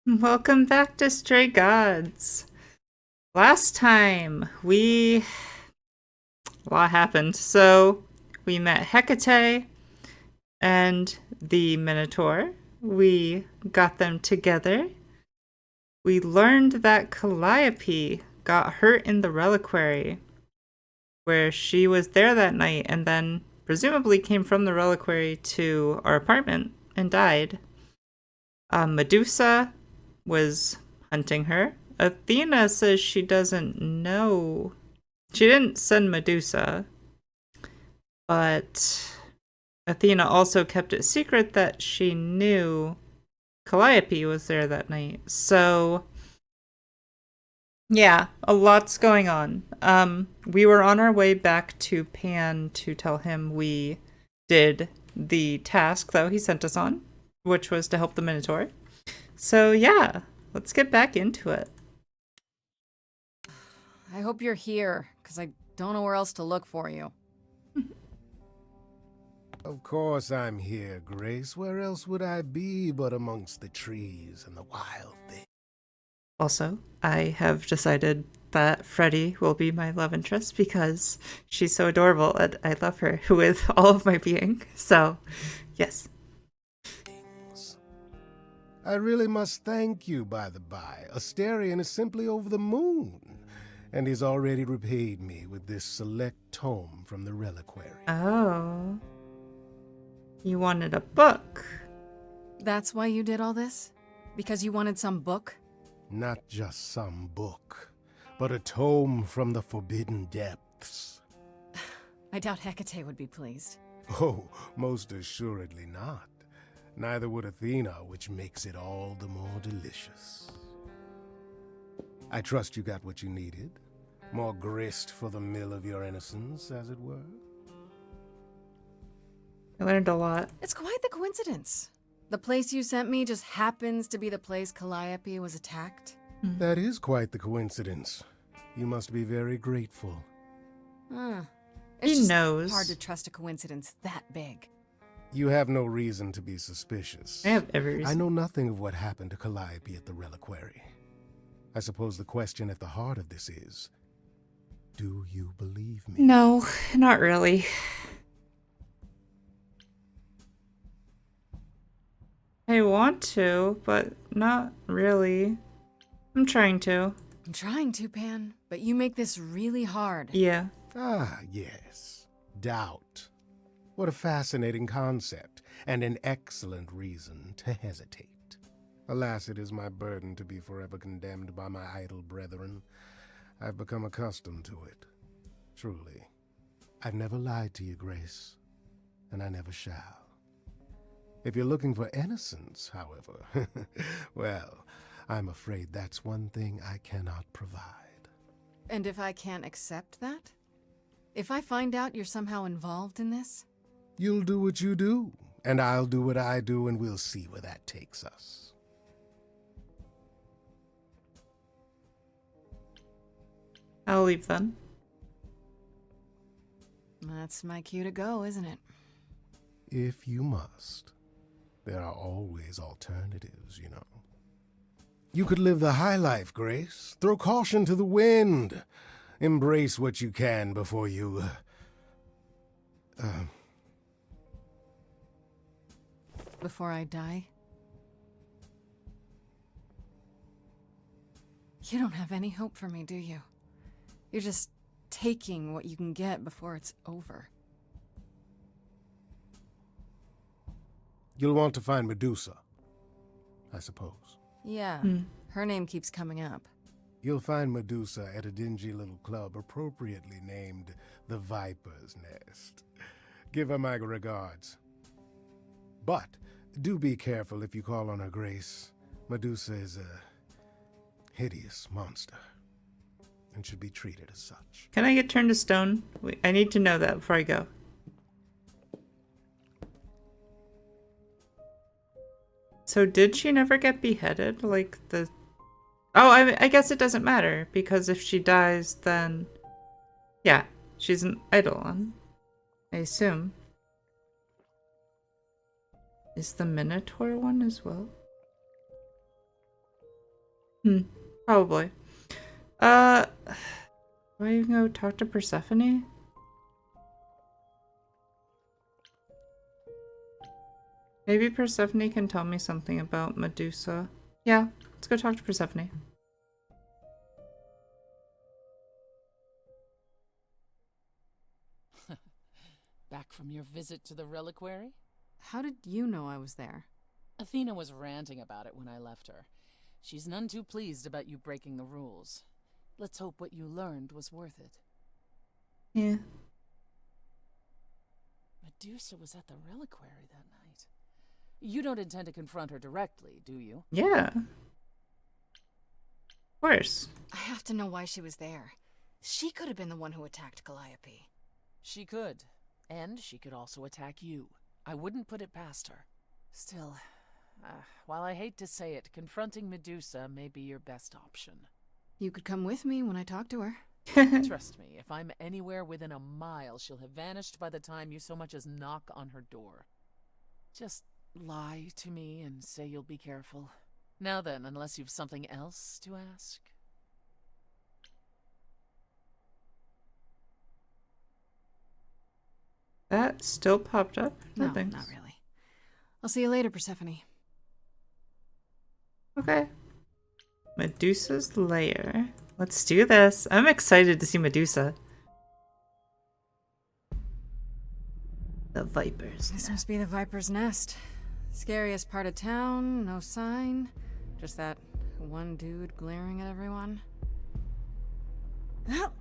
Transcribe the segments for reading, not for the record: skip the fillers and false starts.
Welcome back to Stray Gods. Last time a lot happened. So we met Hecate and the Minotaur. We got them together. We learned that Calliope got hurt in the reliquary, where she was there that night and then presumably came from the reliquary to our apartment and died. Medusa was hunting her. Athena says she doesn't know. She didn't send Medusa, but Athena also kept it secret that she knew Calliope was there that night. So, yeah, a lot's going on. We were on our way back to Pan to tell him we did the task that he sent us on, which was to help the Minotaur. So, yeah, let's get back into it. I hope you're here, because I don't know where else to look for you. Of course I'm here, Grace. Where else would I be but amongst the trees and the wild things? Also, I have decided that Freddie will be my love interest because she's so adorable and I love her with all of my being. So, yes. I really must thank you, by the by. Asterion is simply over the moon, and he's already repaid me with this select tome from the reliquary. Oh. You wanted a book. That's why you did all this? Because you wanted some book? Not just some book, but a tome from the forbidden depths. I doubt Hecate would be pleased. Oh, most assuredly not. Neither would Athena, which makes it all the more delicious. I trust you got what you needed. More grist for the mill of your innocence, as it were. I learned a lot. It's quite the coincidence. The place you sent me just happens to be the place Calliope was attacked. That is quite the coincidence. You must be very grateful. It's He just knows. hard to trust a coincidence that big. You have no reason to be suspicious. I have every reason. I know nothing of what happened to Calliope at the reliquary. I suppose the question at the heart of this is, do you believe me? No, not really. I want to, but not really. I'm trying to. I'm trying to, Pan, but you make this really hard. Yeah. Ah, yes. Doubt. What a fascinating concept, and an excellent reason to hesitate. Alas, it is my burden to be forever condemned by my idle brethren. I've become accustomed to it. Truly. I've never lied to you, Grace, and I never shall. If you're looking for innocence, however, well, I'm afraid that's one thing I cannot provide. And if I can't accept that? If I find out you're somehow involved in this? You'll do what you do, and I'll do what I do, and we'll see where that takes us. I'll leave then. That's my cue to go, isn't it? If you must. There are always alternatives, you know. You could live the high life, Grace. Throw caution to the wind. Embrace what you can before you... Before I die? You don't have any hope for me, do you? You're just taking what you can get before it's over. You'll want to find Medusa, I suppose. Yeah, her name keeps coming up. You'll find Medusa at a dingy little club appropriately named the Viper's Nest. Give her my regards. But do be careful if you call on her, Grace. Medusa is a hideous monster and should be treated as such. Can I get turned to stone? I need to know that before I go. So did she never get beheaded? Like the... Oh, I guess it doesn't matter, because if she dies, then... Yeah, she's an eidolon, I assume. Is the Minotaur one as well? Probably. Do I even go talk to Persephone? Maybe Persephone can tell me something about Medusa. Yeah, let's go talk to Persephone. Back from your visit to the reliquary? How did you know I was there? Athena was ranting about it when I left her. She's none too pleased about you breaking the rules. Let's hope what you learned was worth it. Yeah. Medusa was at the reliquary that night. You don't intend to confront her directly, do you? Yeah. Of course. I have to know why she was there. She could have been the one who attacked Calliope. She could. And she could also attack you. I wouldn't put it past her. Still, while I hate to say it, confronting Medusa may be your best option. You could come with me when I talk to her. Trust me, if I'm anywhere within a mile, she'll have vanished by the time you so much as knock on her door. Just lie to me and say you'll be careful. Now then, unless you've something else to ask. That still popped up? No, Thanks. not really. I'll see you later, Persephone. Okay. Medusa's lair. Let's do this. I'm excited to see Medusa. The Viper's This Nest. must be the Viper's Nest. Scariest part of town, no sign. Just that one dude glaring at everyone. Well,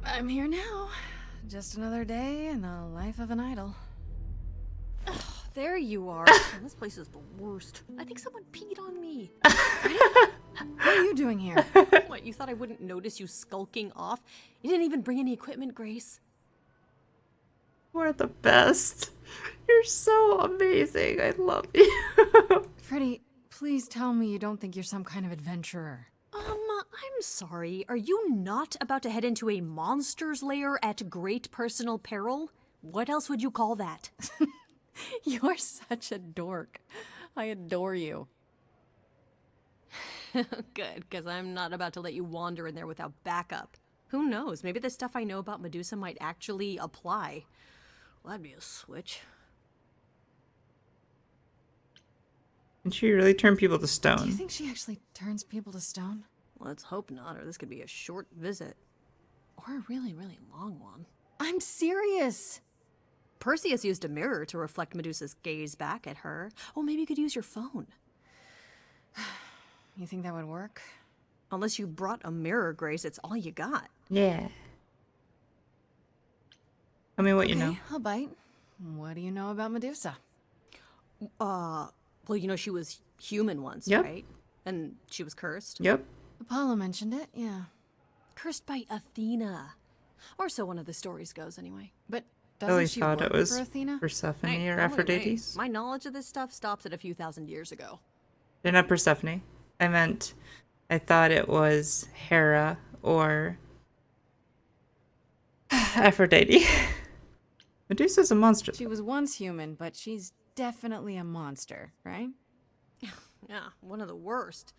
I'm here now. Just another day in the life of an idol. There you are. This place is the worst. I think someone peed on me. What are you doing here? What, you thought I wouldn't notice you skulking off? You didn't even bring any equipment, Grace. You're the best. You're so amazing. I love you. Freddie, please tell me you don't think you're some kind of adventurer. I'm sorry. Are you not about to head into a monster's lair at great personal peril? What else would you call that? You're such a dork. I adore you. Good, because I'm not about to let you wander in there without backup. Who knows? Maybe the stuff I know about Medusa might actually apply. Well, that'd be a switch. Can she really turn people to Do you stone? think she actually turns people to stone? Let's hope not, or this could be a short visit. Or a really, really long one. I'm serious. Perseus used a mirror to reflect Medusa's gaze back at her. Oh, maybe you could use your phone. You think that would work? Unless you brought a mirror, Grace, it's all you got. Yeah. Tell me what you know. Okay, I'll bite. What do you know about Medusa? Well, you know she was human once, Yep. right? And she was cursed. Yep. Apollo mentioned it, yeah. Cursed by Athena. Or so one of the stories goes, anyway. But I doesn't always she thought work it was for Athena? Persephone Hey, or don't look at me. Aphrodite. My knowledge of this stuff stops at a few thousand years ago. They're not Persephone. I thought it was Hera or Aphrodite. Medusa's a monster. She was once human, but she's definitely a monster, right? Yeah, one of the worst.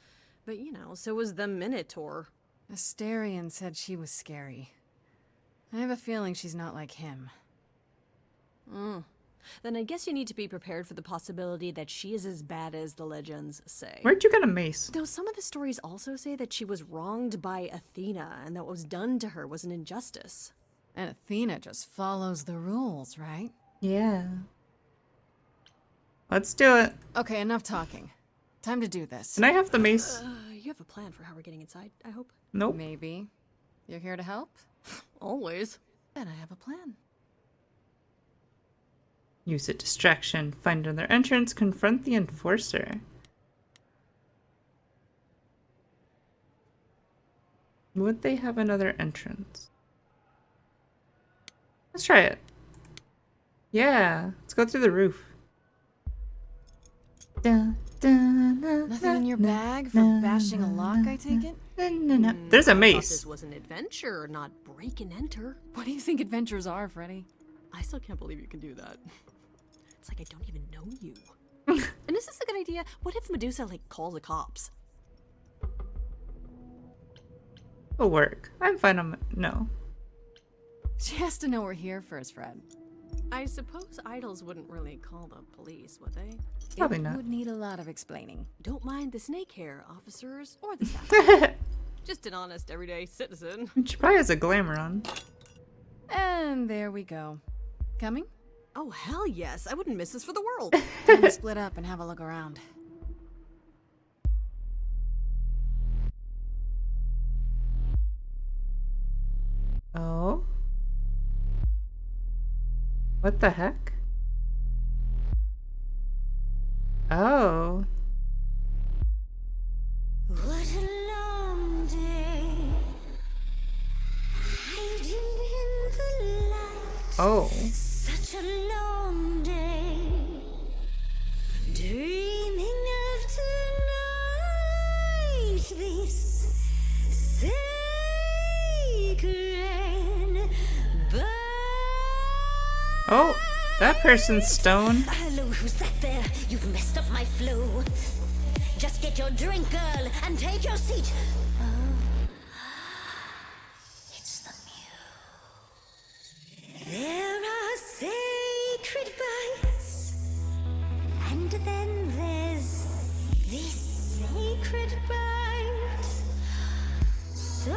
But, you know, so was the Minotaur. Asterion said she was scary. I have a feeling she's not like him. Then I guess you need to be prepared for the possibility that she is as bad as the legends say. Where'd you get a mace? Though some of the stories also say that she was wronged by Athena and that what was done to her was an injustice. And Athena just follows the rules, right? Yeah. Let's do it. Okay, enough talking. Time to do this. Can I have the mace? You have a plan for how we're getting inside, I hope? Nope. Maybe. You're here to help? Always. Then I have a plan. Use a distraction. Find another entrance. Confront the enforcer. Would they have another entrance? Let's try it. Yeah. Let's go through the roof. Nothing in your bag for bashing a lock, I take it? There's a I thought mace. this was an adventure, not break and enter. What do you think adventures are, Freddy? I still can't believe you can do that. It's like I don't even know you. And is this a good idea? What if Medusa, calls the cops? It'll work. I'm fine on no. She has to know we're here first, Fred. I suppose idols wouldn't really call the police, would they? Probably It not. would need a lot of explaining. Don't mind the snake hair, officers, or the staff. Just an honest, everyday citizen. She probably has a glamour on. And there we go. Coming? Oh, hell yes. I wouldn't miss this for the world. Time to split up and have a look around. Oh. What the heck? Oh. What a long day, hiding in the light. Oh. Such a long day, dreaming of tonight. This sacred bond. Oh, that person's stoned. Hello, who's that there? You've messed up my flow. Just get your drink, girl, and take your seat. Oh, it's the muse. There are sacred bites, and then there's this sacred bite. So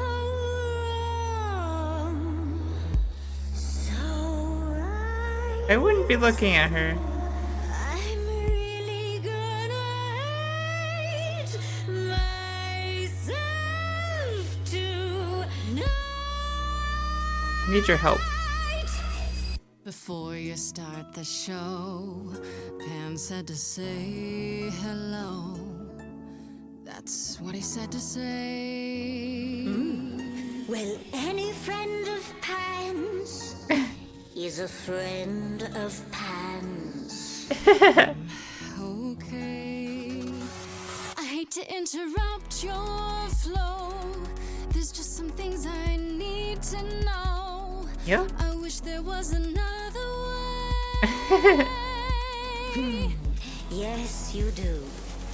wrong, so right. I wouldn't be looking at her. I'm really gonna hate myself tonight. Need your help. Before you start the show, Pan said to say hello. That's what he said to say. Well, any friend of Pan's is a friend of Pan's. Okay. I hate to interrupt your flow. There's just some things I need to know. Yeah. I wish there was another way. Yes, you do.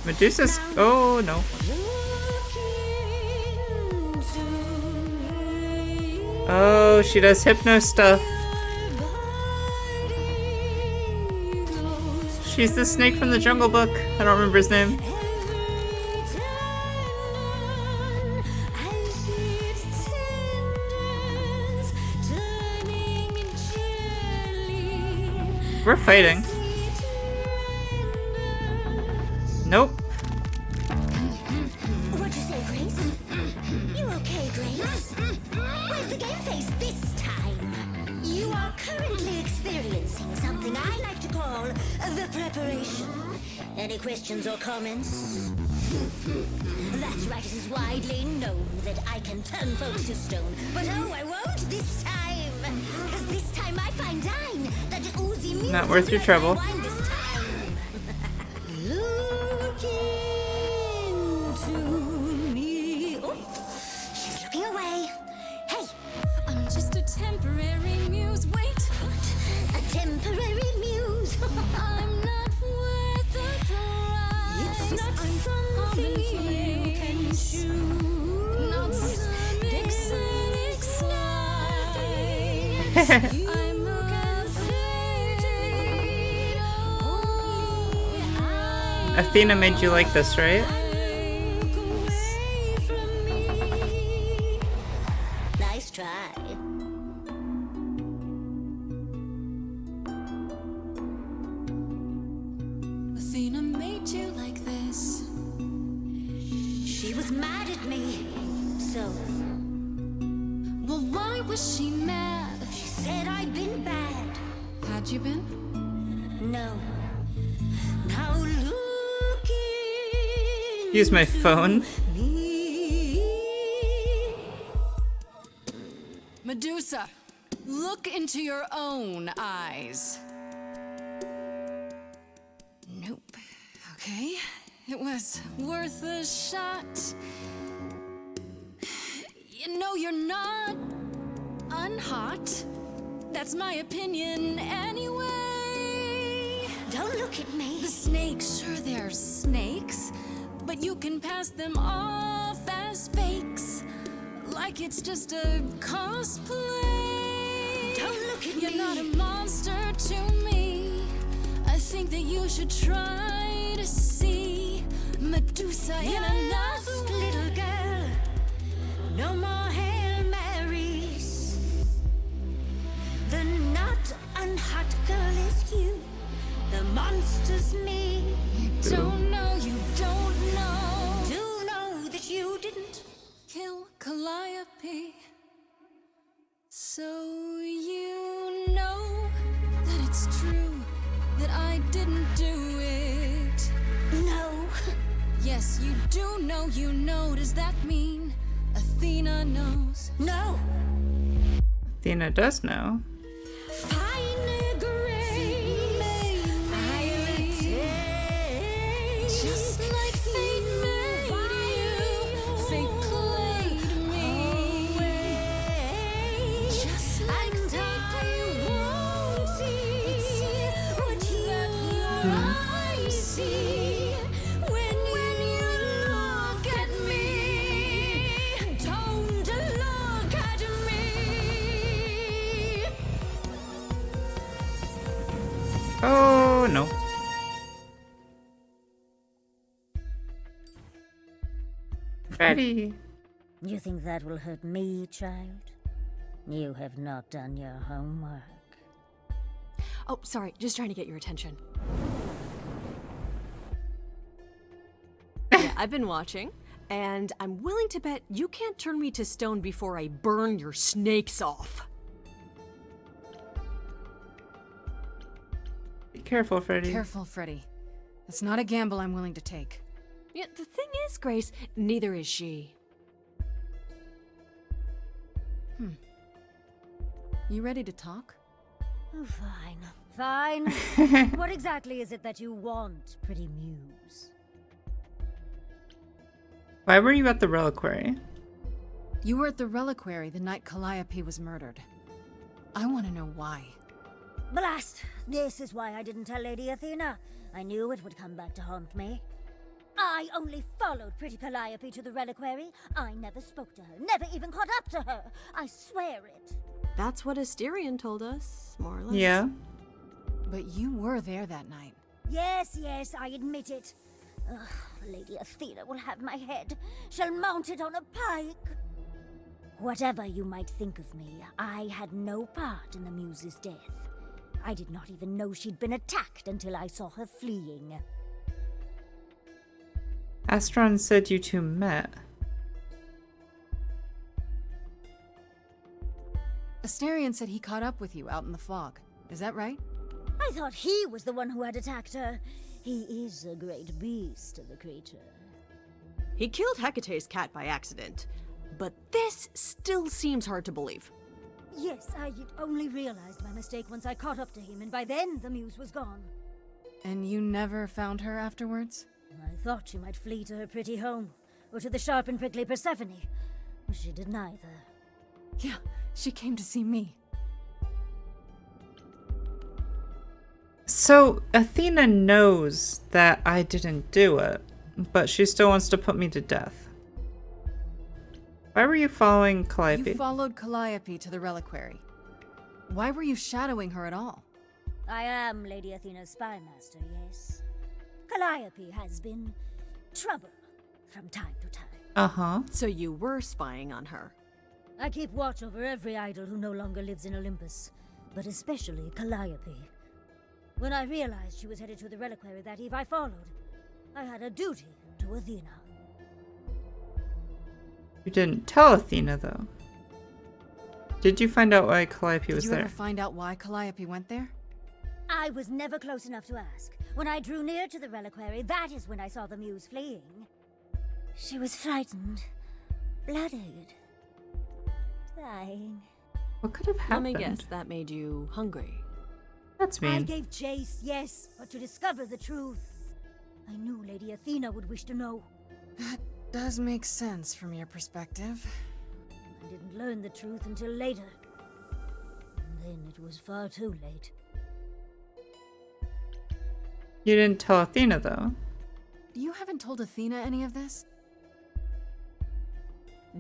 Medusa's. Oh no. Look into me. Oh, she does hypno stuff. Your body goes She's the snake from the Jungle Book. I don't remember his name. every time I see its tendons turning jelly. We're fighting. Sweet renders. Nope. What'd you say, Grace? You okay, Grace? Where's the game face this time? You are currently experiencing something I like to call the preparation. Any questions or comments? That's right, it is widely known that I can turn folks to stone. But oh, I won't this time. Because this time I find dine that oozy music Not worth your blows trouble. my wine this time. Look into me. Oh, she's looking away. Hey, I'm just a temporary muse. Wait, a temporary muse. I'm not worth the price. It's not something you can choose. Not some exotic slice. I'm afraid. Oh, Athena made you like this, right? Look away from me. Nice try. Athena made you like this. She was mad at me. So Well, why was she mad? she said I'd been bad. Had you been? No. Now look Use my phone. me. Medusa, look into your own eyes. Nope. Okay. It was worth a shot. You know you're not unhot. That's my opinion anyway. Don't look at me. The snakes, sure they're snakes, but you can pass them off as fakes. like it's just a cosplay. Don't look at You're me. not a monster to me. I think that you should try to see Medusa in another Lost little girl. No more Hail Marys. The not unhot girl is you. The monster's me. Don't know, you don't know. Do know that you didn't. Kill Calliope. So you know that it's true that I didn't do it. No. Yes, you do know, you know. Does that mean Athena knows? No. Athena does know. Fine grace. I'll take. Just like fate made you, fate played me. Just like And I won't see what you see when you look at me. Don't look at me. Oh no. Ready. You think that will hurt me, child? You have not done your homework. Oh, sorry, just trying to get your attention. Yeah, I've been watching, and I'm willing to bet you can't turn me to stone before I burn your snakes off. Be careful, Freddy. Careful, Freddy. It's not a gamble I'm willing to take. Yeah, the thing is, Grace, neither is she. You ready to talk? Oh, fine. Fine. What exactly is it that you want, pretty muse? Why were you at the reliquary? You were at the reliquary the night Calliope was murdered. I want to know why. Blast! This is why I didn't tell Lady Athena. I knew it would come back to haunt me. I only followed pretty Calliope to the reliquary. I never spoke to her, never even caught up to her. I swear it. That's what Asterion told us, more or less. Yeah. But you were there that night. Yes, I admit it. Ugh, Lady Athena will have my head. She'll mount it on a pike. Whatever you might think of me, I had no part in the Muse's death. I did not even know she'd been attacked until I saw her fleeing. Astron said you two met. Asterion said he caught up with you out in the fog. Is that right? I thought he was the one who had attacked her. He is a great beast of a creature. He killed Hecate's cat by accident, but this still seems hard to believe. Yes, I had only realized my mistake once I caught up to him, and by then the Muse was gone. And you never found her afterwards? I thought she might flee to her pretty home, or to the sharp and prickly Persephone. She did neither. Yeah, she came to see me. So, Athena knows that I didn't do it, but she still wants to put me to death. Why were you following Calliope? You followed Calliope to the reliquary. Why were you shadowing her at all? I am Lady Athena's spy master, yes. Calliope has been trouble from time to time. Uh-huh. So you were spying on her. I keep watch over every idol who no longer lives in Olympus, but especially Calliope. When I realized she was headed to the reliquary that eve, I followed. I had a duty to Athena. You didn't tell Athena, though. Did you find out why Calliope was Did you there? ever find out why Calliope went there? I was never close enough to ask. When I drew near to the reliquary, that is when I saw the Muse fleeing. She was frightened, blooded, dying. What could have Let happened? me guess, that made you hungry. That's I mean. gave chase, yes, but to discover the truth. I knew Lady Athena would wish to know. That does make sense from your perspective. I didn't learn the truth until later. And then it was far too late. You didn't tell Athena, though. You haven't told Athena any of this?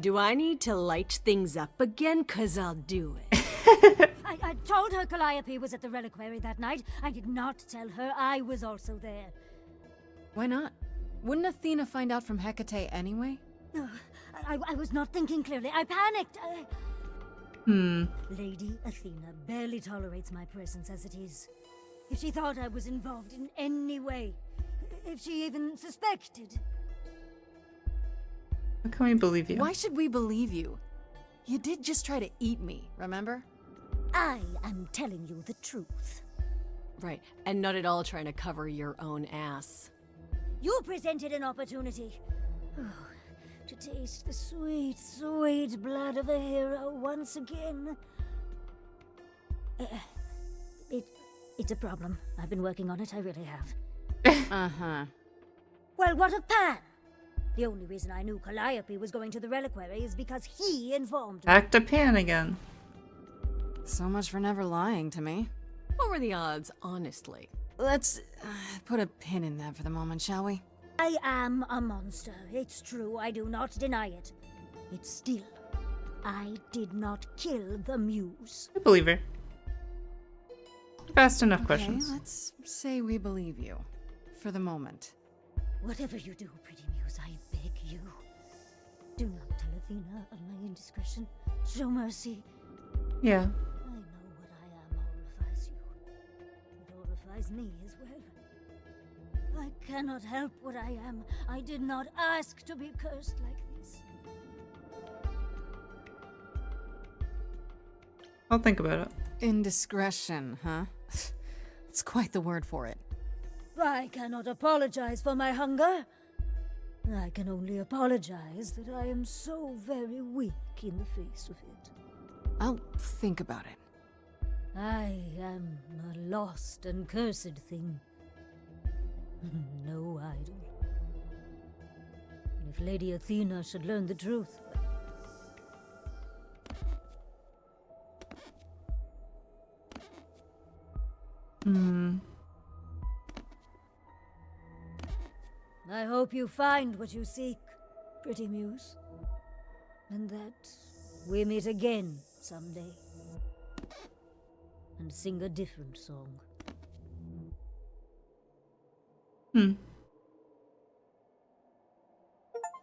Do I need to light things up again? 'Cause I'll do it. I told her Calliope was at the reliquary that night. I did not tell her I was also there. Why not? Wouldn't Athena find out from Hecate anyway? I was not thinking clearly. I panicked. Lady Athena barely tolerates my presence as it is. If she thought I was involved in any way, if she even suspected... How can we believe you? Why should we believe you? You did just try to eat me, remember? I am telling you the truth. Right, and not at all trying to cover your own ass. You presented an opportunity. To taste the sweet, sweet blood of a hero once again. It's a problem. I've been working on it, I really have. Uh-huh. Well, what of Pan? The only reason I knew Calliope was going to the reliquary is because he informed me. Back to Pan again. So much for never lying to me. What were the odds, honestly? Let's put a pin in that for the moment, shall we? I am a monster. It's true, I do not deny it. It's still, I did not kill the muse. I believe her. I've asked enough Okay, questions. let's say we believe you. For the moment. Whatever you do, pretty muse, I beg you. Do not tell Athena of my indiscretion. Show mercy. Yeah. I know what I am horrifies you. It horrifies me as well. I cannot help what I am. I did not ask to be cursed like this. I'll think about it. Indiscretion, huh? It's quite the word for it. I cannot apologize for my hunger. I can only apologize that I am so very weak in the face of it. I'll think about it. I am a lost and cursed thing. No idol. If Lady Athena should learn the truth... I hope you find what you seek, pretty muse. And that we meet again someday. And sing a different song.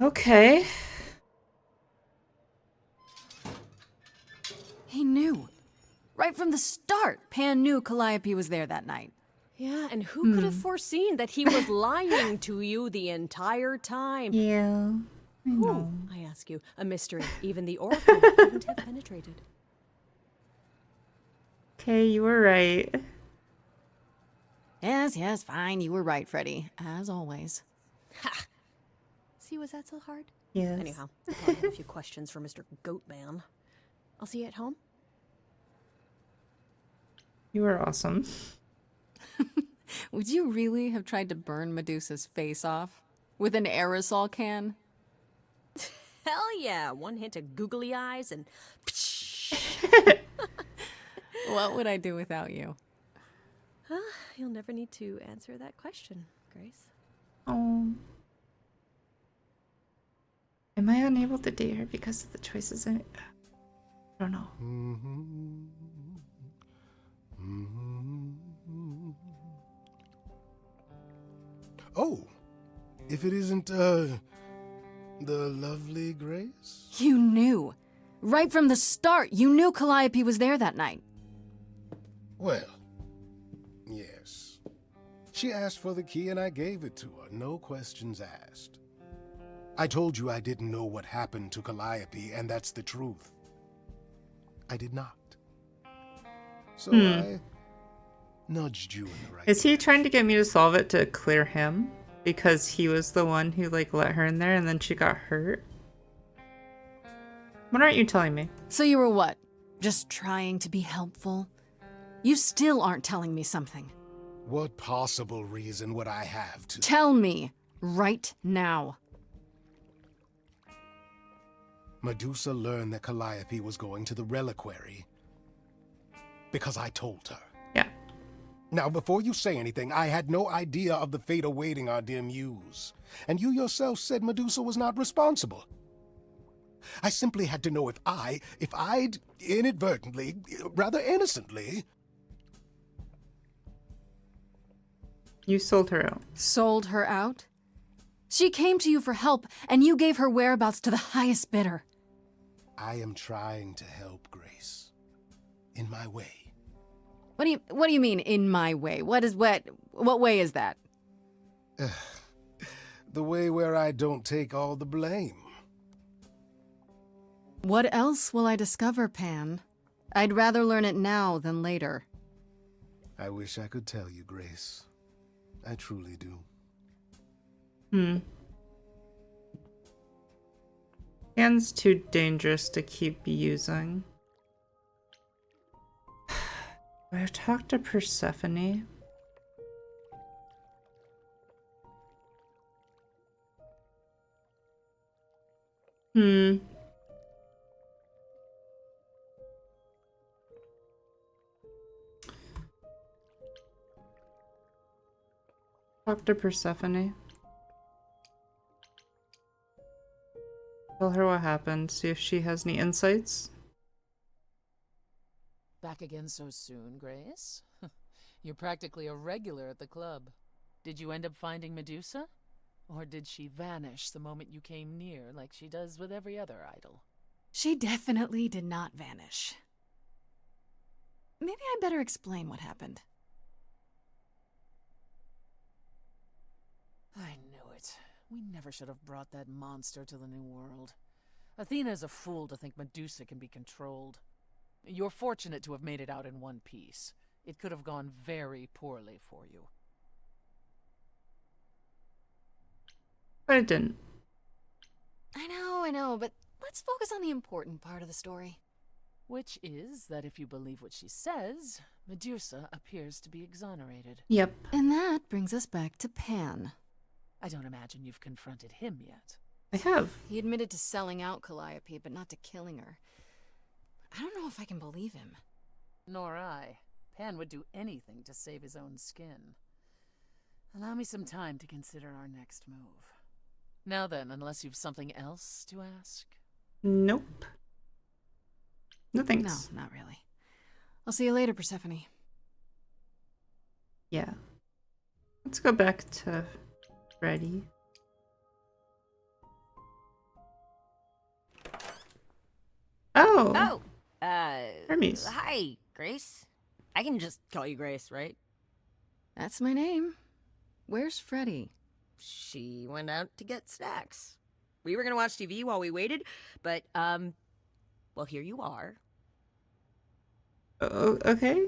Okay. He knew. Right from the start, Pan knew Calliope was there that night. Yeah, and who could have foreseen that he was lying to you the entire time? Yeah. I Who, know. I ask you, a mystery even the Oracle couldn't have penetrated. Okay, you were right. Yes, fine. You were right, Freddy. As always. Ha! See, was that so hard? Yes. Anyhow, I probably have a few questions for Mr. Goatman. I'll see you at home. You were awesome. Would you really have tried to burn Medusa's face off? With an aerosol can? Hell yeah! One hint of googly eyes and... What would I do without you? You'll never need to answer that question, Grace. Oh. Am I unable to date her because of the choices I don't know. Oh, if it isn't, the lovely Grace? You knew. Right from the start, you knew Calliope was there that night. Well, yes. She asked for the key and I gave it to her, no questions asked. I told you I didn't know what happened to Calliope, and that's the truth. I did not. So I nudged you in the right Is he trying to get me to solve it to clear him? Because he was the one who, like, let her in there and then she got hurt? What aren't you telling me? So you were what? Just trying to be helpful? You still aren't telling me something. What possible reason would I have to... Tell me, right now. Medusa learned that Calliope was going to the reliquary because I told her. Yeah. Now, before you say anything, I had no idea of the fate awaiting our dear muse. And you yourself said Medusa was not responsible. I simply had to know if I'd inadvertently, rather innocently... You sold her out. Sold her out? She came to you for help, and you gave her whereabouts to the highest bidder. I am trying to help, Grace. In my way. What do you mean, in my way? What way is that? The way where I don't take all the blame. What else will I discover, Pan? I'd rather learn it now than later. I wish I could tell you, Grace. I truly do. Pan's too dangerous to keep using. Do I talk to Persephone? Talk to Persephone. Tell her what happened, see if she has any insights. Back again so soon, Grace? You're practically a regular at the club. Did you end up finding Medusa? Or did she vanish the moment you came near, like she does with every other idol? She definitely did not vanish. Maybe I better explain what happened. I knew it. We never should have brought that monster to the New World. Athena's a fool to think Medusa can be controlled. You're fortunate to have made it out in one piece. It could have gone very poorly for you. But it didn't. I know, but let's focus on the important part of the story. Which is that if you believe what she says, Medusa appears to be exonerated. Yep. And that brings us back to Pan. I don't imagine you've confronted him yet. I have. He admitted to selling out Calliope, but not to killing her. I don't know if I can believe him. Nor I. Pan would do anything to save his own skin. Allow me some time to consider our next move. Now then, unless you've something else to ask? Nope. No thanks. No, not really. I'll see you later, Persephone. Yeah. Let's go back to Freddy. Oh! Hermes. Hi, Grace. I can just call you Grace, right? That's my name. Where's Freddy? She went out to get snacks. We were gonna watch TV while we waited, but, well, here you are. Oh, okay.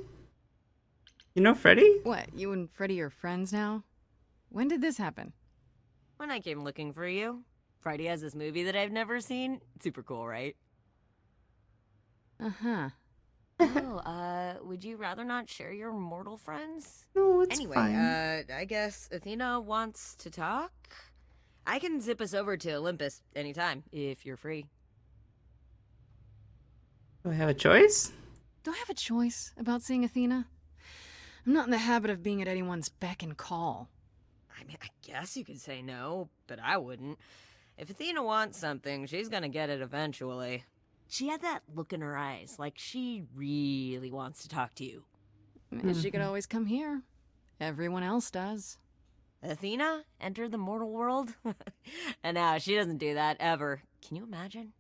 You know Freddy? What, you and Freddy are friends now? When did this happen? When I came looking for you. Friday has this movie that I've never seen. Super cool, right? Uh-huh. Would you rather not share your mortal friends? No, it's Anyway, fine. I guess Athena wants to talk? I can zip us over to Olympus anytime, if you're free. Do I have a choice? Do I have a choice about seeing Athena? I'm not in the habit of being at anyone's beck and call. I mean, I guess you could say no, but I wouldn't. If Athena wants something, she's gonna get it eventually. She had that look in her eyes, like she really wants to talk to you. She could always come here. Everyone else does. Athena entered the mortal world? And now she doesn't do that, ever. Can you imagine?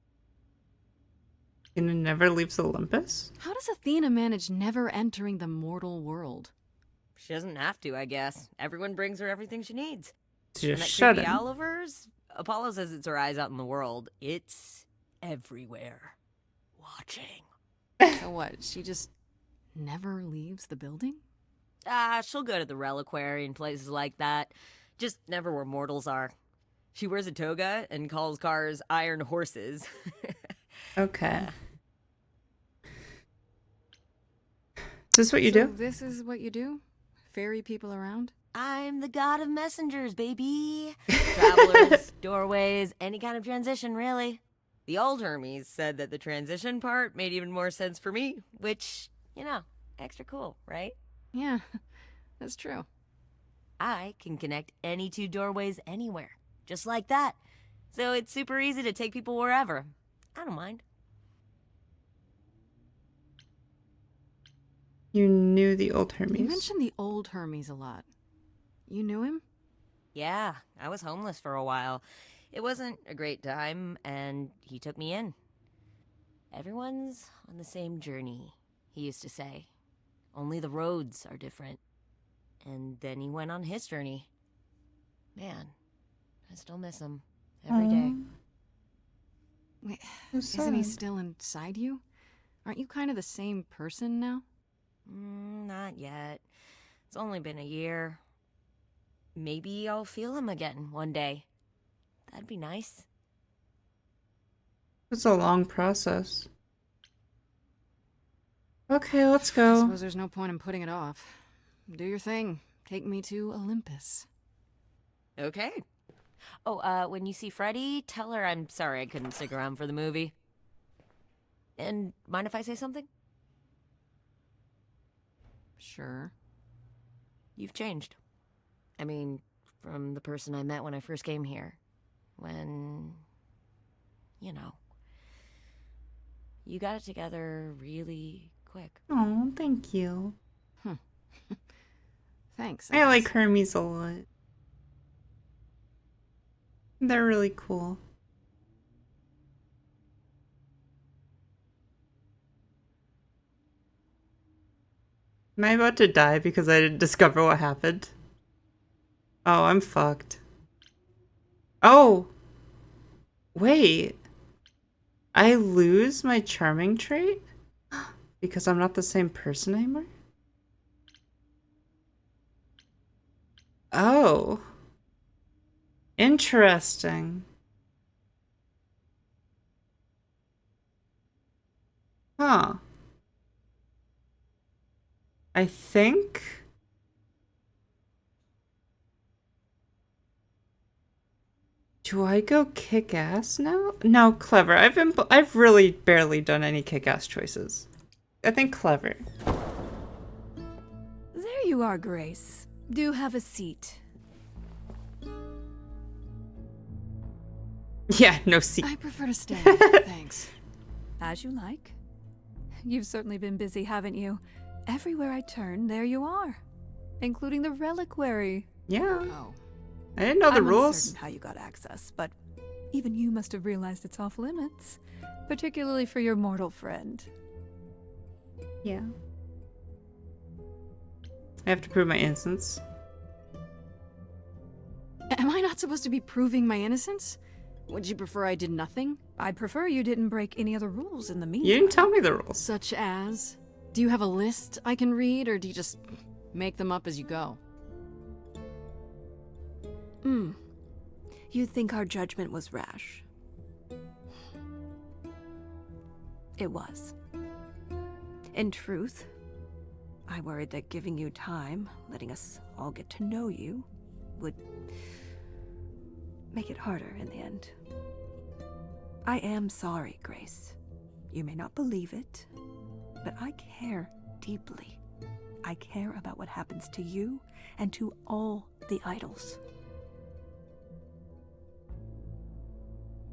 Athena never leaves Olympus? How does Athena manage never entering the mortal world? She doesn't have to, I guess. Everyone brings her everything she needs. She And just that shut creepy him. owl of hers? Apollo says it's her eyes out in the world. It's everywhere. Watching. So what, she just never leaves the building? She'll go to the reliquary and places like that. Just never where mortals are. She wears a toga and calls cars iron horses. Okay. Is this what you So do? this is what you do? Ferry people around? I'm the god of messengers, baby. Travelers, doorways, any kind of transition, really. The old Hermes said that the transition part made even more sense for me, which, you know, extra cool, right? Yeah, that's true. I can connect any two doorways anywhere, just like that. So it's super easy to take people wherever. I don't mind. You knew the old Hermes. You mentioned the old Hermes a lot. You knew him? Yeah, I was homeless for a while. It wasn't a great time, and he took me in. Everyone's on the same journey, he used to say. Only the roads are different. And then he went on his journey. Man, I still miss him every day. Wait, So isn't he sad. still inside you? Aren't you kind of the same person now? Not yet. It's only been a year. Maybe I'll feel him again one day. That'd be nice. It's a long process. Okay, let's I go. suppose there's no point in putting it off. Do your thing. Take me to Olympus. Okay. Oh, when you see Freddie, tell her I'm sorry I couldn't stick around for the movie. And mind if I say something? Sure. You've changed. I mean, from the person I met when I first came here. When, you know, you got it together really quick. Oh, thank you. Thanks. I like guess. Hermes a lot. They're really cool. Am I about to die because I didn't discover what happened? Oh, I'm fucked. Oh! Wait. I lose my charming trait? Because I'm not the same person anymore? Oh. Interesting. Huh. I think... Do I go kick ass now? No, clever. I've really barely done any kick ass choices. I think clever. There you are, Grace. Do have a seat. Yeah, no seat. I prefer to stay. Thanks. As you like. You've certainly been busy, haven't you? Everywhere I turn, there you are. Including the reliquary. Yeah. Oh. I didn't know the I'm rules. uncertain how you got access, but even you must have realized it's off limits. Particularly for your mortal friend. Yeah. I have to prove my innocence. Am I not supposed to be proving my innocence? Would you prefer I did nothing? I'd prefer you didn't break any other rules in the meantime. You didn't tell me the rules. Such as? Do you have a list I can read, or do you just make them up as you go? You think our judgment was rash? It was. In truth, I worried that giving you time, letting us all get to know you, would make it harder in the end. I am sorry, Grace. You may not believe it, but I care deeply. I care about what happens to you and to all the idols.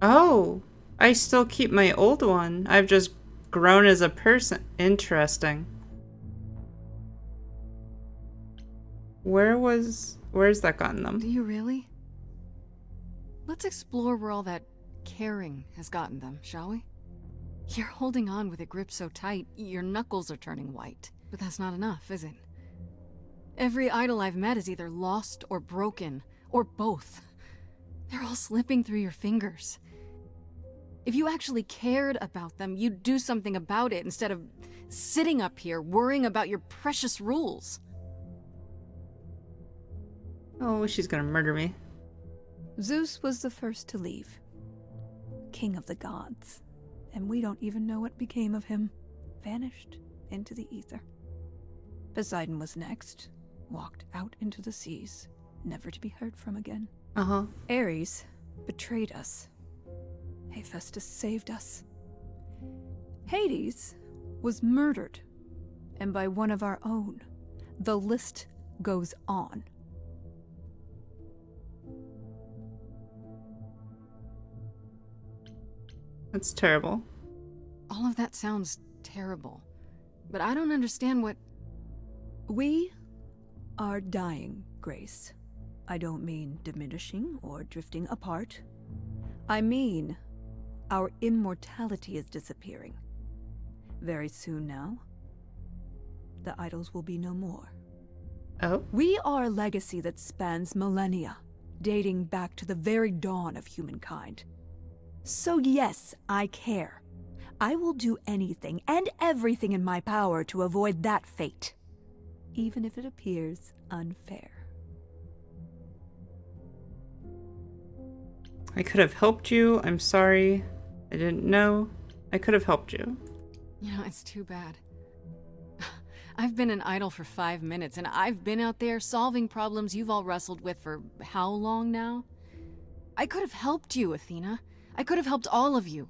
Oh, I still keep my old one. I've just grown as a person. Interesting. Where's that gotten them? Do you really? Let's explore where all that caring has gotten them, shall we? You're holding on with a grip so tight, your knuckles are turning white. But that's not enough, is it? Every idol I've met is either lost or broken, or both. They're all slipping through your fingers. If you actually cared about them, you'd do something about it instead of sitting up here worrying about your precious rules. Oh, she's gonna murder me. Zeus was the first to leave. King of the gods. And we don't even know what became of him. Vanished into the ether. Poseidon was next. Walked out into the seas. Never to be heard from again. Uh-huh. Ares betrayed us. Hephaestus saved us. Hades was murdered. And by one of our own. The list goes on. That's terrible. All of that sounds terrible. But I don't understand what... We are dying, Grace. I don't mean diminishing or drifting apart. I mean our immortality is disappearing. Very soon now, the idols will be no more. Oh? We are a legacy that spans millennia, dating back to the very dawn of humankind. So yes, I care. I will do anything and everything in my power to avoid that fate, even if it appears unfair. I could have helped you. I'm sorry. I didn't know. I could have helped you. You know, it's too bad. I've been an idol for 5 minutes, and I've been out there solving problems you've all wrestled with for how long now? I could have helped you, Athena. I could have helped all of you.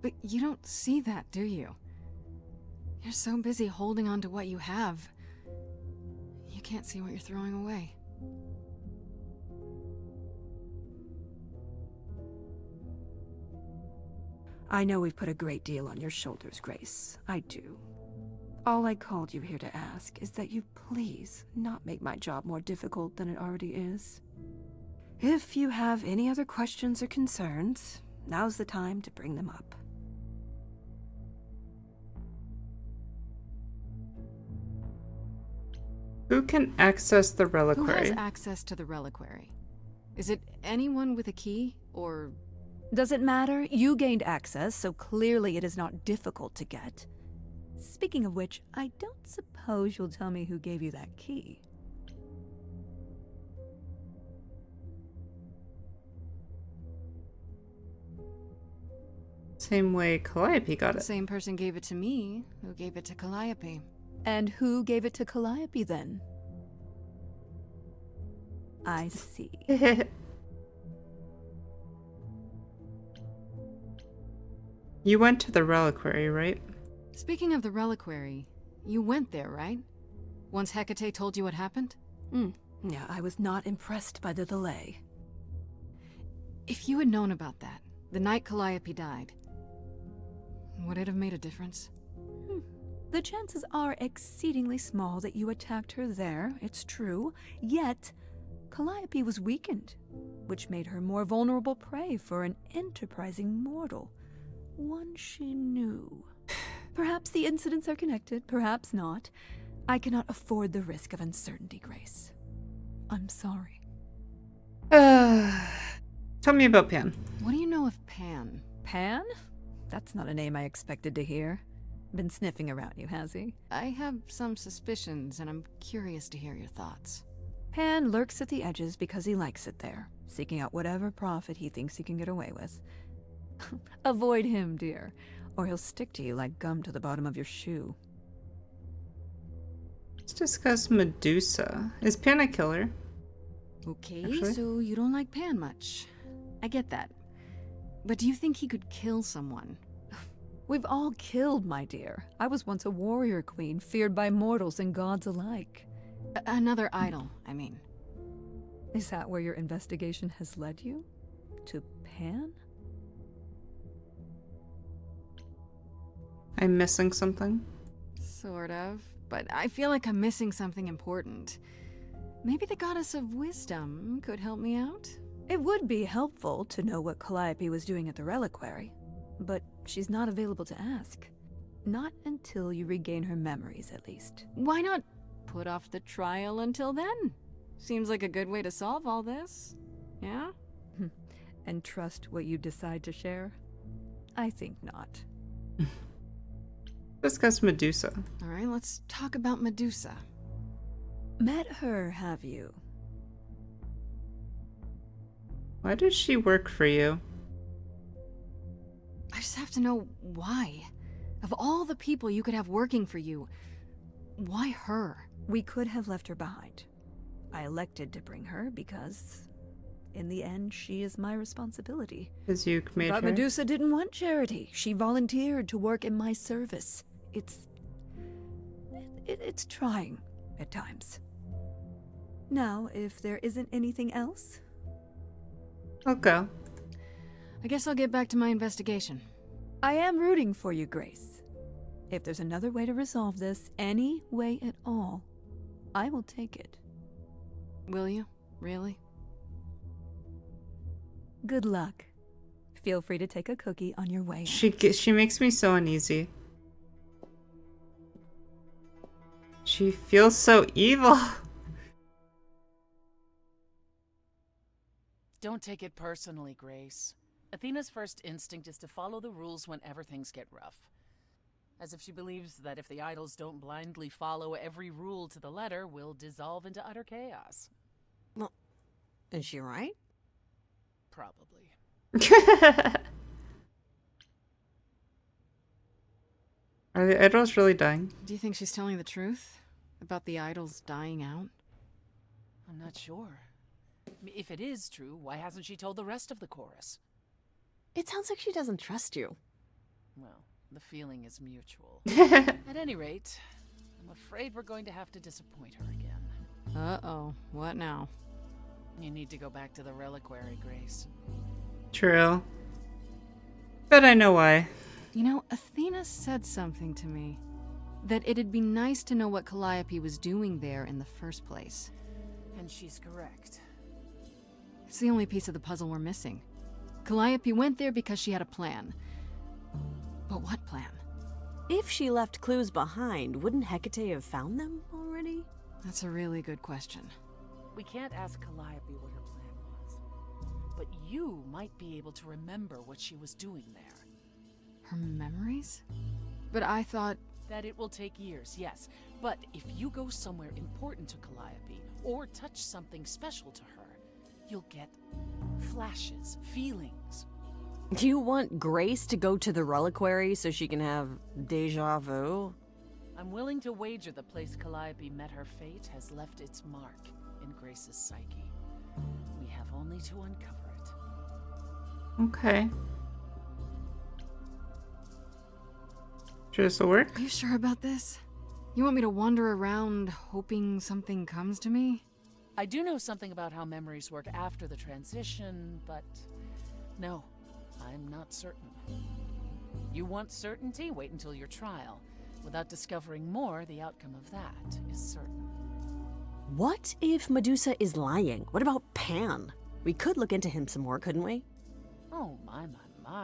But you don't see that, do you? You're so busy holding on to what you have. You can't see what you're throwing away. I know we've put a great deal on your shoulders, Grace. I do. All I called you here to ask is that you please not make my job more difficult than it already is. If you have any other questions or concerns, now's the time to bring them up. Who can access the Who reliquary? has access to the reliquary? Is it anyone with a key, or... Does it matter? You gained access, so clearly it is not difficult to get. Speaking of which, I don't suppose you'll tell me who gave you that key. Same way Calliope got The it. same person gave it to me, who gave it to Calliope. And who gave it to Calliope then? I see. You went to the reliquary, right? Speaking of the reliquary, you went there, right? Once Hecate told you what happened? Yeah, I was not impressed by the delay. If you had known about that, the night Calliope died, would it have made a difference? The chances are exceedingly small that you attacked her there, it's true. Yet, Calliope was weakened, which made her more vulnerable prey for an enterprising mortal. One she knew. Perhaps the incidents are connected, perhaps not. I cannot afford the risk of uncertainty, Grace. I'm sorry. Tell me about Pan. What do you know of Pan? Pan? That's not a name I expected to hear. Been sniffing around you, has he? I have some suspicions, and I'm curious to hear your thoughts. Pan lurks at the edges because he likes it there, seeking out whatever profit he thinks he can get away with. Avoid him, dear, or he'll stick to you like gum to the bottom of your shoe. Let's discuss Medusa. Is Pan a killer? Okay, Actually? so you don't like Pan much. I get that. But do you think he could kill someone? We've all killed, my dear. I was once a warrior queen, feared by mortals and gods alike. Another idol, I mean. Is that where your investigation has led you? To Pan? I'm missing something. Sort of. But I feel like I'm missing something important. Maybe the goddess of wisdom could help me out? It would be helpful to know what Calliope was doing at the reliquary, but she's not available to ask. Not until you regain her memories, at least. Why not put off the trial until then? Seems like a good way to solve all this. Yeah? And trust what you decide to share? I think not. Discuss Medusa. Alright, let's talk about Medusa. Met her, have you? Why does she work for you? I just have to know why. Of all the people you could have working for you, why her? We could have left her behind. I elected to bring her because, in the end, she is my responsibility. Because you made But her? Medusa didn't want charity. She volunteered to work in my service. It's trying at times. Now, if there isn't anything else, I'll go. I guess I'll get back to my investigation. I am rooting for you, Grace. If there's another way to resolve this, any way at all, I will take it. Will you? Really? Good luck. Feel free to take a cookie on your way out. She makes me so uneasy. She feels so evil. Don't take it personally, Grace. Athena's first instinct is to follow the rules whenever things get rough. As if she believes that if the idols don't blindly follow every rule to the letter, we'll dissolve into utter chaos. Well, is she right? Probably. Are the idols really dying? Do you think she's telling the truth? About the idols dying out? I'm not sure. If it is true, why hasn't she told the rest of the chorus? It sounds like she doesn't trust you. Well, the feeling is mutual. At any rate, I'm afraid we're going to have to disappoint her again. Uh-oh. What now? You need to go back to the reliquary, Grace. True. But I know why. You know, Athena said something to me. That it'd be nice to know what Calliope was doing there in the first place. And she's correct. It's the only piece of the puzzle we're missing. Calliope went there because she had a plan. But what plan? If she left clues behind, wouldn't Hecate have found them already? That's a really good question. We can't ask Calliope what her plan was. But you might be able to remember what she was doing there. Her memories? But I thought... That it will take years, yes. But if you go somewhere important to Calliope, or touch something special to her, you'll get flashes, feelings. Do you want Grace to go to the reliquary so she can have deja vu? I'm willing to wager the place Calliope met her fate has left its mark in Grace's psyche. We have only to uncover it. Okay. Sure this will work? Are you sure about this? You want me to wander around hoping something comes to me? I do know something about how memories work after the transition, but no, I'm not certain. You want certainty? Wait until your trial. Without discovering more, the outcome of that is certain. What if Medusa is lying? What about Pan? We could look into him some more, couldn't we? Oh, my,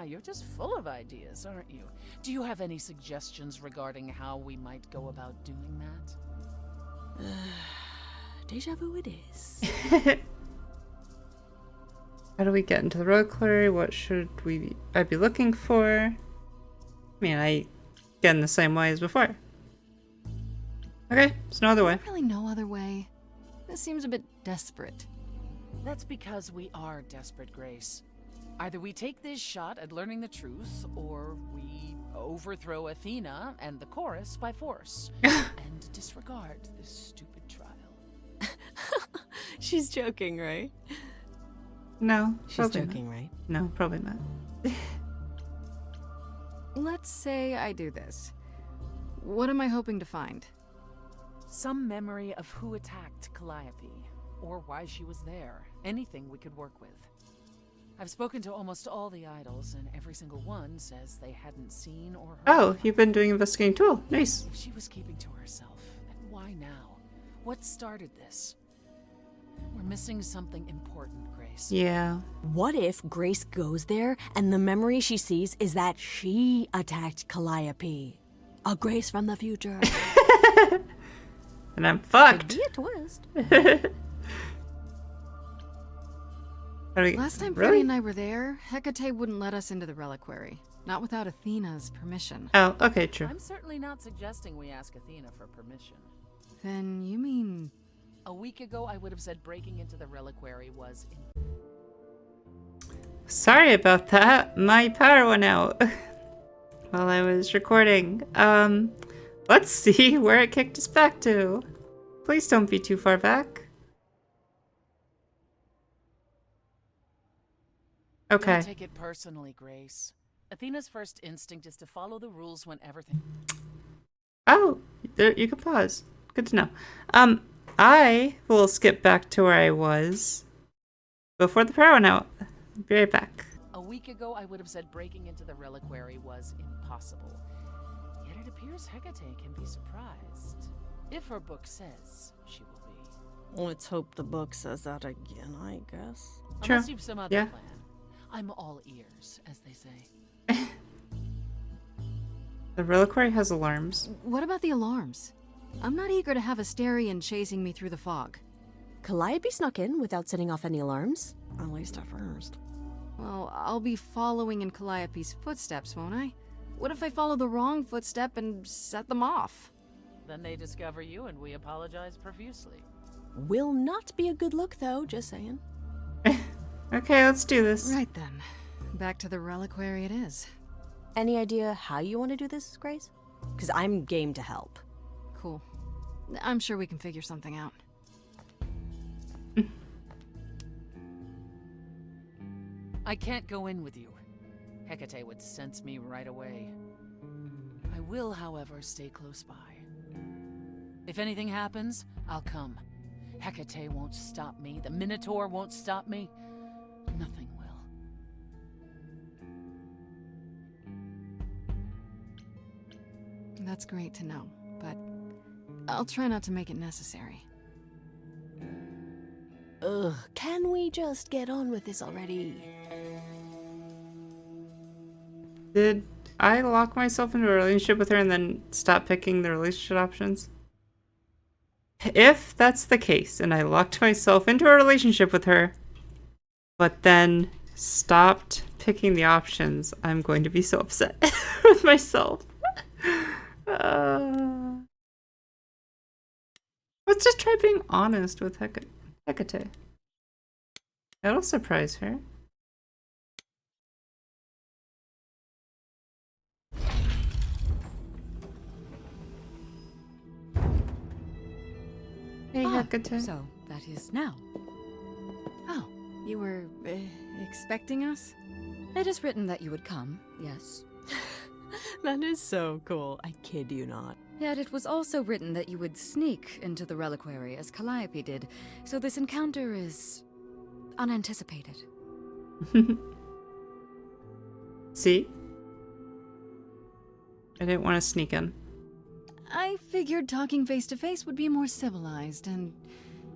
you're just full of ideas, aren't you? Do you have any suggestions regarding how we might go about doing that? Deja vu it is. How do we get into the reliquary? What should I be looking for? I mean, I get in the same way as before. Okay, there's no other way. Is there really no other way? This seems a bit desperate. That's because we are desperate, Grace. Either we take this shot at learning the truth, or we overthrow Athena and the chorus by force, and disregard this stupid trial. She's joking, right? No, She's probably joking, not. right? No, probably not. Let's say I do this. What am I hoping to find? Some memory of who attacked Calliope, or why she was there. Anything we could work with. I've spoken to almost all the idols, and every single one says they hadn't seen or heard. Oh, you've been doing investigating too. Nice. If she was keeping to herself, then why now? What started this? We're missing something important, Grace. Yeah. What if Grace goes there and the memory she sees is that she attacked Calliope? A Grace from the future. And I'm fucked. Could be a twist. Last time Freddie and I were there, Hecate wouldn't let us into the reliquary. Not without Athena's permission. Oh, okay, true. I'm certainly not suggesting we ask Athena for permission. Then you mean... A week ago, I would have said breaking into the reliquary was... Sorry about that. My power went out while I was recording. Let's see where it kicked us back to. Please don't be too far back. Okay. Don't take it personally, Grace. Athena's first instinct is to follow the rules when everything... Oh, there, you can pause. Good to know. I will skip back to where I was before the power went out. Be right back. A week week ago, I would have said breaking into the reliquary was impossible. Yet it appears Hecate can be surprised. If her book says she will be. Let's hope the book says that again, I guess. Sure. Unless you've some other Yeah. plan. I'm all ears, as they say. The reliquary has alarms. What about the alarms? I'm not eager to have Asterion chasing me through the fog. Calliope snuck in without setting off any alarms. At least at first. Well, I'll be following in Calliope's footsteps, won't I? What if I follow the wrong footstep and set them off? Then they discover you and we apologize profusely. Will not be a good look, though, just saying. Okay, let's do this. Right then. Back to the reliquary it is. Any idea how you want to do this, Grace? Because I'm game to help. Cool. I'm sure we can figure something out. I can't go in with you. Hecate would sense me right away. I will, however, stay close by. If anything happens, I'll come. Hecate won't stop me. The Minotaur won't stop me. Nothing will. That's great to know, but I'll try not to make it necessary. Ugh, can we just get on with this already? Did I lock myself into a relationship with her and then stop picking the relationship options? If that's the case, and I locked myself into a relationship with her, but then stopped picking the options, I'm going to be so upset with myself. Let's just try being honest with Hecate. That'll surprise her. Hey, Hecate. So that is now. Oh, you were expecting us? It is written that you would come, yes. That is so cool. I kid you not. Yet it was also written that you would sneak into the reliquary as Calliope did, so this encounter is unanticipated. See? I didn't want to sneak in. I figured talking face to face would be more civilized and,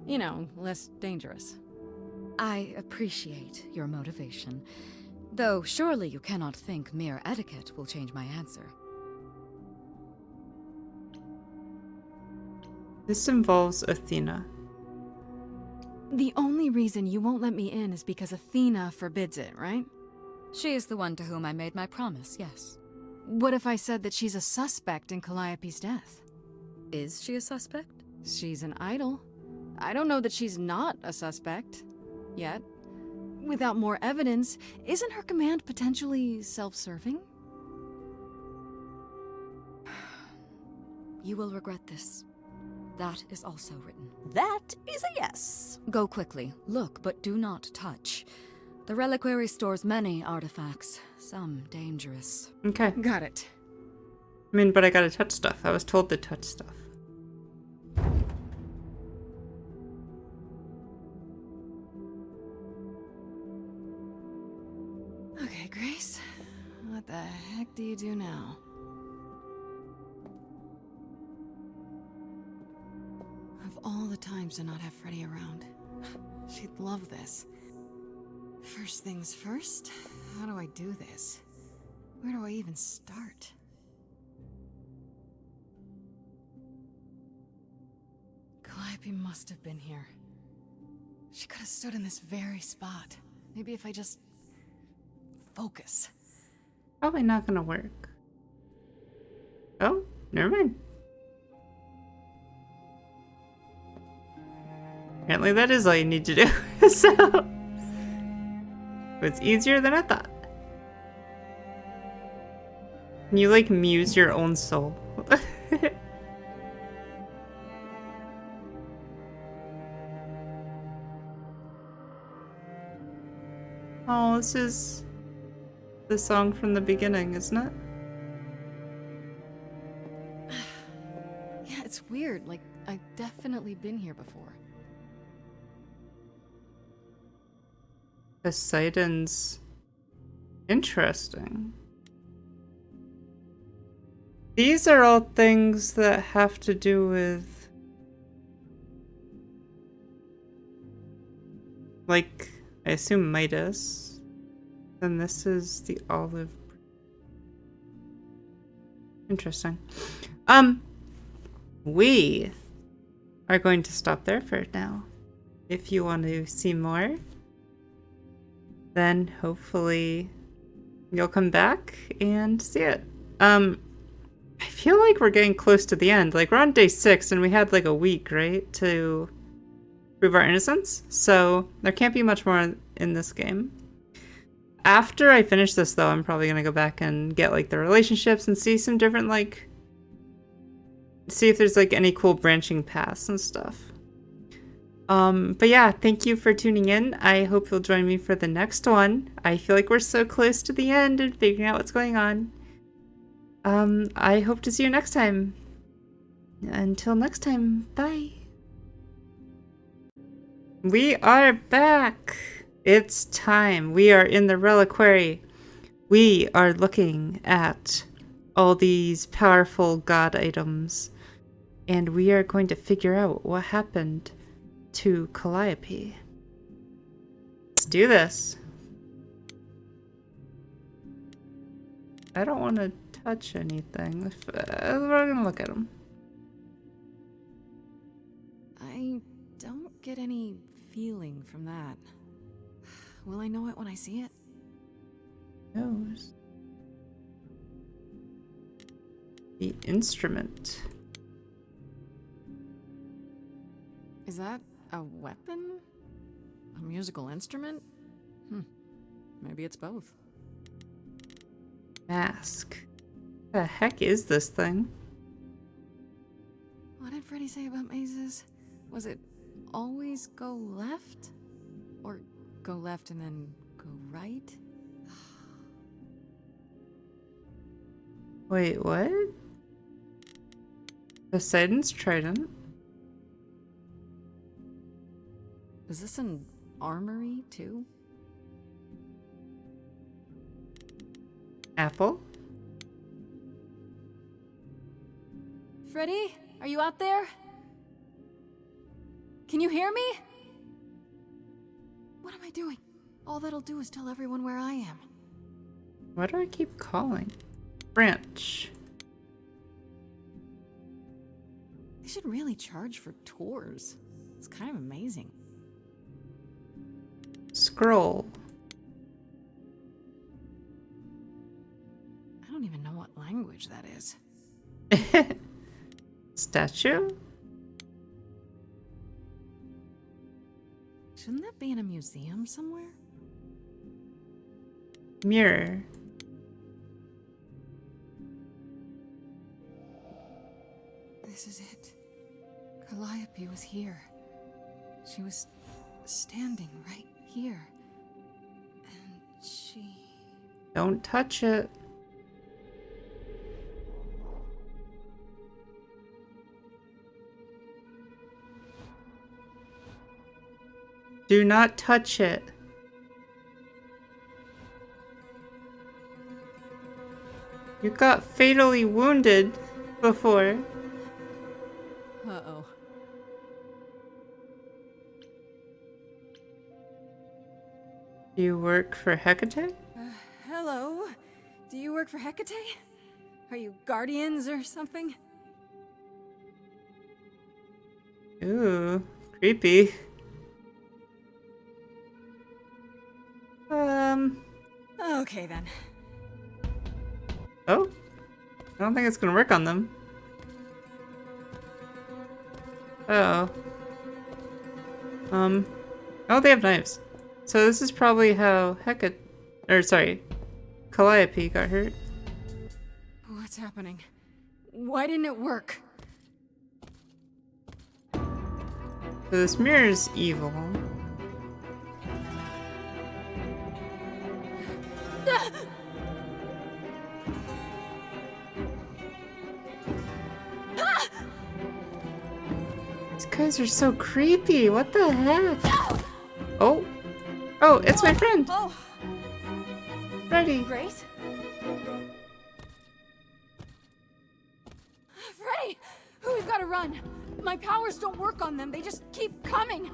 you know, less dangerous. I appreciate your motivation, though surely you cannot think mere etiquette will change my answer. This involves Athena. The only reason you won't let me in is because Athena forbids it, right? She is the one to whom I made my promise, yes. What if I said that she's a suspect in Calliope's death? Is she a suspect? She's an idol. I don't know that she's not a suspect. Yet. Without more evidence, isn't her command potentially self-serving? You will regret this. That is also written. That is a yes. Go quickly. Look, but do not touch. The reliquary stores many artifacts, some dangerous. Okay. Got it. I mean, but I gotta touch stuff. I was told to touch stuff. Okay, Grace. What the heck do you do now? Of all the times to not have Freddy around, she'd love this. First things first, how do I do this? Where do I even start? Calliope must have been here. She could have stood in this very spot. Maybe if I just focus. Probably not gonna work. Oh, never mind. Apparently that is all you need to do. So it's easier than I thought. Can you like muse your own soul? Oh, this is the song from the beginning, isn't it? Yeah, it's weird. Like, I've definitely been here before. Poseidon's Interesting. These are all things that have to do with, like, I assume Midas. And this is the olive. Interesting. We are going to stop there for now. If you want to see more, then hopefully you'll come back and see it. I feel like we're getting close to the end. Like, we're on day 6 and we had like a week, right, to prove our innocence. So there can't be much more in this game. After I finish this, though, I'm probably gonna go back and get like the relationships and see some different, like, see if there's like any cool branching paths and stuff. But yeah, thank you for tuning in. I hope you'll join me for the next one. I feel like we're so close to the end and figuring out what's going on. I hope to see you next time. Until next time, bye. We are back. It's time. We are in the reliquary. We are looking at all these powerful god items. And we are going to figure out what happened to Calliope. Let's do this. I don't want to touch anything. We're gonna look at them. I don't get any feeling from that. Will I know it when I see it? Nose. The instrument. Is that a weapon? A musical instrument? Maybe it's both. Mask. What the heck is this thing? What did Freddy say about mazes? Was it always go left? Or go left and then go right? Wait, what? Poseidon's trident. Is this an armory, too? Apple. Freddy, are you out there? Can you hear me? What am I doing? All that'll do is tell everyone where I am. Why do I keep calling? Branch. They should really charge for tours. It's kind of amazing. Scroll. I don't even know what language that is. Statue? Shouldn't that be in a museum somewhere? Mirror. This is it. Calliope was here. She was standing right here. And she... Don't touch it. Do not touch it. You got fatally wounded before. Uh-oh. Do you work for Hecate? Hello? Do you work for Hecate? Are you guardians or something? Ooh, creepy. Okay then. Oh? I don't think it's gonna work on them. Oh. Oh, they have knives. So this is probably how Calliope got hurt. What's happening? Why didn't it work? So this mirror's evil. These guys are so creepy. What the heck? Oh. Oh, it's my friend. Oh. Freddy. Grace? Freddy! We've got to run. My powers don't work on them. They just keep coming.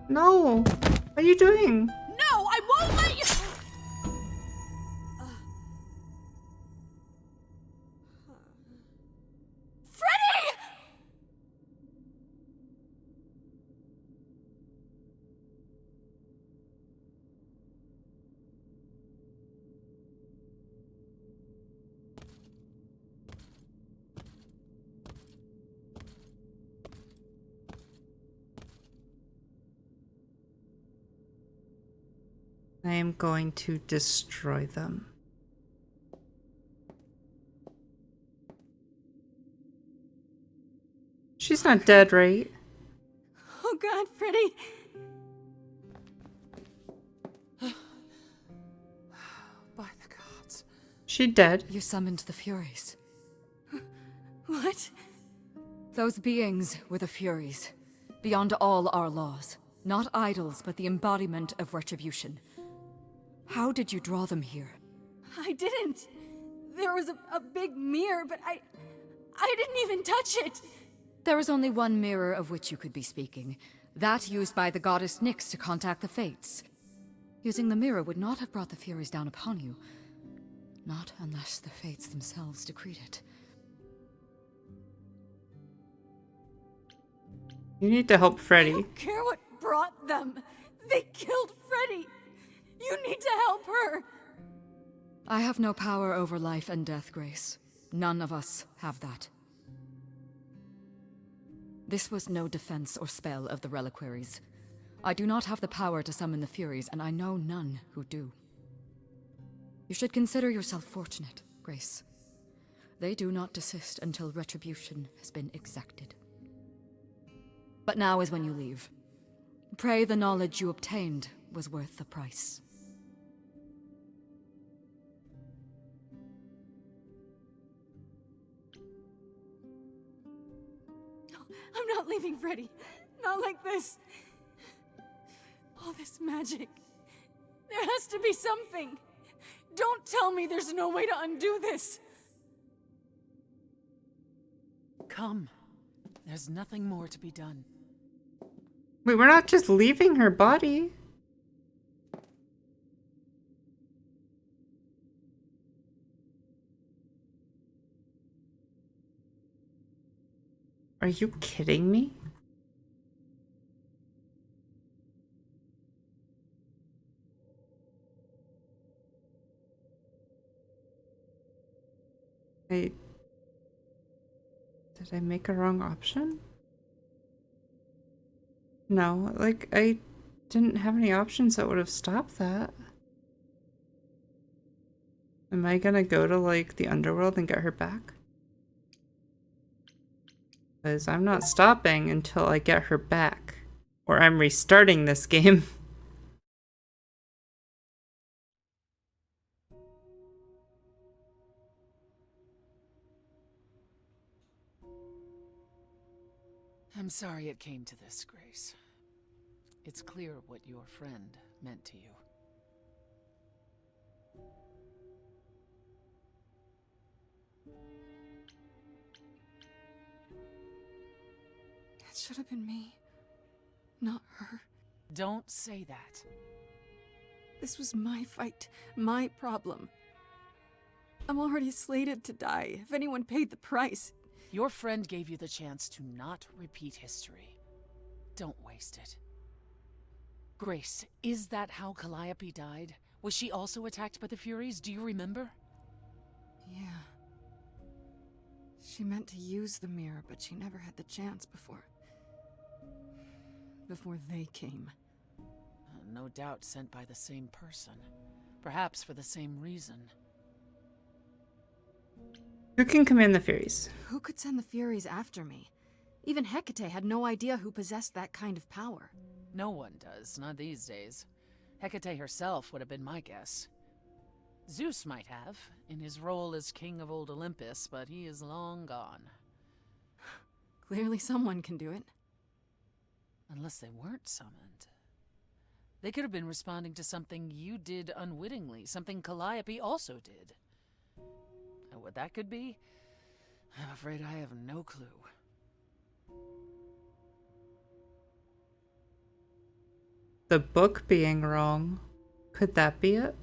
No! What are you doing? No, I won't let you! Freddy! I am going to destroy them. She's not dead, right? Oh God, Freddy! By the gods. She dead. You summoned the Furies. What? Those beings were the Furies, beyond all our laws. Not idols, but the embodiment of retribution. How did you draw them here? I didn't. There was a big mirror, but I didn't even touch it. There is only one mirror of which you could be speaking. That used by the goddess Nyx to contact the Fates. Using the mirror would not have brought the Furies down upon you. Not unless the Fates themselves decreed it. You need to help I Freddy. don't care what brought them. They killed Freddy. You need to help her. I have no power over life and death, Grace. None of us have that. This was no defense or spell of the reliquaries. I do not have the power to summon the Furies, and I know none who do. You should consider yourself fortunate, Grace. They do not desist until retribution has been exacted. But now is when you leave. Pray the knowledge you obtained was worth the price. I'm not leaving Freddy. Not like this. All this magic. There has to be something. Don't tell me there's no way to undo this. Come. There's nothing more to be done. Wait, we're not just leaving her body. Are you kidding me? Did I make a wrong option? No, like, I didn't have any options that would have stopped that. Am I gonna go to, like, the underworld and get her back? Because I'm not stopping until I get her back. Or I'm restarting this game. I'm sorry it came to this, Grace. It's clear what your friend meant to you. It should have been me, not her. Don't say that. This was my fight, my problem. I'm already slated to die. If anyone paid the price. Your friend gave you the chance to not repeat history. Don't waste it. Grace, is that how Calliope died? Was she also attacked by the Furies? Do you remember? Yeah. She meant to use the mirror, but she never had the chance before they came. No doubt sent by the same person. Perhaps for the same reason. Who can command the Furies? Who could send the Furies after me? Even Hecate had no idea who possessed that kind of power. No one does, not these days. Hecate herself would have been my guess. Zeus might have, in his role as king of old Olympus, but he is long gone. Clearly someone can do it. Unless they weren't summoned. They could have been responding to something you did unwittingly, something Calliope also did. And what that could be, I'm afraid I have no clue. The book being wrong. Could that be it?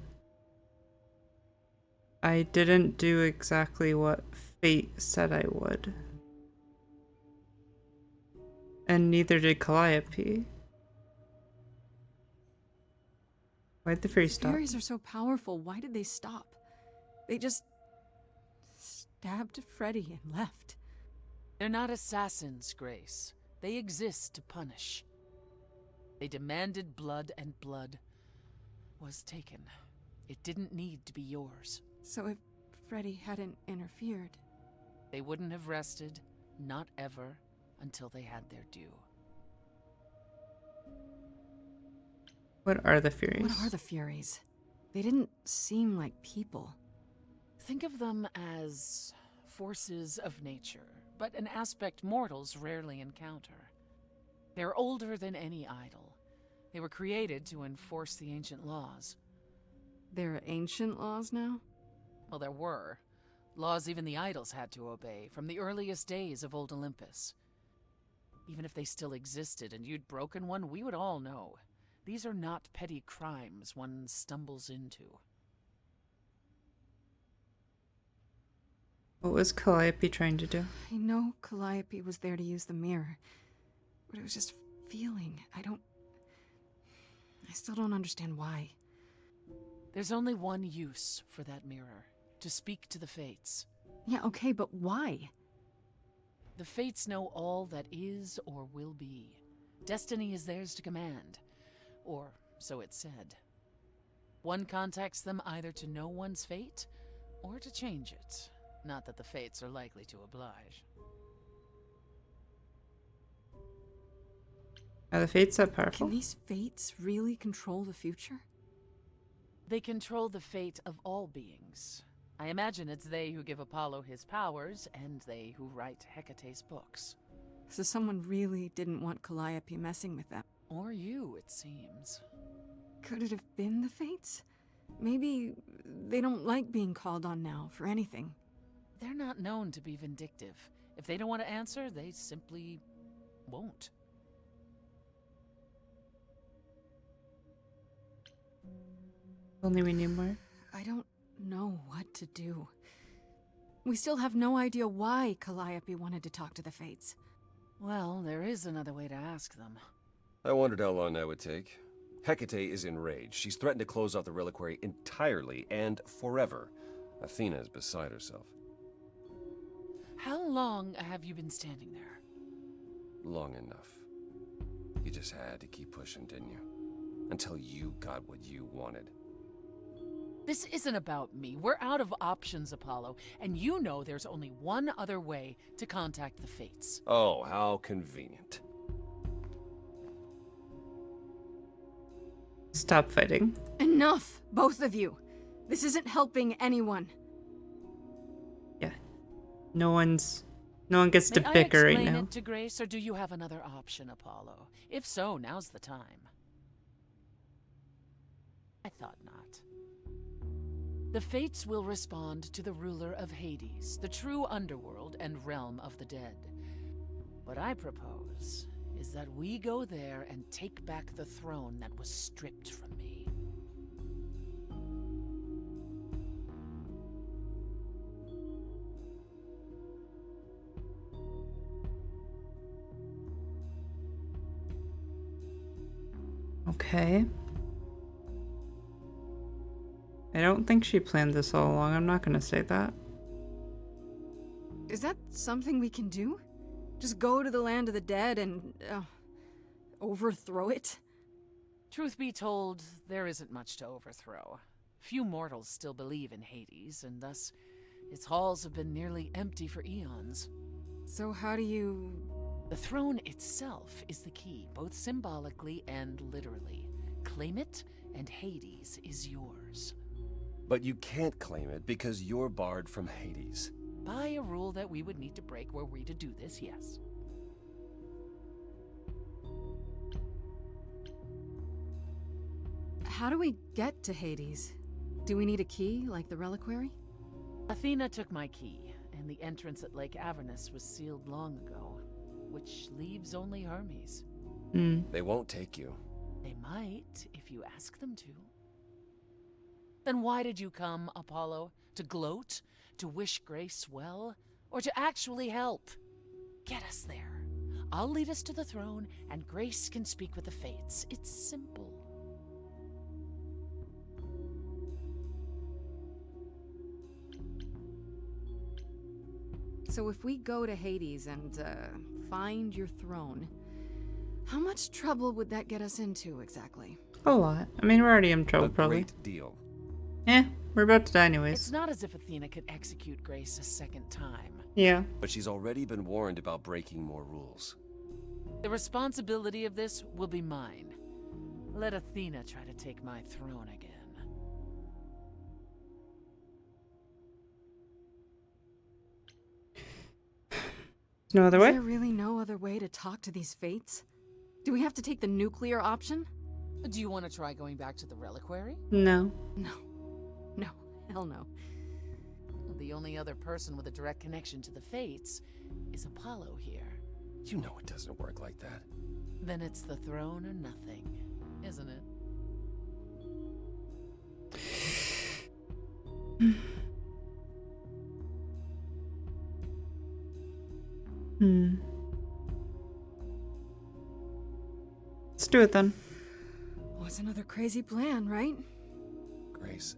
I didn't do exactly what fate said I would. And neither did Calliope. Why'd the fairy stop? Fairies are so powerful. Why did they stop? They just stabbed Freddy and left. They're not assassins, Grace. They exist to punish. They demanded blood, and blood was taken. It didn't need to be yours. So if Freddy hadn't interfered... They wouldn't have rested, not ever, until they had their due. What are the Furies? What are the Furies? They didn't seem like people. Think of them as forces of nature, but an aspect mortals rarely encounter. They're older than any idol. They were created to enforce the ancient laws. There are ancient laws now? Well, there were. Laws even the idols had to obey, from the earliest days of old Olympus. Even if they still existed and you'd broken one, we would all know. These are not petty crimes one stumbles into. What was Calliope trying to do? I know Calliope was there to use the mirror, but it was just feeling. I still don't understand why. There's only one use for that mirror, to speak to the Fates. Yeah, okay, but why? The Fates know all that is or will be. Destiny is theirs to command. Or so it's said. One contacts them either to know one's fate, or to change it. Not that the Fates are likely to oblige. Are the Fates that powerful? Can these Fates really control the future? They control the fate of all beings. I imagine it's they who give Apollo his powers, and they who write Hecate's books. So someone really didn't want Calliope messing with them. Or you, it seems. Could it have been the Fates? Maybe they don't like being called on now for anything. They're not known to be vindictive. If they don't want to answer, they simply won't. Only we need more. I don't know what to do. We still have no idea why Calliope wanted to talk to the Fates. Well, there is another way to ask them. I wondered how long that would take. Hecate is enraged. She's threatened to close off the reliquary entirely and forever. Athena is beside herself. How long have you been standing there? Long enough. You just had to keep pushing, didn't you? Until you got what you wanted. This isn't about me. We're out of options, Apollo, and you know there's only one other way to contact the Fates. Oh, how convenient. Stop fighting. Enough, both of you. This isn't helping anyone. Yeah. No one gets to May bicker I right explain now. it to Grace, or do you have another option, Apollo? If so, now's the time. I thought not. The Fates will respond to the ruler of Hades, the true underworld and realm of the dead. What I propose is that we go there and take back the throne that was stripped from me. Okay. I don't think she planned this all along. I'm not gonna say that. Is that something we can do? Just go to the land of the dead and overthrow it? Truth be told, there isn't much to overthrow. Few mortals still believe in Hades, and thus its halls have been nearly empty for eons. So how do you... The throne itself is the key, both symbolically and literally. Claim it, and Hades is yours. But you can't claim it because you're barred from Hades. By a rule that we would need to break were we to do this, yes. How do we get to Hades? Do we need a key, like the reliquary? Athena took my key, and the entrance at Lake Avernus was sealed long ago, which leaves only Hermes. They won't take you. They might, if you ask them to. Then why did you come, Apollo? To gloat? To wish Grace well? Or to actually help? Get us there. I'll lead us to the throne, and Grace can speak with the Fates. It's simple. So if we go to Hades and, find your throne, how much trouble would that get us into, exactly? A lot. I mean, we're already in trouble, A probably. great deal. We're about to die It's anyways. not as if Athena could execute Grace a second time. Yeah. But she's already been warned about breaking more rules. The responsibility of this will be mine. Let Athena try to take my throne again. No other Is way? there really no other way to talk to these Fates? Do we have to take the nuclear option? Do you want to try going back to the reliquary? No. No. No. Hell no. The only other person with a direct connection to the Fates is Apollo here. You know it doesn't work like that. Then it's the throne or nothing, isn't it? Let's do it then. What's another crazy plan, right? Grace,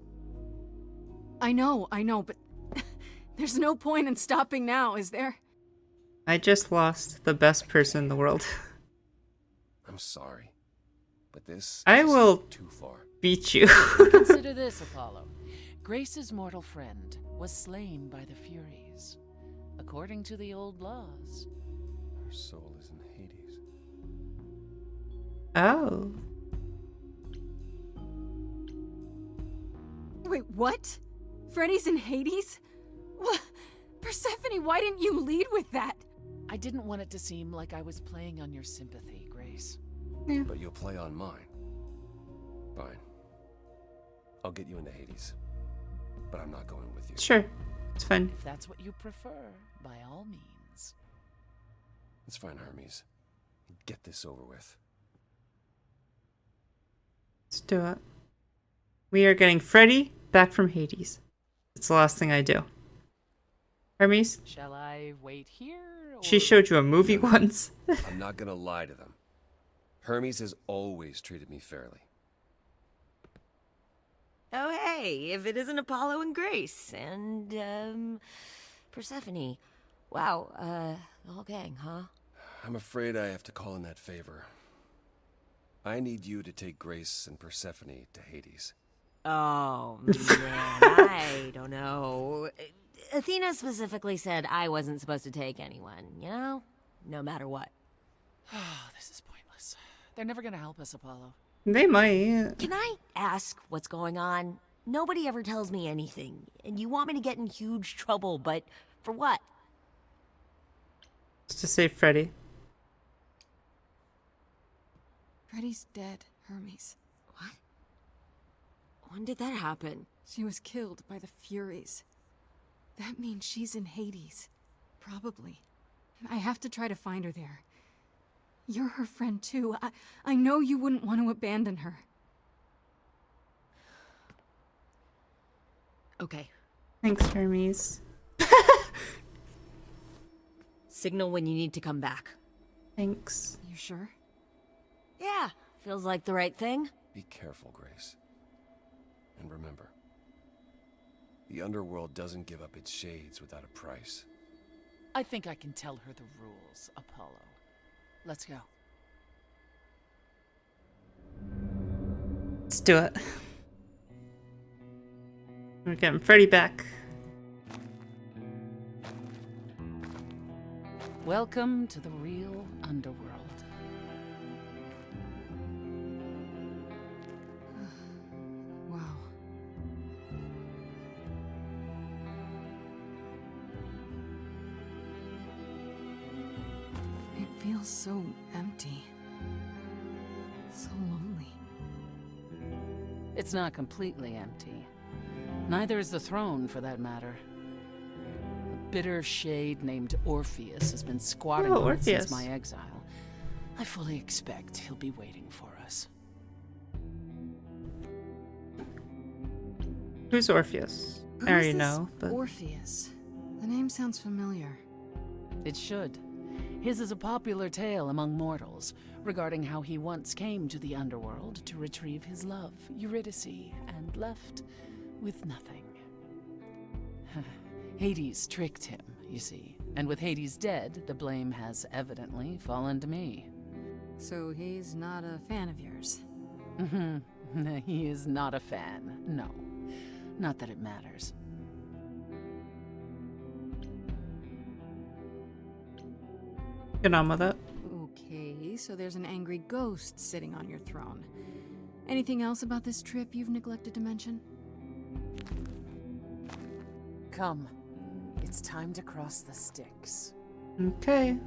I know, but there's no point in stopping now, is there? I just lost the best person in the world. I'm sorry. But this I is will too far. beat you. Consider this, Apollo. Grace's mortal friend was slain by the Furies. According to the old laws. Her soul is in Hades. Oh. Wait, what? Freddy's in Hades? What? Persephone, why didn't you lead with that? I didn't want it to seem like I was playing on your sympathy, Grace. But you'll play on mine. Fine. I'll get you into Hades. But I'm not going with you. Sure. It's fine. If that's what you prefer, by all means. It's fine, Hermes. Get this over with. Let's do it. We are getting Freddy back from Hades. It's the last thing I do. Hermes, Shall I wait here? Or... she showed you a movie once. I'm not gonna lie to them. Hermes has always treated me fairly. Oh, hey, if it isn't Apollo and Grace and, Persephone. Wow, the whole gang, huh? I'm afraid I have to call in that favor. I need you to take Grace and Persephone to Hades. Oh, man, I don't know. Athena specifically said I wasn't supposed to take anyone, you know? No matter what. Oh, this is pointless. They're never gonna help us, Apollo. They might. Can I ask what's going on? Nobody ever tells me anything, and you want me to get in huge trouble, but for what? Just to save Freddy. Freddy's dead, Hermes. What? When did that happen? She was killed by the Furies. That means she's in Hades. Probably. I have to try to find her there. You're her friend too. I know you wouldn't want to abandon her. Okay. Thanks, Hermes. Signal when you need to come back. Thanks. You sure? Yeah, feels like the right thing. Be careful, Grace. And remember, the underworld doesn't give up its shades without a price. I think I can tell her the rules, Apollo. Let's go. Let's do it. We're getting Freddy back. Welcome to the real underworld. Wow. It feels so empty. So lonely. It's not completely empty. Neither is the throne, for that matter. A bitter shade named Orpheus has been squatting on it since my exile. I fully expect he'll be waiting for us. Who's Orpheus? I already know, but Orpheus. The name sounds familiar. It should. His is a popular tale among mortals regarding how he once came to the underworld to retrieve his love, Eurydice, and left with nothing. Hades tricked him, you see, and with Hades dead, the blame has evidently fallen to me. So he's not a fan of yours? He is not a fan, no. Not that it matters. get on with it. Okay, so there's an angry ghost sitting on your throne. Anything else about this trip you've neglected to mention? Come. It's time to cross the Styx. Okay.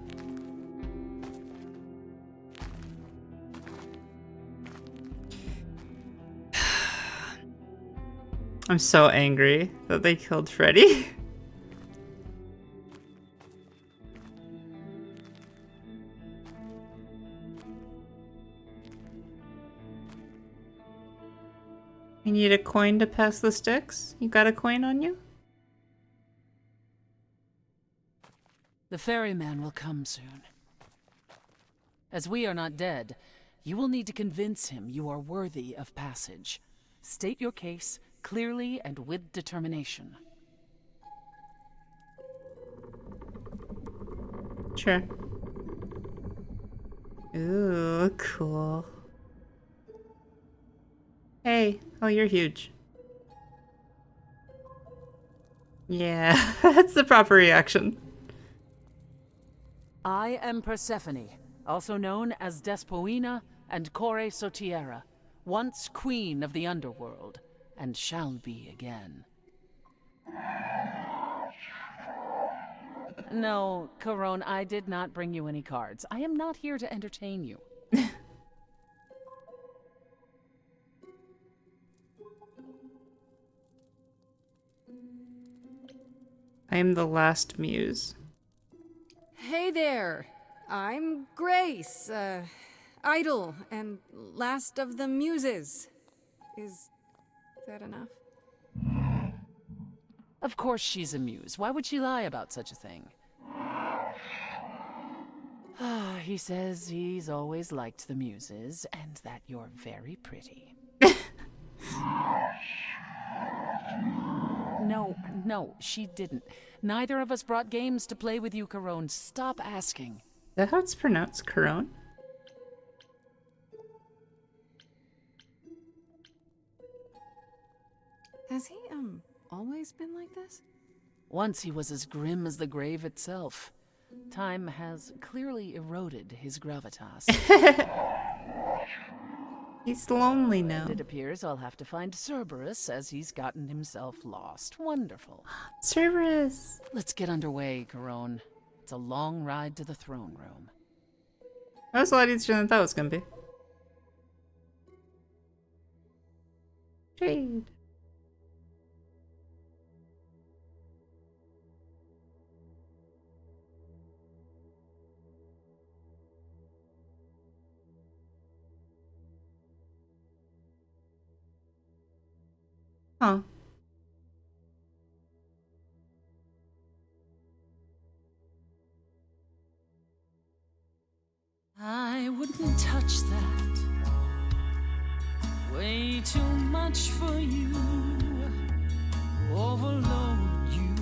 I'm so angry that they killed Freddy. You need a coin to pass the Styx? You got a coin on you? The ferryman will come soon. As we are not dead, you will need to convince him you are worthy of passage. State your case clearly and with determination. Sure. Ooh, cool. Hey, oh, you're huge. Yeah, that's the proper reaction. I am Persephone, also known as Despoina and Core Sotiera, once queen of the underworld, and shall be again. No, Corone, I did not bring you any cards. I am not here to entertain you. I am the last muse. Hey there! I'm Grace, idol and last of the muses. Is that enough? Of course she's a muse. Why would she lie about such a thing? He says he's always liked the muses, and that you're very pretty. No, she didn't. Neither of us brought games to play with you, Corone. Stop asking. Is that how it's pronounced, Corone? Has he, always been like this? Once he was as grim as the grave itself. Time has clearly eroded his gravitas. He's lonely now. And it appears I'll have to find Cerberus as he's gotten himself lost. Wonderful. Cerberus! Let's get underway, Corone. It's a long ride to the throne room. That was a lot easier than I thought it was gonna be. Jade. Huh. I wouldn't touch that. Way too much for you. Overload you.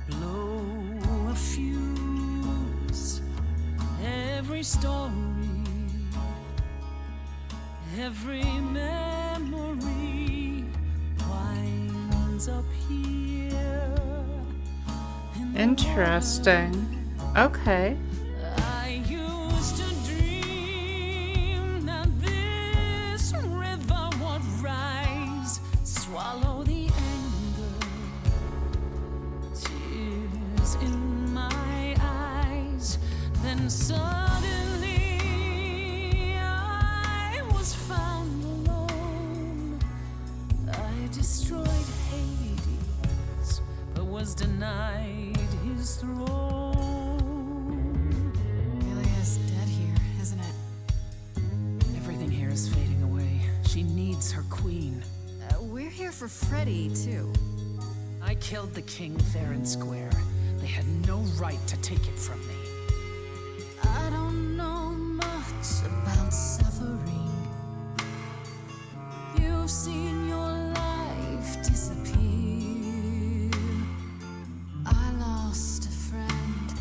Blow a fuse. Every story. Every memory winds up here. Interesting. Okay. I used to dream that this river would rise, swallow the anger, tears in my eyes. Then suddenly I was found alone. I destroyed Hades, but was denied his throne. Ilia's dead here, isn't it? Everything here is fading away. She needs her queen. We're here for Freddy, too. I killed the king fair and square. They had no right to take it from me. I don't know much about suffering. You've seen your life disappear. I lost a friend.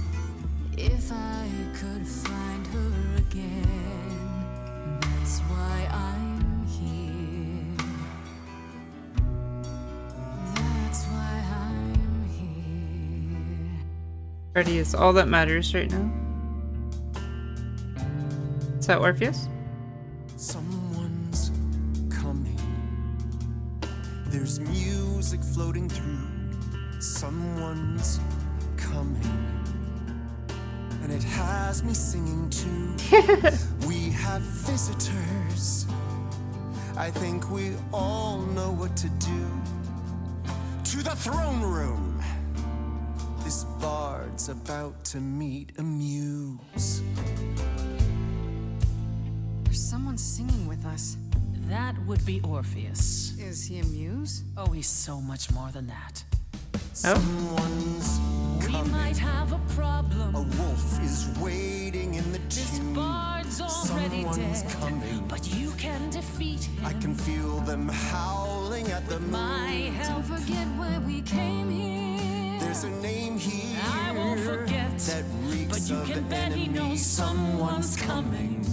If I could find her again, that's why I'm here. That's why I'm here. Freddy is all that matters right now. Is that Orpheus? Someone's coming. There's music floating through. Someone's coming. And it has me singing too. We have visitors. I think we all know what to do. To the throne room. This bard's about to meet a muse. There's someone singing with us. That would be Orpheus. Is he a muse? Oh, he's so much more than that. Someone's We coming. might have a problem. A wolf is waiting in the This tomb. bard's already Someone's dead, coming. but you can defeat him. I can feel them howling at the My moon. help. Don't forget why we came here. There's a name here I won't forget, that reeks but you of can bet he enemy. knows someone's coming.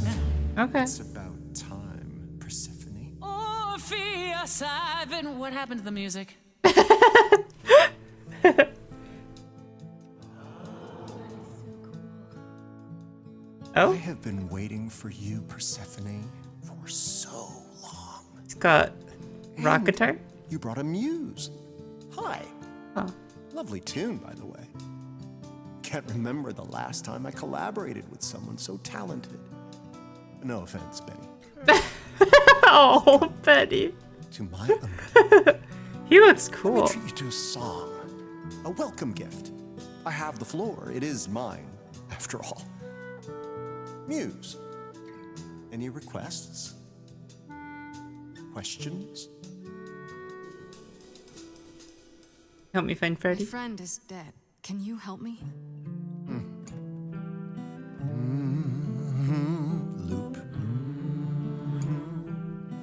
Okay. It's about time, Persephone. Orpheus, I've been. What happened to the music? Oh, I have been waiting for you, Persephone, for so long. it's got rock guitar. You brought a muse. Hi. Oh. Lovely tune, by the way. Can't remember the last time I collaborated with someone so talented. No offense, Betty. Oh, Betty. To my uncle, He looks let me cool. treat you to a song. A welcome gift. I have the floor. It is mine, after all. Muse. Any requests? Questions? Help me find My Freddy. friend is dead. Can you help me? Loop.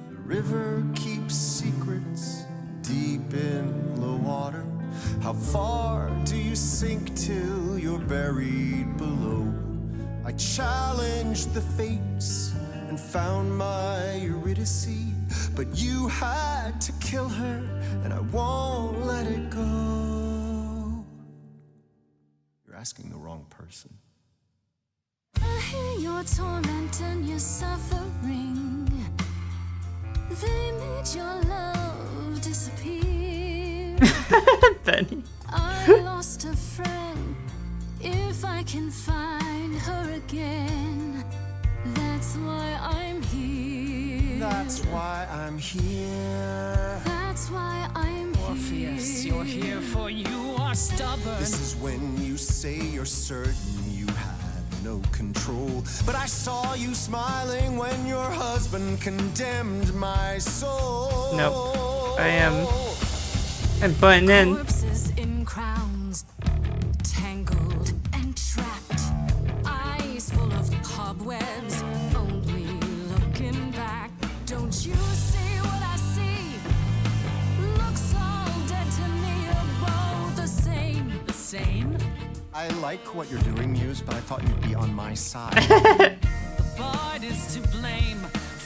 The river keeps secrets deep in the water. How far do you sink till you're buried below? I challenged the fates and found my Eurydice, but you had to kill her, and I won't let it go. You're asking the wrong person. I hear your torment and your suffering. They made your love disappear. Benny. I lost a friend. If I can find her again, that's why I'm here. That's why I'm here. That's why I'm here. Orpheus, you're here for you are stubborn. This is when you say you're certain you had no control. But I saw you smiling when your husband condemned my soul. Nope. I'm butting in. Corpses in crowns, tangled and trapped. Eyes full of cobwebs, only looking back. Don't you see what I see? Looks all dead to me, are both the same. The same? I like what you're doing, Muse, but I thought you'd be on my side. The bard is to blame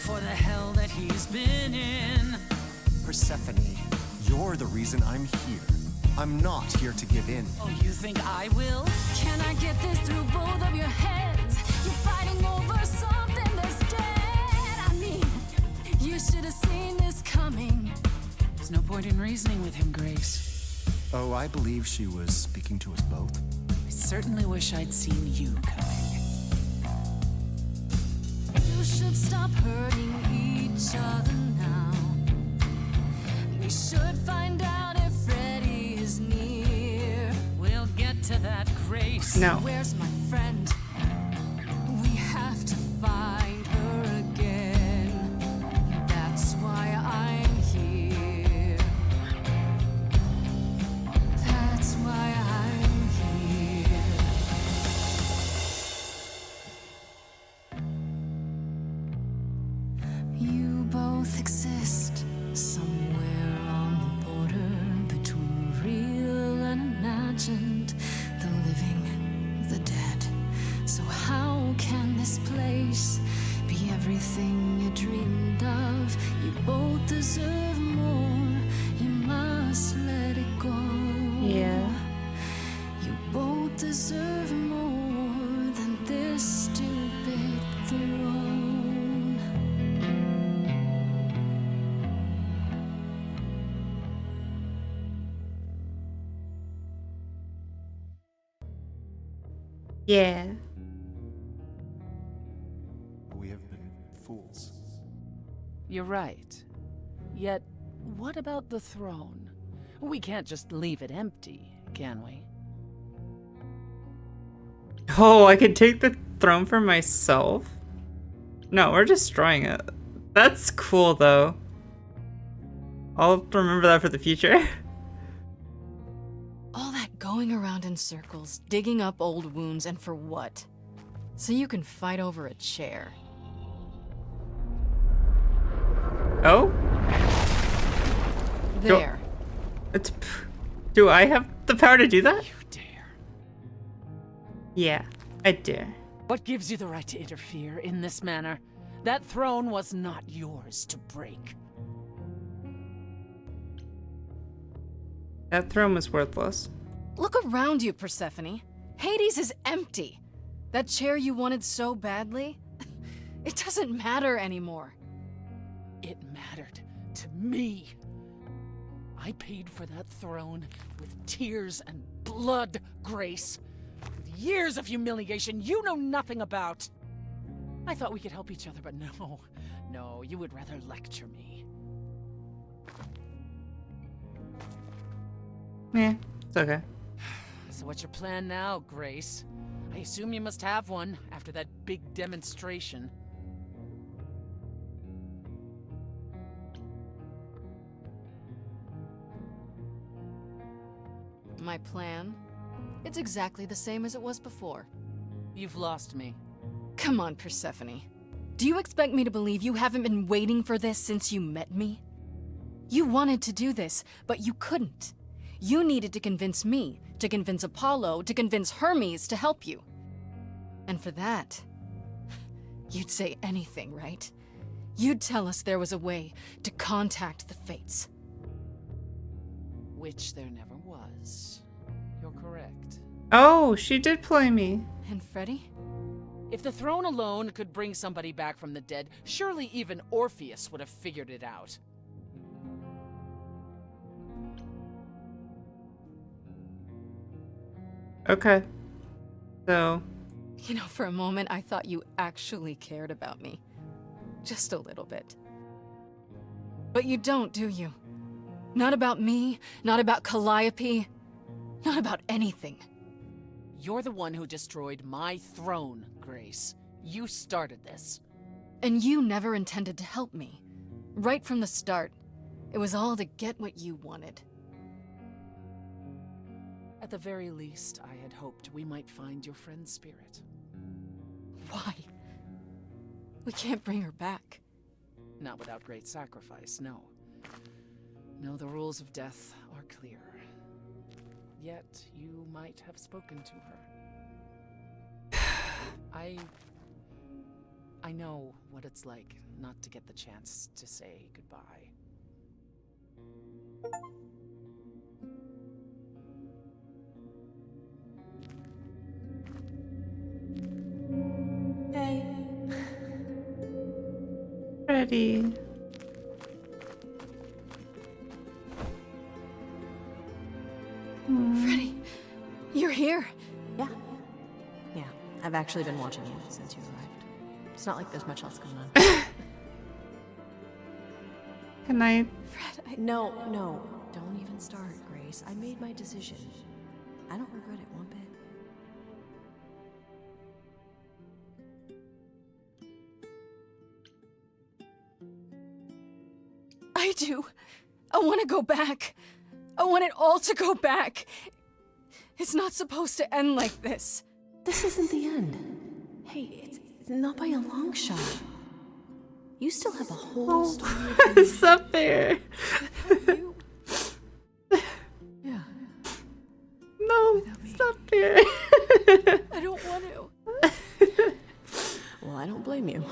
for the hell that he's been in. Persephone, you're the reason I'm here. I'm not here to give in. Oh, you think I will? Can I get this through both of your heads? You're fighting over something that's dead. I mean, you should have seen this coming. There's no point in reasoning with him, Grace. Oh, I believe she was speaking to us both. I certainly wish I'd seen you coming. You should stop hurting each other now. We should find out if Freddy is near. We'll get to that, Grace. No. Where's my friend? We have to find her again. That's why I'm here. That's why I'm here. You both exist somewhere on the border between real and imagined, the living, the dead. So how can this place be everything you dreamed of? You both deserve more. You must let it go. Yeah. You both deserve more than this stupid throne. Yeah. We have been fools. You're right. Yet, what about the throne? We can't just leave it empty, can we? Oh, I could take the throne for myself? No, we're destroying it. That's cool, though. I'll remember that for the future. All that going around in circles, digging up old wounds, and for what? So you can fight over a chair. Oh? There. Do I have the power to do that? You dare. Yeah, I dare. What gives you the right to interfere in this manner? That throne was not yours to break. That throne was worthless. Look around you, Persephone. Hades is empty. That chair you wanted so badly, it doesn't matter anymore. It mattered to me. I paid for that throne with tears and blood, Grace. With years of humiliation you know nothing about. I thought we could help each other, but no. No, you would rather lecture me. Yeah, it's okay. So what's your plan now, Grace? I assume you must have one after that big demonstration. My plan? It's exactly the same as it was before. You've lost me. Come on, Persephone. Do you expect me to believe you haven't been waiting for this since you met me? You wanted to do this, but you couldn't. You needed to convince me, to convince Apollo, to convince Hermes to help you. And for that, you'd say anything, right? You'd tell us there was a way to contact the Fates. Which there never was. You're correct. Oh, she did play me. And Freddy? If the throne alone could bring somebody back from the dead, surely even Orpheus would have figured it out. Okay. So, You know, for a moment I thought you actually cared about me. Just a little bit. But you don't, do you? Not about me, not about Calliope, not about anything. You're the one who destroyed my throne, Grace. You started this. And you never intended to help me. Right from the start. It was all to get what you wanted. At the very least, I had hoped we might find your friend's spirit. Why? We can't bring her back. Not without great sacrifice, no. No, the rules of death are clear. Yet, you might have spoken to her. I know what it's like not to get the chance to say goodbye. Freddy. Freddy, you're here. Yeah. Yeah, I've actually been watching you since you arrived. It's not like there's much else going on. Can I? Fred, No, don't even start, Grace. I made my decision. I don't regret it one bit. I do. I want to go back. I want it all to go back. It's not supposed to end like this. This isn't the end. Hey, it's not by a long shot. You still have a whole story. Stop there. Yeah. No, stop there. I don't want to. Well, I don't blame you.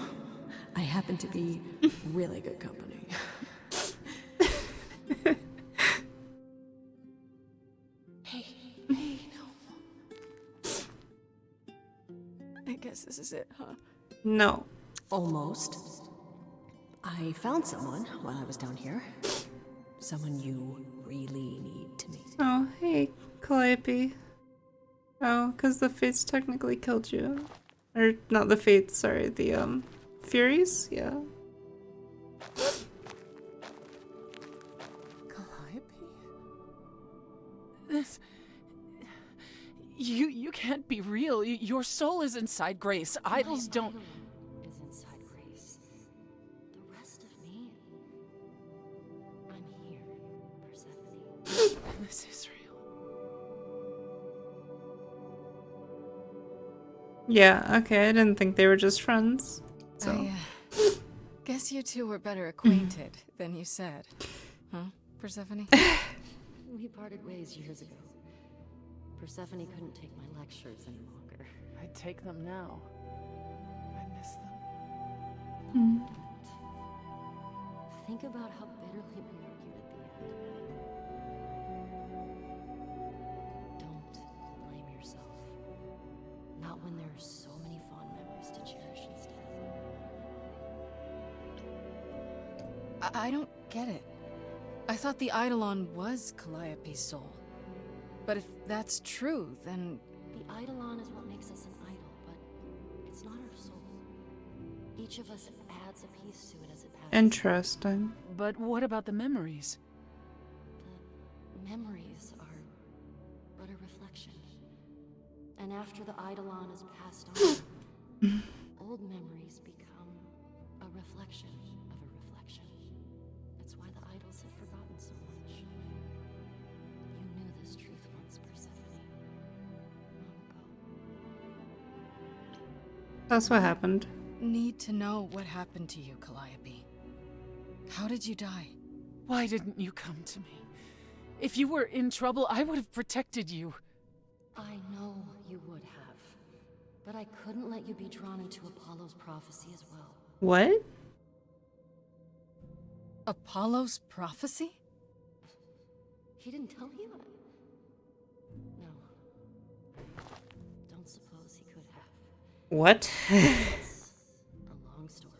I happen to be really good company. Hey, no. I guess this is it, huh? No. Almost. I found someone while I was down here. Someone you really need to meet. Oh, hey, Calliope. Oh, because the Fates technically killed you. Or, not the Fates, sorry, the, Furies? Yeah. Calliope? This... You can't be real. Your soul is inside Grace. Idols don't... Is inside Grace. The rest of me... I'm here, Persephone. This is real. Yeah, okay, I didn't think they were just friends. So. I guess you two were better acquainted than you said. Huh, Persephone? We parted ways years ago. Persephone couldn't take my lectures any longer. I'd take them now. I miss them. Don't. Think about how bitterly we argued at the end. Don't blame yourself. Not when there are so many fond memories to cherish instead. I don't get it. I thought the Eidolon was Calliope's soul. But if that's true, then... The Eidolon is what makes us an idol, but it's not our soul. Each of us adds a piece to it as it passes. Interesting. But what about the memories? The memories are but a reflection. And after the Eidolon is passed on, old memories become a reflection of a reflection. That's why the idols have forgotten so much. You knew this truth once, Persephone. Long ago. That's what happened. Need to know what happened to you, Calliope. How did you die? Why didn't you come to me? If you were in trouble, I would have protected you. I know you would have. But I couldn't let you be drawn into Apollo's prophecy as well. What? Apollo's prophecy? He didn't tell you? No. Don't suppose he could have. What? It's a long story.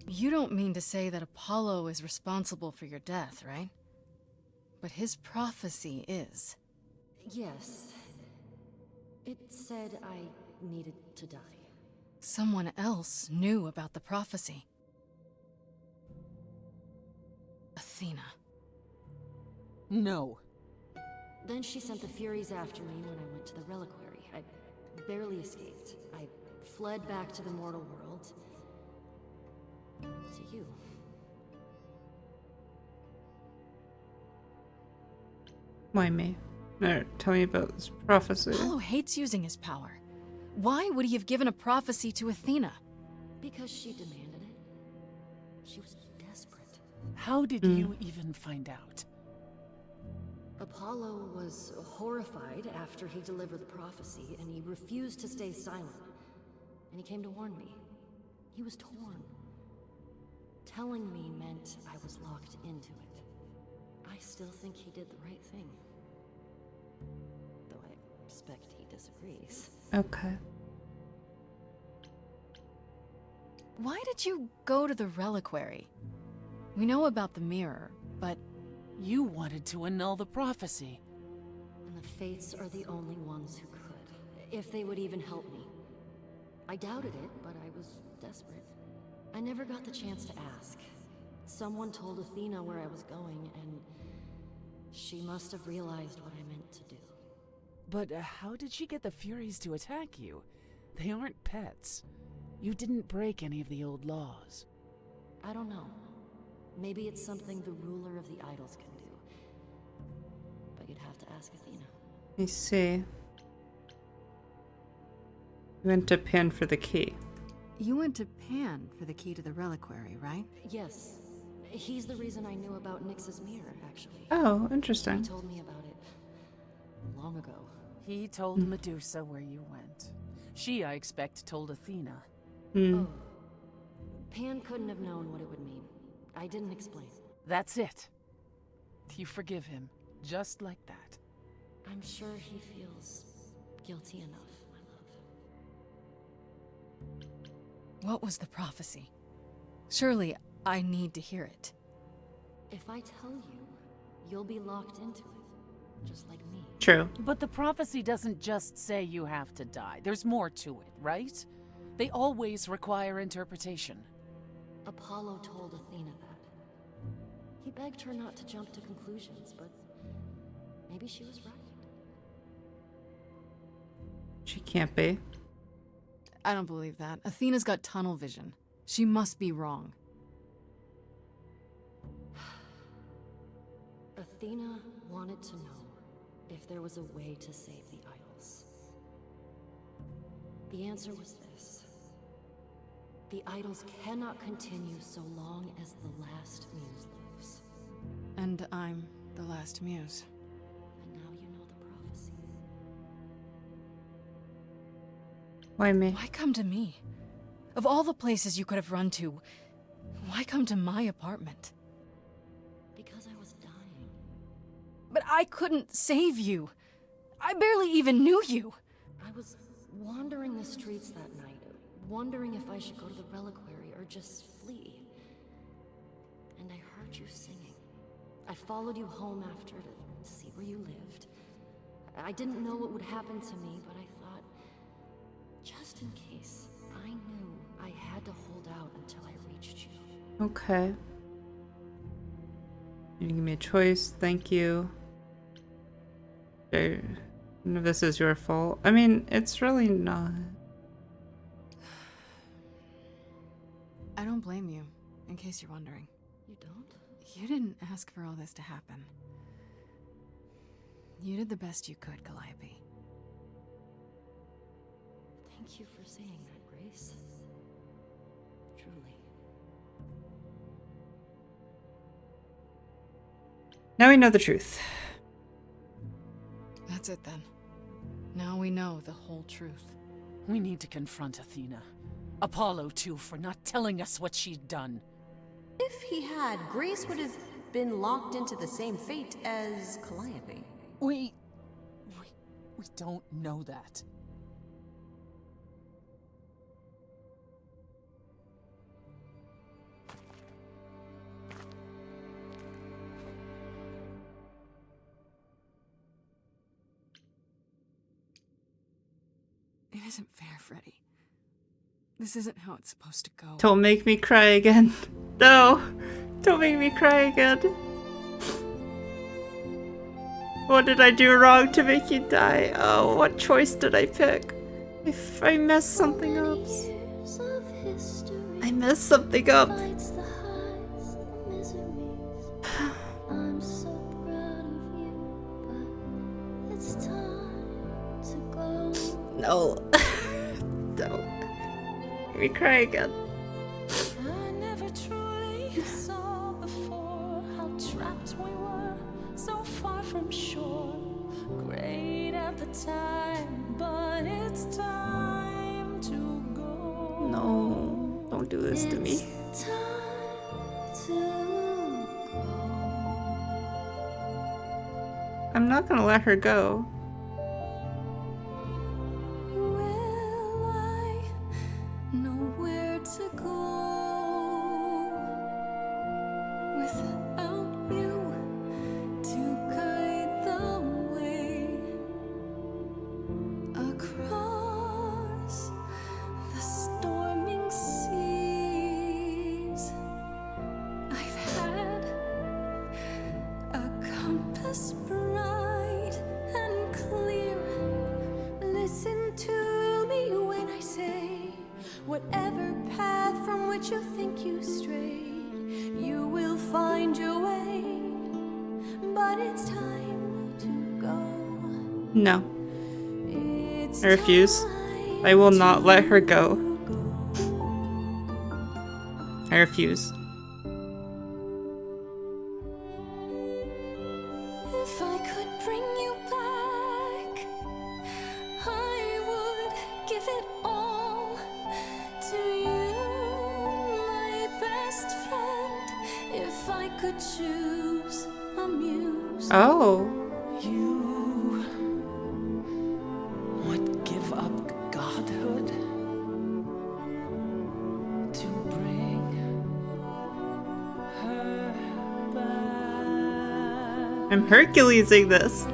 You don't mean to say that Apollo is responsible for your death, right? But his prophecy is. Yes. It said I needed to die. Someone else knew about the prophecy. Athena. No. Then she sent the Furies after me when I went to the reliquary. I barely escaped. I fled back to the mortal world. To you. Why me? No, tell me about this prophecy. Apollo hates using his power. Why would he have given a prophecy to Athena? Because she demanded it. She was desperate. How did you even find out? Apollo was horrified after he delivered the prophecy, and he refused to stay silent. And he came to warn me. He was torn. Telling me meant I was locked into it. I still think he did the right thing. Though I expect he disagrees. Okay. Why did you go to the reliquary? We know about the mirror, but... You wanted to annul the prophecy. And the Fates are the only ones who could. If they would even help me. I doubted it, but I was desperate. I never got the chance to ask. Someone told Athena where I was going, and she must have realized what I meant to do. But how did she get the Furies to attack you? They aren't pets. You didn't break any of the old laws. I don't know. Maybe it's something the ruler of the idols can do. But you'd have to ask Athena. Let me see. You went to Pan for the key. You went to Pan for the key to the reliquary, right? Yes. He's the reason I knew about Nyx's mirror, actually. Oh, interesting. He told me about it long ago. He told Medusa where you went. She, I expect, told Athena. Oh. Pan couldn't have known what it would mean. I didn't explain. That's it. You forgive him, just like that. I'm sure he feels guilty enough, my love. What was the prophecy? Surely I need to hear it. If I tell you, you'll be locked into it, just like me. True. But the prophecy doesn't just say you have to die. There's more to it, right? They always require interpretation. Apollo told Athena that. He begged her not to jump to conclusions, but maybe she was right. She can't be. I don't believe that. Athena's got tunnel vision. She must be wrong. Athena wanted to know if there was a way to save the idols. The answer was this. The idols cannot continue so long as the last muse lives. And I'm the last muse. And now you know the prophecy. Why me? Why come to me? Of all the places you could have run to, why come to my apartment? Because I was dying. But I couldn't save you. I barely even knew you. I was wandering the streets that night, wondering if I should go to the reliquary or just flee. And I heard you singing. I followed you home after to see where you lived. I didn't know what would happen to me, but I thought, just in case, I knew I had to hold out until I reached you. Okay. You give me a choice. Thank you. None of this is your fault. I mean, it's really not. I don't blame you, in case you're wondering. You don't? You didn't ask for all this to happen. You did the best you could, Calliope. Thank you for saying that, Grace. Truly. Now we know the truth. That's it then. Now we know the whole truth. We need to confront Athena. Apollo, too, for not telling us what she'd done. If he had, Grace would have been locked into the same fate as Calliope. We don't know that. It isn't fair, Freddy. This isn't how it's supposed to go. Don't make me cry again. No! Don't make me cry again. What did I do wrong to make you die? Oh, what choice did I pick? If I messed something up. I messed something up. I'm so proud of you, but it's time to go. No. Don't. Make me cry again. I never truly saw before how trapped we were, so far from shore. Great at the time, but it's time to go. No. Don't do this to me. It's time to go. I'm not gonna let her go. Will I know where to go without you to guide the way across the storming seas? I've had a compass bright and clear. Listen to me when I say, whatever path from which you think you strayed, you will find your way. But it's time to go. No. I refuse. I will not let her go. I refuse. If I could bring you back, I would give it all to you, my best friend. If I could choose a muse. Oh. You would give up godhood to bring her back. I'm Herculesing this.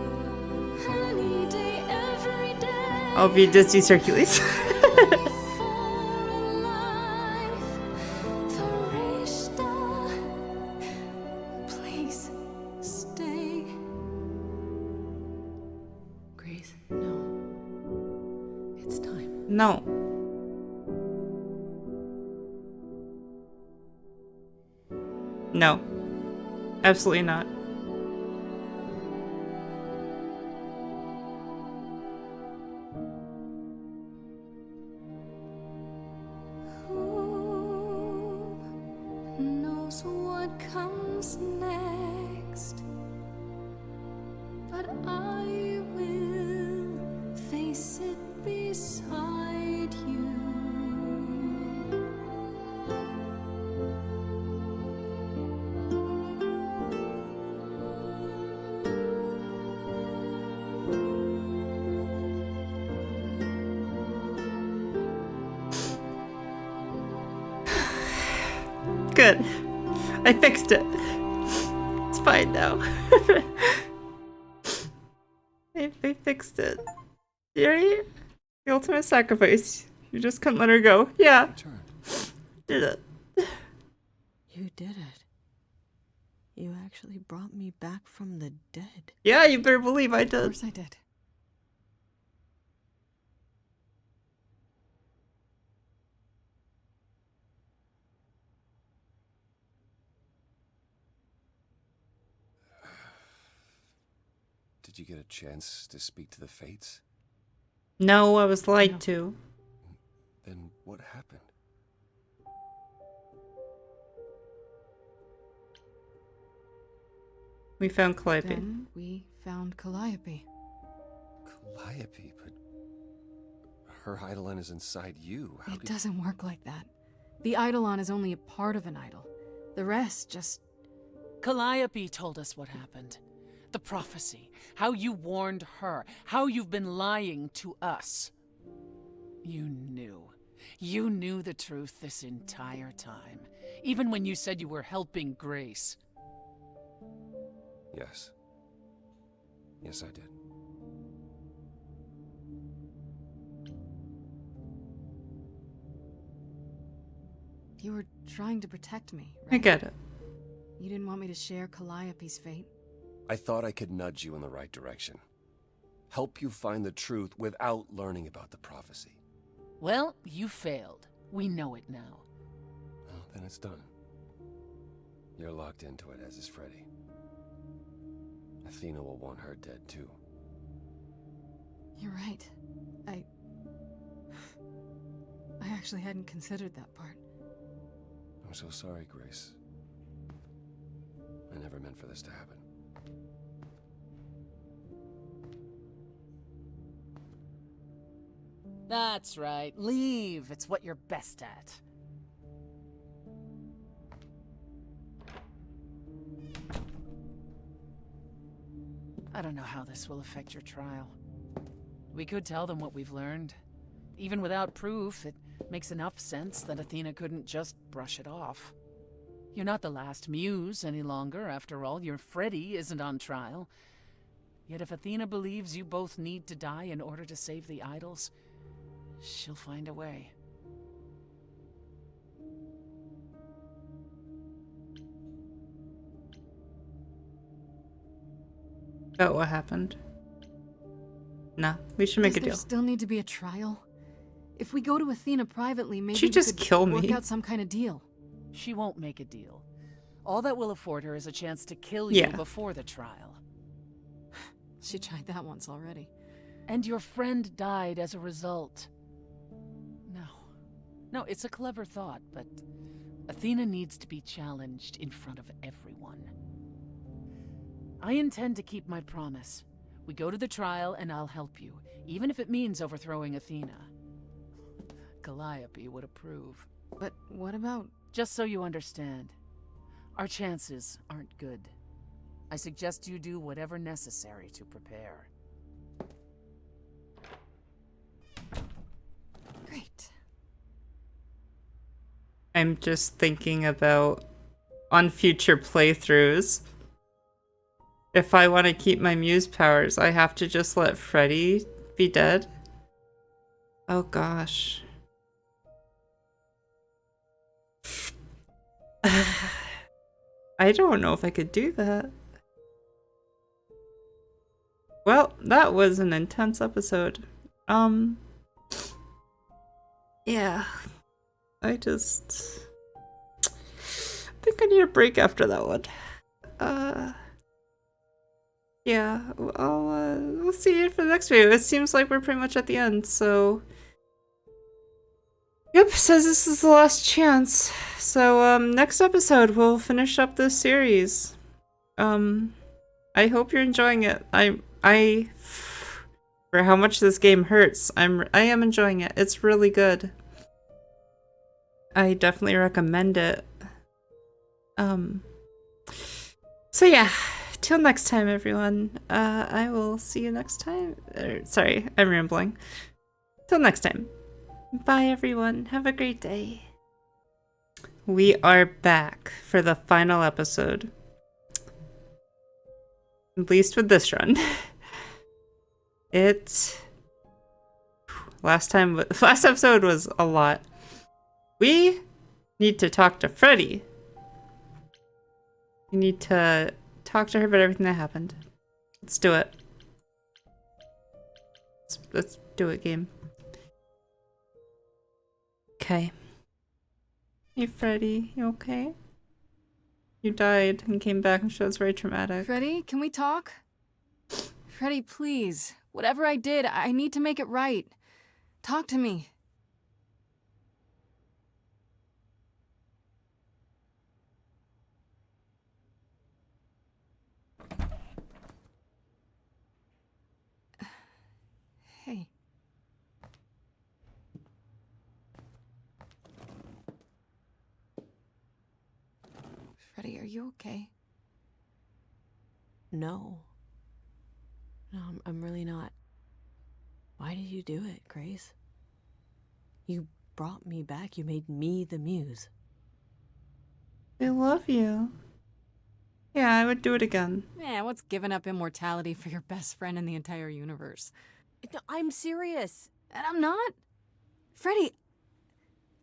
Any day, every day. I'll be Disney's Hercules. Please stay. Grace, no. It's time. No. No. Absolutely not. Who knows what comes next? But I will face it beside you. Good. I fixed it. It's fine now. I fixed it. Yuri? The ultimate sacrifice. You just couldn't let her go. Yeah. Did it. You did it. You actually brought me back from the dead. Yeah, you better believe I did. Of course I did. Did you get a chance to speak to the Fates? No, I was lied to. Then what happened? We found Calliope. Then we found Calliope. Calliope, but her Eidolon is inside you. How It doesn't work like that. The Eidolon is only a part of an idol. The rest just... Calliope told us what happened. The prophecy. How you warned her. How you've been lying to us. You knew. You knew the truth this entire time. Even when you said you were helping Grace. Yes. Yes, I did. You were trying to protect me, right? I get it. You didn't want me to share Calliope's fate? I thought I could nudge you in the right direction. Help you find the truth without learning about the prophecy. Well, you failed. We know it now. Well, then it's done. You're locked into it, as is Freddy. Athena will want her dead, too. You're right. I actually hadn't considered that part. I'm so sorry, Grace. I never meant for this to happen. That's right. Leave. It's what you're best at. I don't know how this will affect your trial. We could tell them what we've learned. Even without proof, it makes enough sense that Athena couldn't just brush it off. You're not the last muse any longer, after all. Your Freddy isn't on trial. Yet if Athena believes you both need to die in order to save the idols, she'll find a way. About what happened? No, we should make a Does there deal. still need to be a trial? If we go to Athena privately, maybe She we just could kill work me. out some kind of deal. She won't make a deal. All that will afford her is a chance to kill Yeah. you before the trial. She tried that once already. And your friend died as a result. No, it's a clever thought, but Athena needs to be challenged in front of everyone. I intend to keep my promise. We go to the trial and I'll help you, even if it means overthrowing Athena. Calliope would approve. But what about... Just so you understand, our chances aren't good. I suggest you do whatever necessary to prepare. Great. I'm just thinking about on future playthroughs. If I want to keep my muse powers, I have to just let Freddy be dead. Oh gosh. I don't know if I could do that. Well, that was an intense episode. Yeah. I think I need a break after that one. Yeah, we'll see you for the next video. It seems like we're pretty much at the end, so... Yep, says this is the last chance. So, next episode, we'll finish up this series. I hope you're enjoying it. For how much this game hurts, I am enjoying it. It's really good. I definitely recommend it. So yeah, till next time, everyone. I will see you next time. Sorry, I'm rambling. Till next time. Bye, everyone. Have a great day. We are back for the final episode. At least with this run. Last episode was a lot. We need to talk to Freddy. We need to talk to her about everything that happened. Let's do it. Let's do it, game. Okay. Hey, Freddy, you okay? You died and came back. I'm sure it's very traumatic. Freddy, can we talk? Freddy, please. Whatever I did, I need to make it right. Talk to me. Hey. Freddy, are you okay? No. No, I'm really not. Why did you do it, Grace? You brought me back. You made me the muse. I love you. Yeah, I would do it again. Man, what's giving up immortality for your best friend in the entire universe? No, I'm serious. And I'm not. Freddy,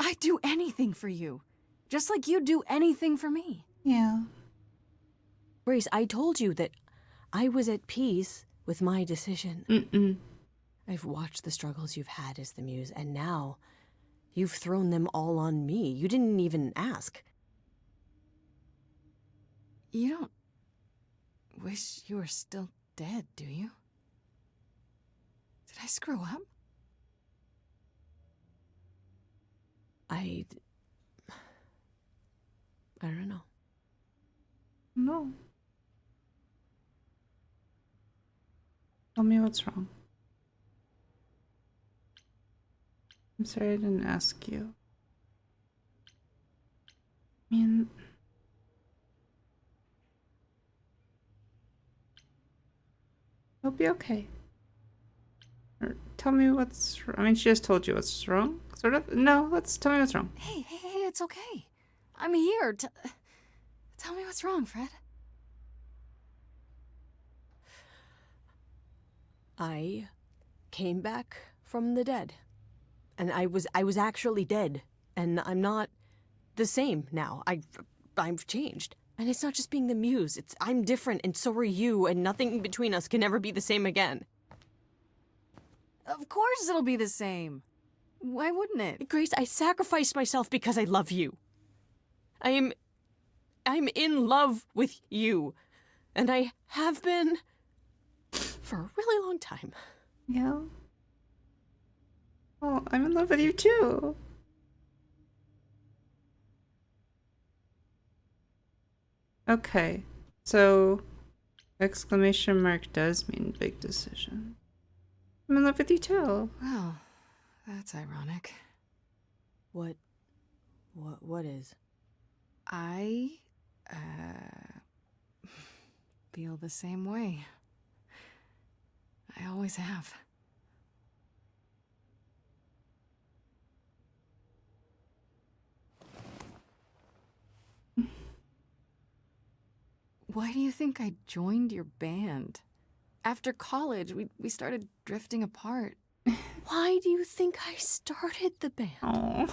I'd do anything for you. Just like you'd do anything for me. Yeah. Grace, I told you that I was at peace with my decision. Mm-mm. I've watched the struggles you've had as the muse, and now you've thrown them all on me. You didn't even ask. You don't wish you were still dead, do you? Did I screw up? I don't know. No. Tell me what's wrong. I'm sorry I didn't ask you. I mean... It'll be okay. Or tell me what's. I mean, she just told you what's wrong. Sort of. No, let's tell me what's wrong. Hey, it's okay. I'm here. Tell me what's wrong, Fred. I came back from the dead. And I was actually dead. And I'm not the same now. I've changed. And it's not just being the muse. I'm different, and so are you, and nothing between us can ever be the same again. Of course it'll be the same. Why wouldn't it? Grace, I sacrificed myself because I love you. I'm in love with you. And I have been for a really long time. Yeah. Oh, I'm in love with you too. Okay, so exclamation mark does mean big decision. I'm in love with you too. Well, that's ironic. What is? I, feel the same way. I always have. Why do you think I joined your band? After college, we started drifting apart. Why do you think I started the band? Oh.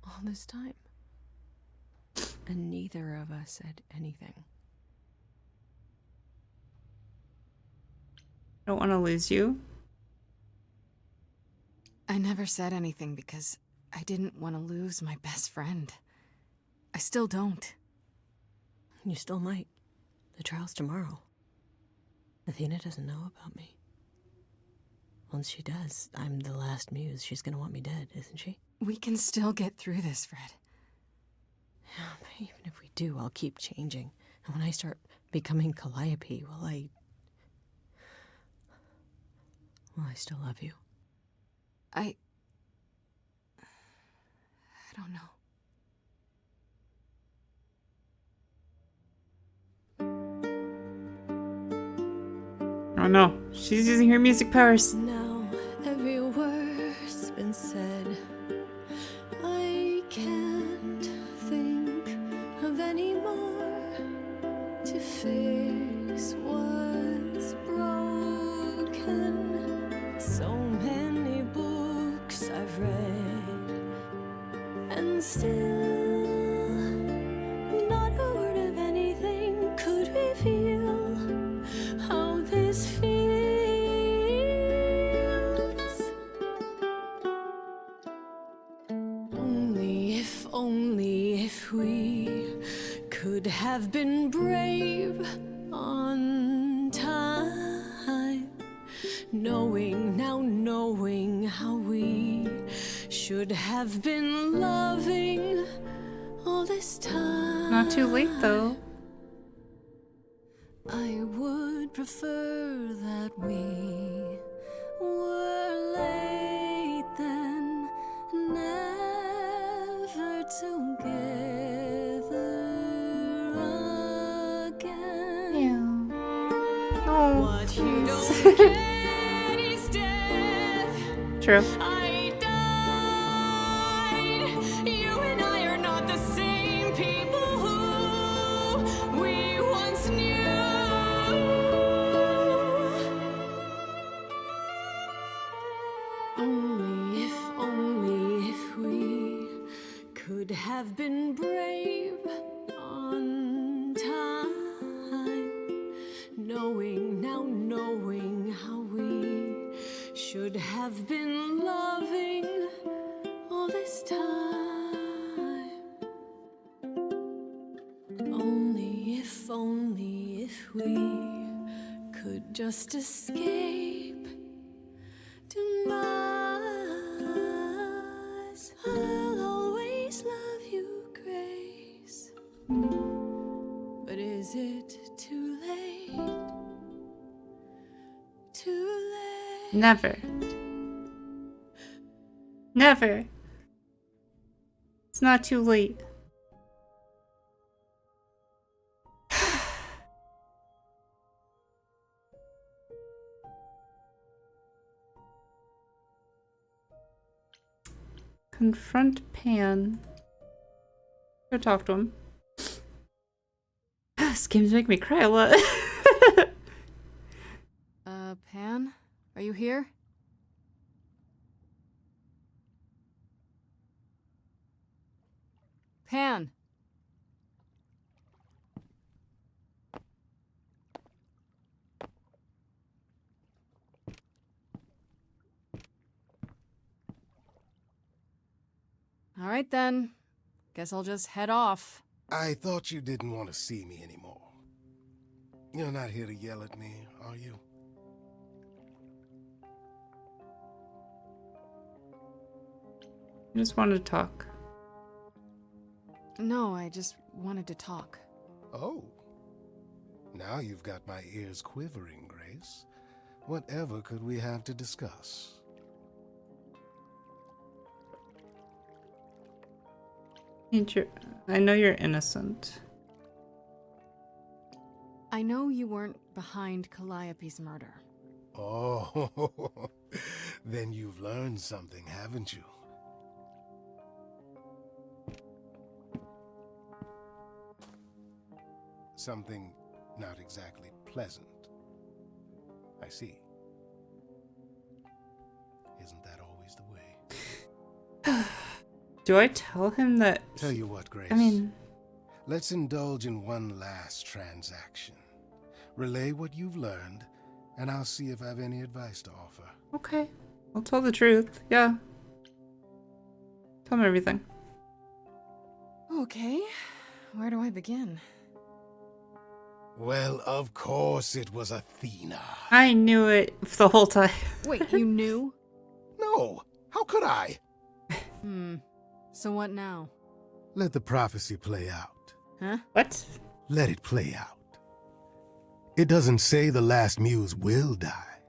All this time. And neither of us said anything. I don't want to lose you. I never said anything because I didn't want to lose my best friend. I still don't. You still might. The trial's tomorrow. Athena doesn't know about me. Once she does, I'm the last muse. She's gonna want me dead, isn't she? We can still get through this, Fred. Yeah, but even if we do, I'll keep changing. And when I start becoming Calliope, will I still love you? I don't know. Oh no, she's using her music powers. Now every word's been said. I can't think of any more to fix what's broken. So many books I've read, and still not a word of anything could reveal how this feels. Only if we could have been brave on time, knowing how we should have been loving all this time. Not too late though. I would prefer that we were late then, never together again. Yeah. Oh, what you don't get is death. True. I died. You and I are not the same people who we once knew. Only if we could have been brave on time, knowing how we should have been loving all this time. Only if we could just escape demise. I'll always love you, Grace. But is it too late? Too late? Never. Never. It's not too late. Confront Pan. Go talk to him. This game's make me cry a lot. Pan? Are you here? Pan! All right then. Guess I'll just head off. I thought you didn't want to see me anymore. You're not here to yell at me, are you? I just wanted to talk. No, I just wanted to talk. Oh. Now you've got my ears quivering, Grace. Whatever could we have to discuss? I know you're innocent. I know you weren't behind Calliope's murder. Oh, then you've learned something, haven't you? Something not exactly pleasant. I see. Isn't that always the way? Do I tell him that? Tell you what, Grace. I mean, let's indulge in one last transaction. Relay what you've learned, and I'll see if I have any advice to offer. okay. I'll tell the truth. Yeah. Tell him everything. Okay. Where do I begin? Well, of course it was Athena. I knew it the whole time. Wait, you knew? No, how could I? So what now? Let the prophecy play out. Huh? What? Let it play out. It doesn't say the last muse will die,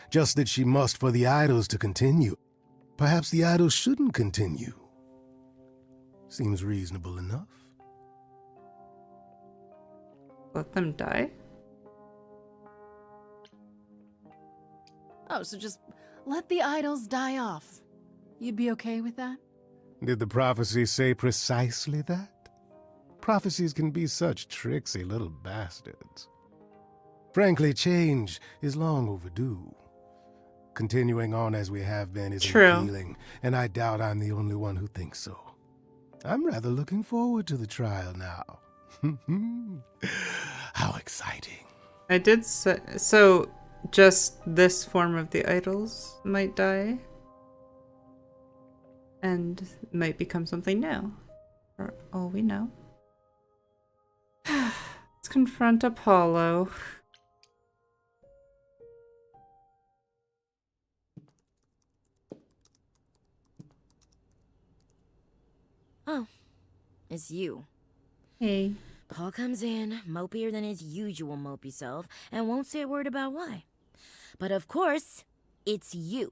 just that she must for the idols to continue. Perhaps the idols shouldn't continue. Seems reasonable enough. Let them die? Oh, so just let the idols die off. You'd be okay with that? Did the prophecy say precisely that? Prophecies can be such tricksy little bastards. Frankly, change is long overdue. Continuing on as we have been is appealing, and I doubt I'm the only one who thinks so. I'm rather looking forward to the trial now. How exciting. I did say, so just this form of the idols might die and might become something new, for all we know. Let's confront Apollo. Oh, it's you. Hey. Paul comes in, mopier than his usual mopey self, and won't say a word about why. But of course, it's you.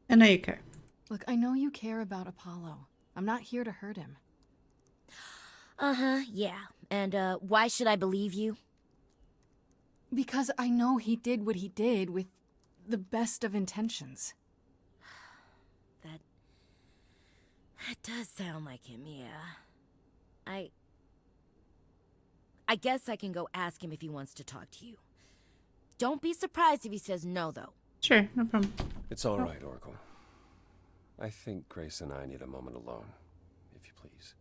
I know you care. Look, I know you care about Apollo. I'm not here to hurt him. Uh-huh, yeah. And, why should I believe you? Because I know he did what he did with the best of intentions. That does sound like him, yeah. I guess I can go ask him if he wants to talk to you. Don't be surprised if he says no, though. Sure, no problem. It's all right, Oracle. I think Grace and I need a moment alone, if you please.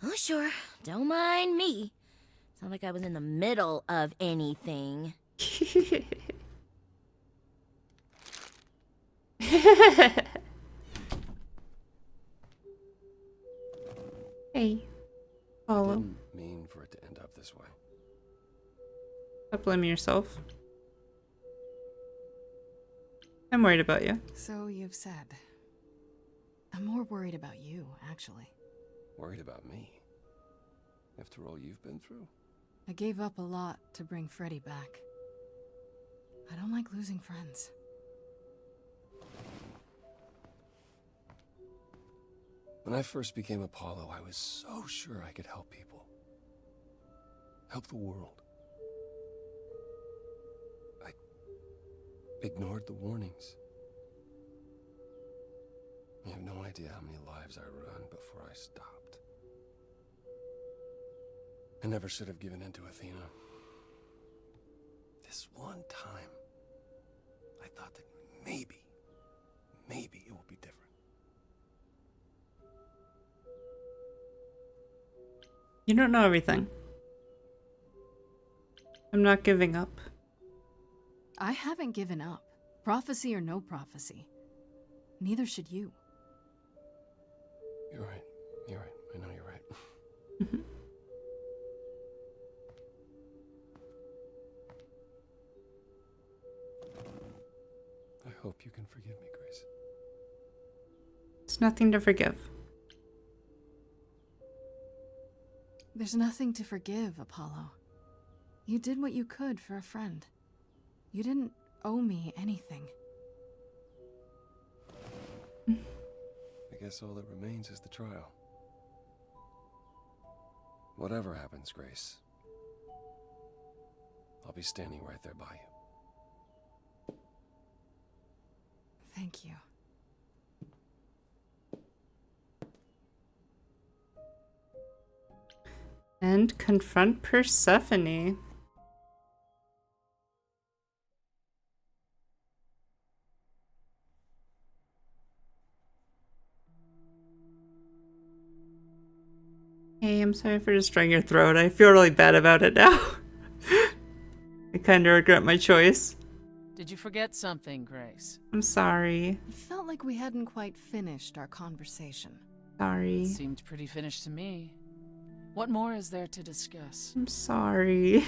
Oh, sure. Don't mind me. It's not like I was in the middle of anything. Hey, Apollo. Didn't mean for it to end up this way. Stop blaming yourself. I'm worried about you. So you've said. I'm more worried about you, actually. Worried about me? After all you've been through? I gave up a lot to bring Freddy back. I don't like losing friends. When I first became Apollo, I was so sure I could help people. Help the world. ignored the warnings. You have no idea how many lives I ruined before I stopped. I never should have given in to Athena. This one time, I thought that maybe it will be different. You don't know everything. I'm not giving up. I haven't given up. Prophecy or no prophecy. Neither should you. You're right. You're right. I know you're right. I hope you can forgive me, Grace. It's nothing to forgive. There's nothing to forgive, Apollo. You did what you could for a friend. You didn't owe me anything. I guess all that remains is the trial. Whatever happens, Grace, I'll be standing right there by you. Thank you. And confront Persephone. Hey, I'm sorry for destroying your throat. I feel really bad about it now. I kind of regret my choice. Did you forget something, Grace? I'm sorry. It felt like we hadn't quite finished our conversation. Sorry. It seemed pretty finished to me. What more is there to discuss? I'm sorry.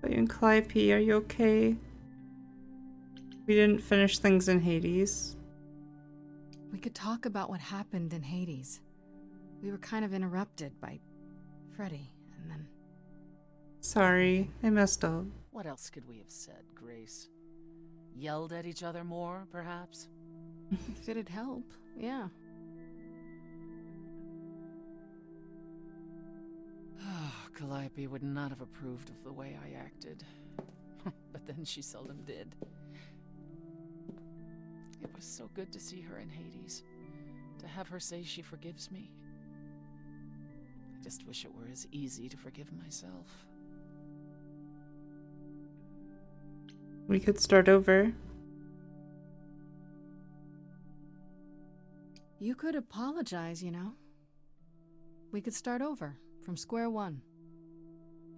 Are you and Calliope, are you okay? We didn't finish things in Hades. We could talk about what happened in Hades. We were kind of interrupted by Freddy, and then... Sorry, I messed up. What else could we have said, Grace? Yelled at each other more, perhaps? If it'd help, yeah. Calliope would not have approved of the way I acted. But then she seldom did. It was so good to see her in Hades. To have her say she forgives me. I just wish it were as easy to forgive myself. We could start over. You could apologize, you know. We could start over, from square one.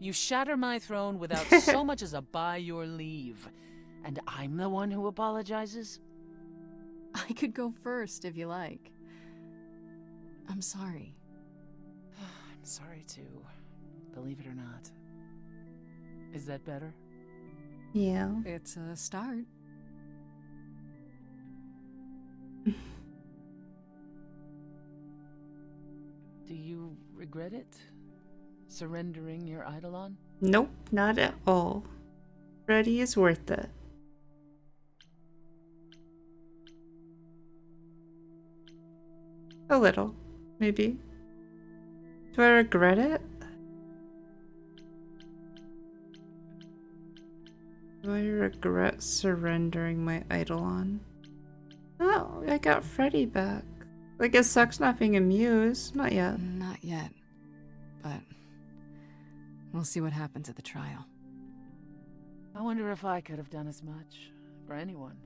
You shatter my throne without so much as a by your leave. And I'm the one who apologizes? I could go first, if you like. I'm sorry. I'm sorry, too. Believe it or not. Is that better? Yeah. It's a start. Do you regret it? Surrendering your Eidolon? Nope, not at all. Freddy is worth it. A little, maybe. Do I regret it? Do I regret surrendering my Eidolon? Oh, I got Freddy back. I guess sucks not being amused. Not yet. Not yet. But we'll see what happens at the trial. I wonder if I could have done as much for anyone.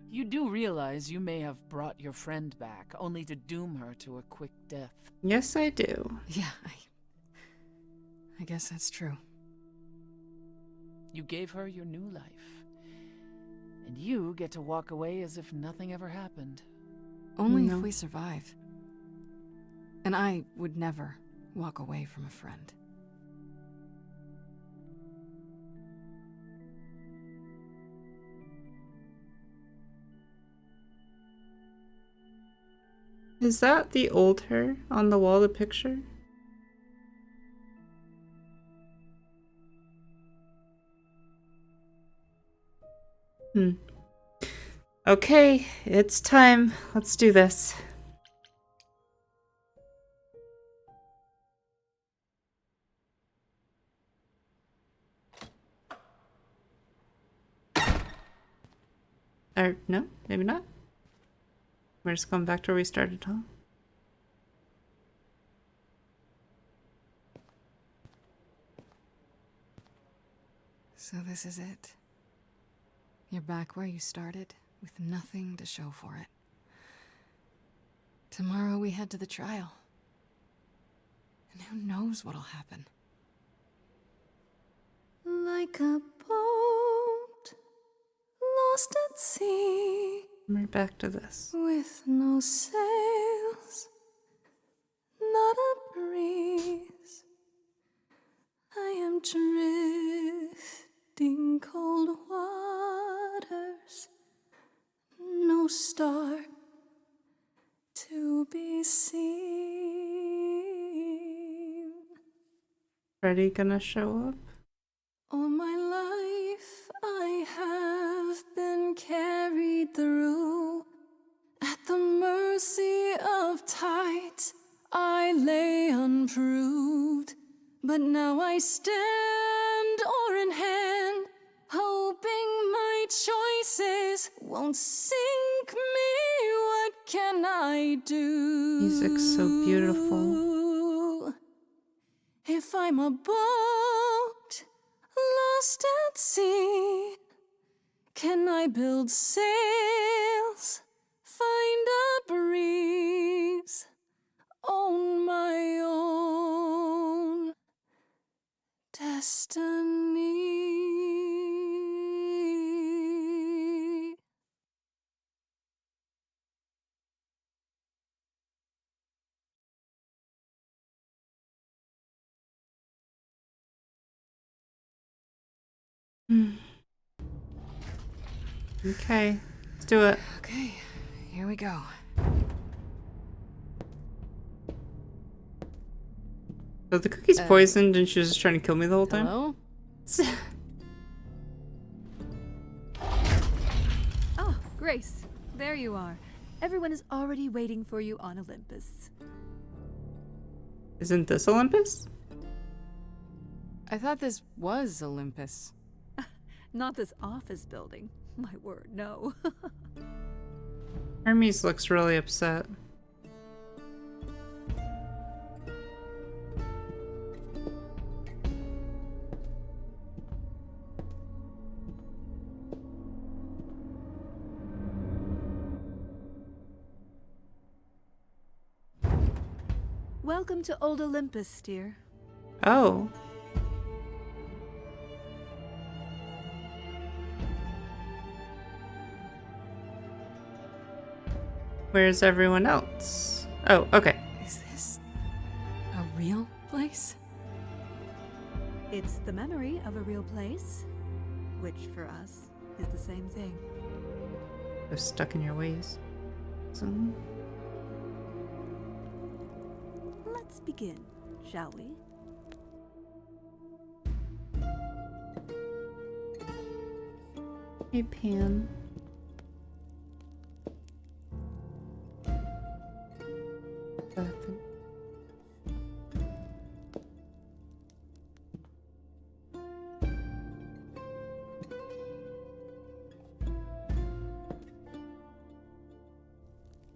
You do realize you may have brought your friend back, only to doom her to a quick death. Yes, I do. Yeah, I guess that's true. You gave her your new life. And you get to walk away as if nothing ever happened. Only No. if we survive. And I would never walk away from a friend. Is that the old her on the wall, the picture? Okay, it's time. Let's do this. Or, no? Maybe not? We're just going back to where we started, huh? So this is it. You're back where you started, with nothing to show for it. Tomorrow we head to the trial. And who knows what'll happen. Like a boat lost at sea, I'm right back to this. with no sails, not a breeze. I am drifting cold waters, no star to be seen. Freddy gonna show up? All my life I have been carried through. At the mercy of tides, I lay unproved. But now I stand oar in hand, hoping my choices won't sink me. What can I do? Music's so beautiful. If I'm a boat lost at sea, can I build sails, find a breeze, own my own destiny? Okay, let's do it. Okay, here we go. So the cookie's poisoned and she was just trying to kill me the whole time? Hello? Oh, Grace, there you are. Everyone is already waiting for you on Olympus. Isn't this Olympus? I thought this was Olympus. Not this office building. My word, no. Hermes looks really upset. Welcome to Old Olympus, dear. Oh. Where's everyone else? Oh, okay. Is this a real place? It's the memory of a real place, which for us is the same thing. They're stuck in your ways. So... Let's begin, shall we? Hey, Pan.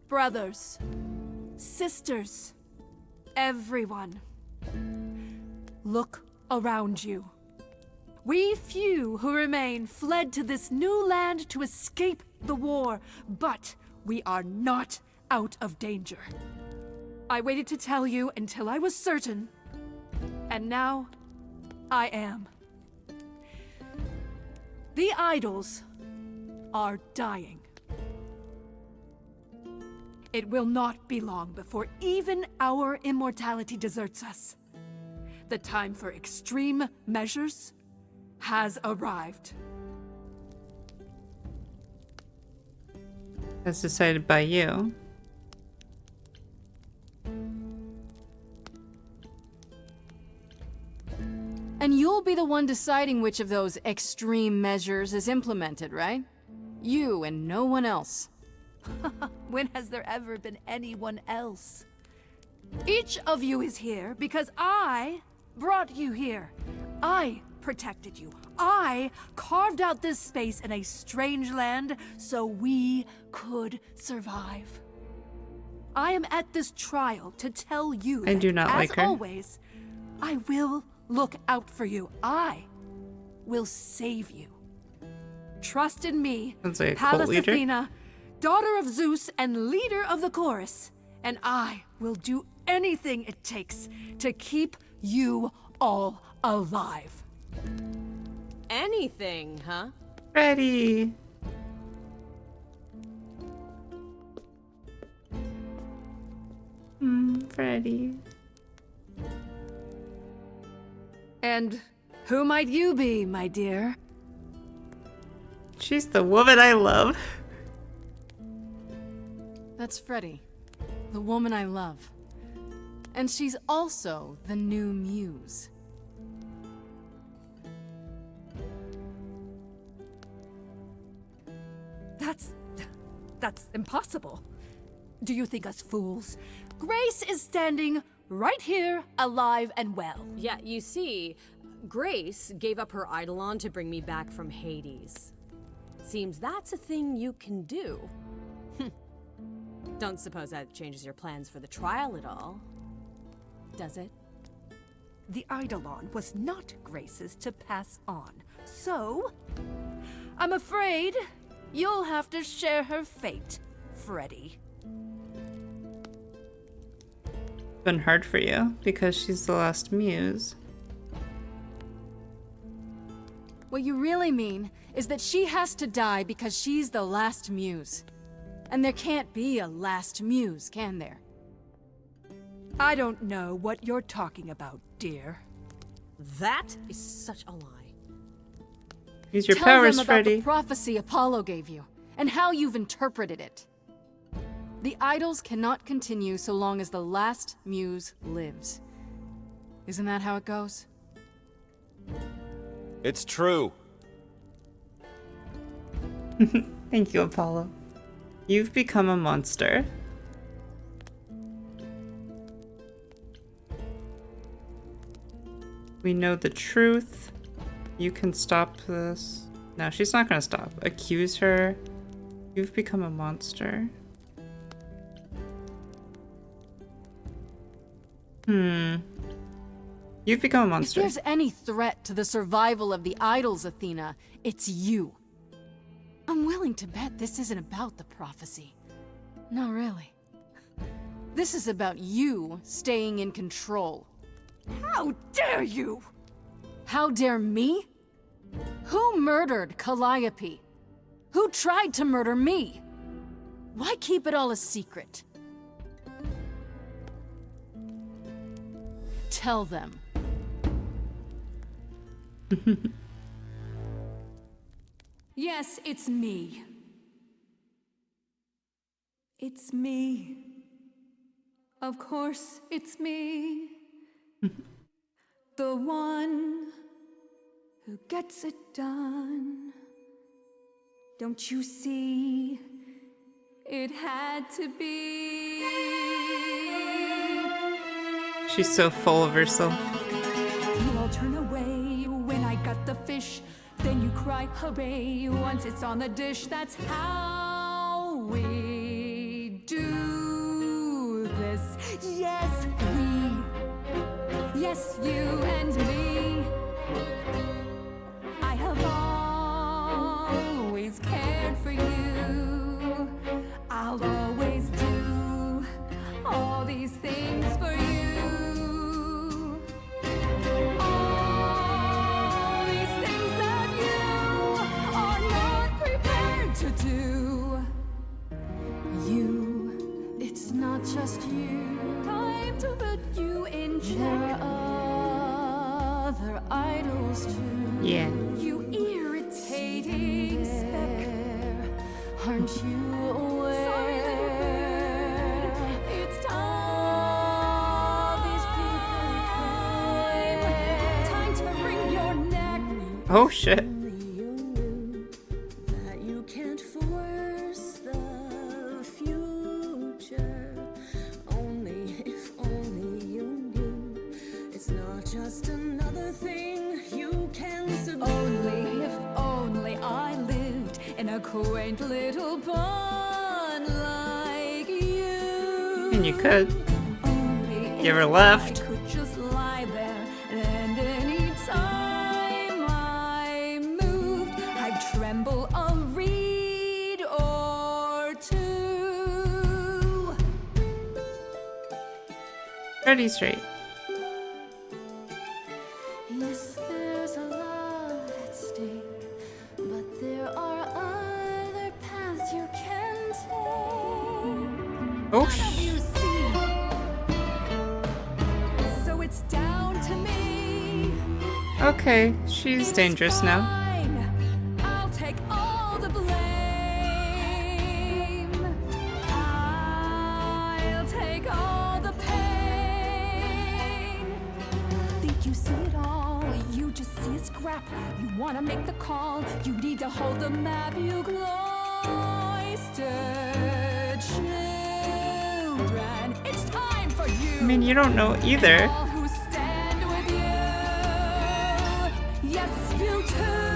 Brothers, sisters, everyone, look around you. We few who remain fled to this new land to escape the war, but we are not out of danger. I waited to tell you until I was certain, and now I am. The idols are dying. It will not be long before even our immortality deserts us. The time for extreme measures has arrived. As decided by you. And you'll be the one deciding which of those extreme measures is implemented, right? You and no one else. When has there ever been anyone else? Each of you is here because I brought you here. I protected you. I carved out this space in a strange land so we could survive. I am at this trial to tell you I that, do not as like her. always, I will look out for you. I will save you. Trust in me, Sounds like a cult Pallas leader. Athena, daughter of Zeus and leader of the chorus, and I will do anything it takes to keep you all alive. Anything, huh? Ready. Freddy. And who might you be, my dear? She's the woman I love. That's Freddie, the woman I love. And she's also the new muse. That's impossible. Do you think us fools? Grace is standing right here, alive and well. Yeah, you see, Grace gave up her Eidolon to bring me back from Hades. Seems that's a thing you can do. Don't suppose that changes your plans for the trial at all, does it? The Eidolon was not Grace's to pass on, so I'm afraid you'll have to share her fate, Freddie. Been hard for you because she's the last muse. What you really mean is that she has to die because she's the last muse. And there can't be a last muse, can there? I don't know what you're talking about, dear. That is such a lie. Use your Tell powers, them about Freddy. the prophecy Apollo gave you, and how you've interpreted it. The idols cannot continue so long as the last muse lives. Isn't that how it goes? It's true. Thank you, Apollo. You've become a monster. We know the truth. You can stop this. No, she's not gonna stop. Accuse her. You've become a monster. You've become a monster. If there's any threat to the survival of the idols, Athena, it's you. I'm willing to bet this isn't about the prophecy. No, really. This is about you staying in control. How dare you! How dare me? Who murdered Calliope? Who tried to murder me? Why keep it all a secret? Tell them. Yes, it's me. It's me. Of course, it's me. The one who gets it done. Don't you see? It had to be. She's so full of herself. You all turn away when I got the fish. Then you cry hooray once it's on the dish. That's how we do this. Yes, we. Yes, you and me. I have always cared for you. I'll always do all these things for you. All these things that you are not prepared to do. You, it's not just you. Time to put you in check. There are other idols too. Yeah. You irritating speck. Aren't you aware? Sorry, little bird. It's time. These people came. Time to wring your neck. Oh shit. That you can't force the future. Only if only you knew. It's not just another thing you can in a quaint little bun like you. And you could. Only You ever if left? I could just lie there, and any time I moved, I'd tremble a reed or two. Ready straight. Yes, there's a lot at stake, but there are other paths you can take. Oh, You see, so it's down to me. okay. She's dangerous now. Fine, I'll take all the blame. I'll take all the pain. Think you see it all, you just see a scrap. You wanna make the call, you need to hold the map. You cloistered children, it's time for you. I mean, you don't know either. All who stand with you. Yes, you too.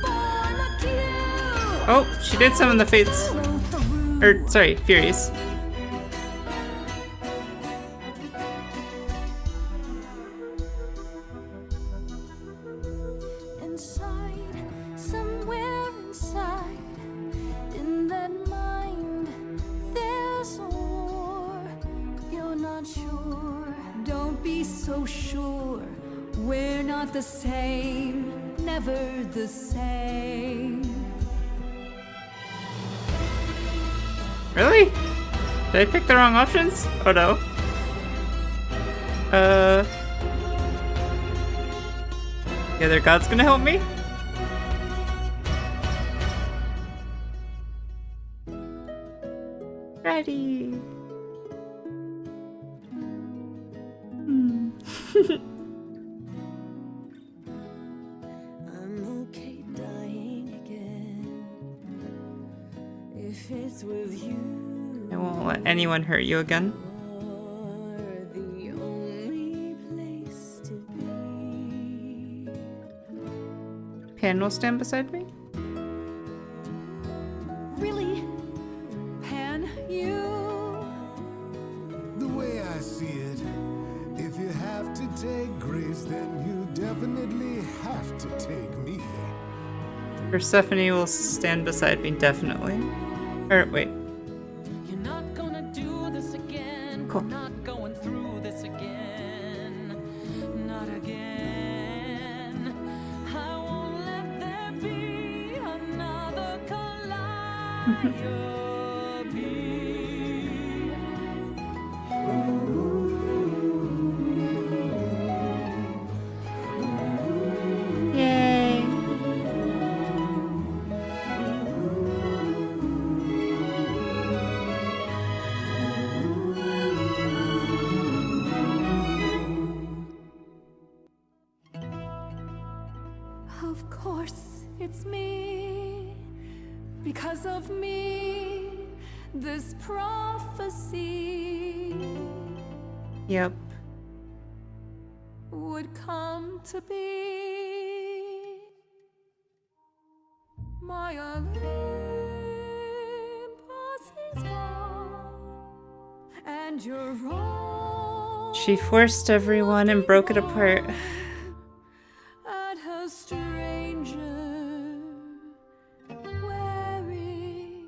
Form a queue. Oh, she did summon the Fates. Follow through. Or, sorry, Furies. Inside, somewhere inside, in that mind, there's a war. You're not sure. Don't be so sure. We're not the same, never the same. Really? Did I pick the wrong options? Oh no. The other god's gonna help me? Ready. I'm okay dying again. If it's with you, I won't let anyone hurt you again. you're the only place to be. Pan will stand beside me? Really? Pan, you? The way I see it, if you have to take Grace, then you definitely have to take me. Persephone will stand beside me, definitely. Or, wait. You're not gonna do this again. Cool. Not going through this again. Not again. I won't let there be another Calliope. Yay. Of course, it's me. Because of me, this prophecy Yep. would come to be. My Olympus is gone, and you're wrong. She forced everyone and broke it apart. At a stranger wearing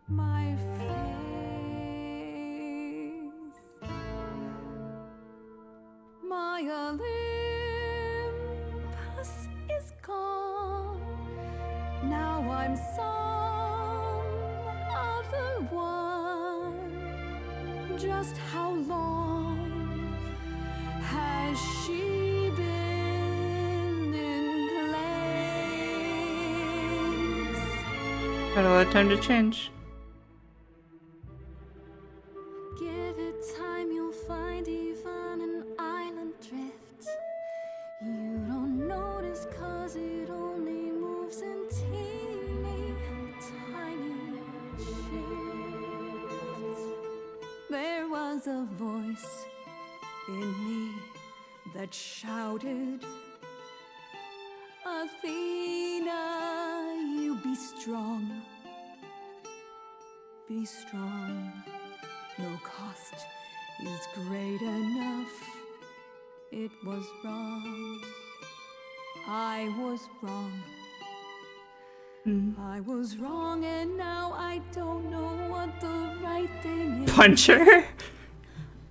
my face. My Olympus is gone. Now I'm some other one. Just how long has she been in place? Had a lot of time to change. Give it time, you'll find even an island drift. You don't notice 'cause it only moves in teeny tiny shifts. There was a voice in me that shouted, Athena, be strong. No cost is great enough. It was wrong. I was wrong. I was wrong, and now I don't know what the right thing is. Punch her.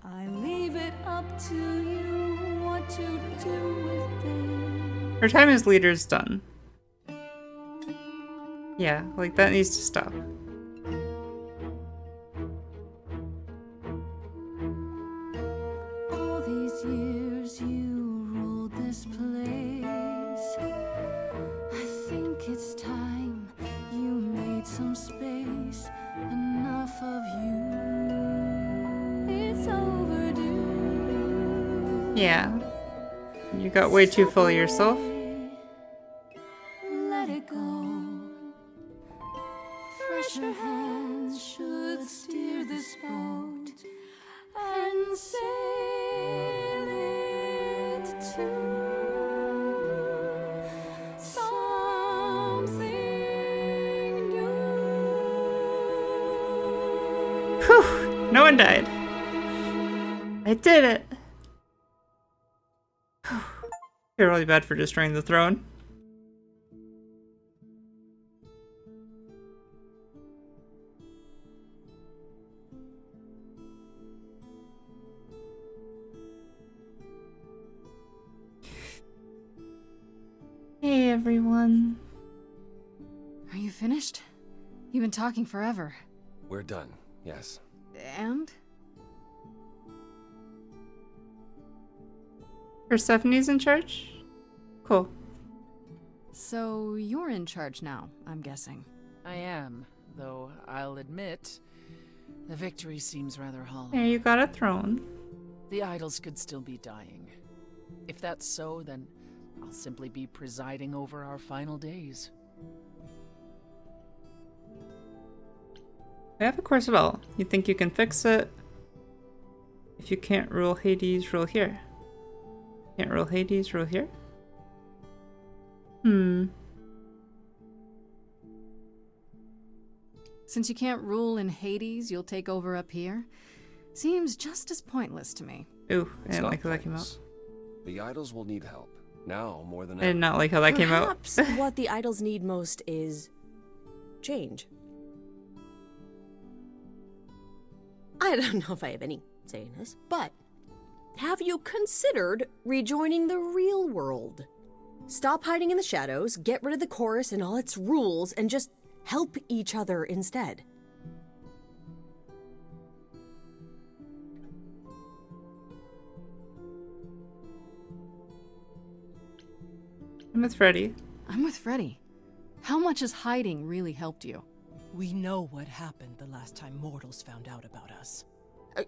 I leave it up to you what to do with it. Her time as leader is done. Yeah, like that needs to stop. All these years you ruled this place. I think it's time you made some space. Enough of you. It's overdue. Yeah. You got way too full of yourself. Let it go. Fresher hands should steer this boat and sail it to something new. Whew! No one died. I did it! You're really bad for destroying the throne. Hey everyone. Are you finished? You've been talking forever. We're done, yes. And? Persephone's in charge? Cool. So you're in charge now, I'm guessing. I am, though I'll admit, the victory seems rather hollow. There, you got a throne. The idols could still be dying. If that's so, then I'll simply be presiding over our final days. I have a course at all. You think you can fix it? If you can't rule Hades, rule here. Can't rule Hades, rule here? Since you can't rule in Hades, you'll take over up here? Seems just as pointless to me. Ooh, I It's didn't not like how that came out. pointless. The idols will need help. Now more than I ever. did not like how that came out. Perhaps what the idols need most is change. I don't know if I have any say in this, but have you considered rejoining the real world? Stop hiding in the shadows, get rid of the chorus and all its rules, and just help each other instead. I'm with Freddy. I'm with Freddy. How much has hiding really helped you? We know what happened the last time mortals found out about us.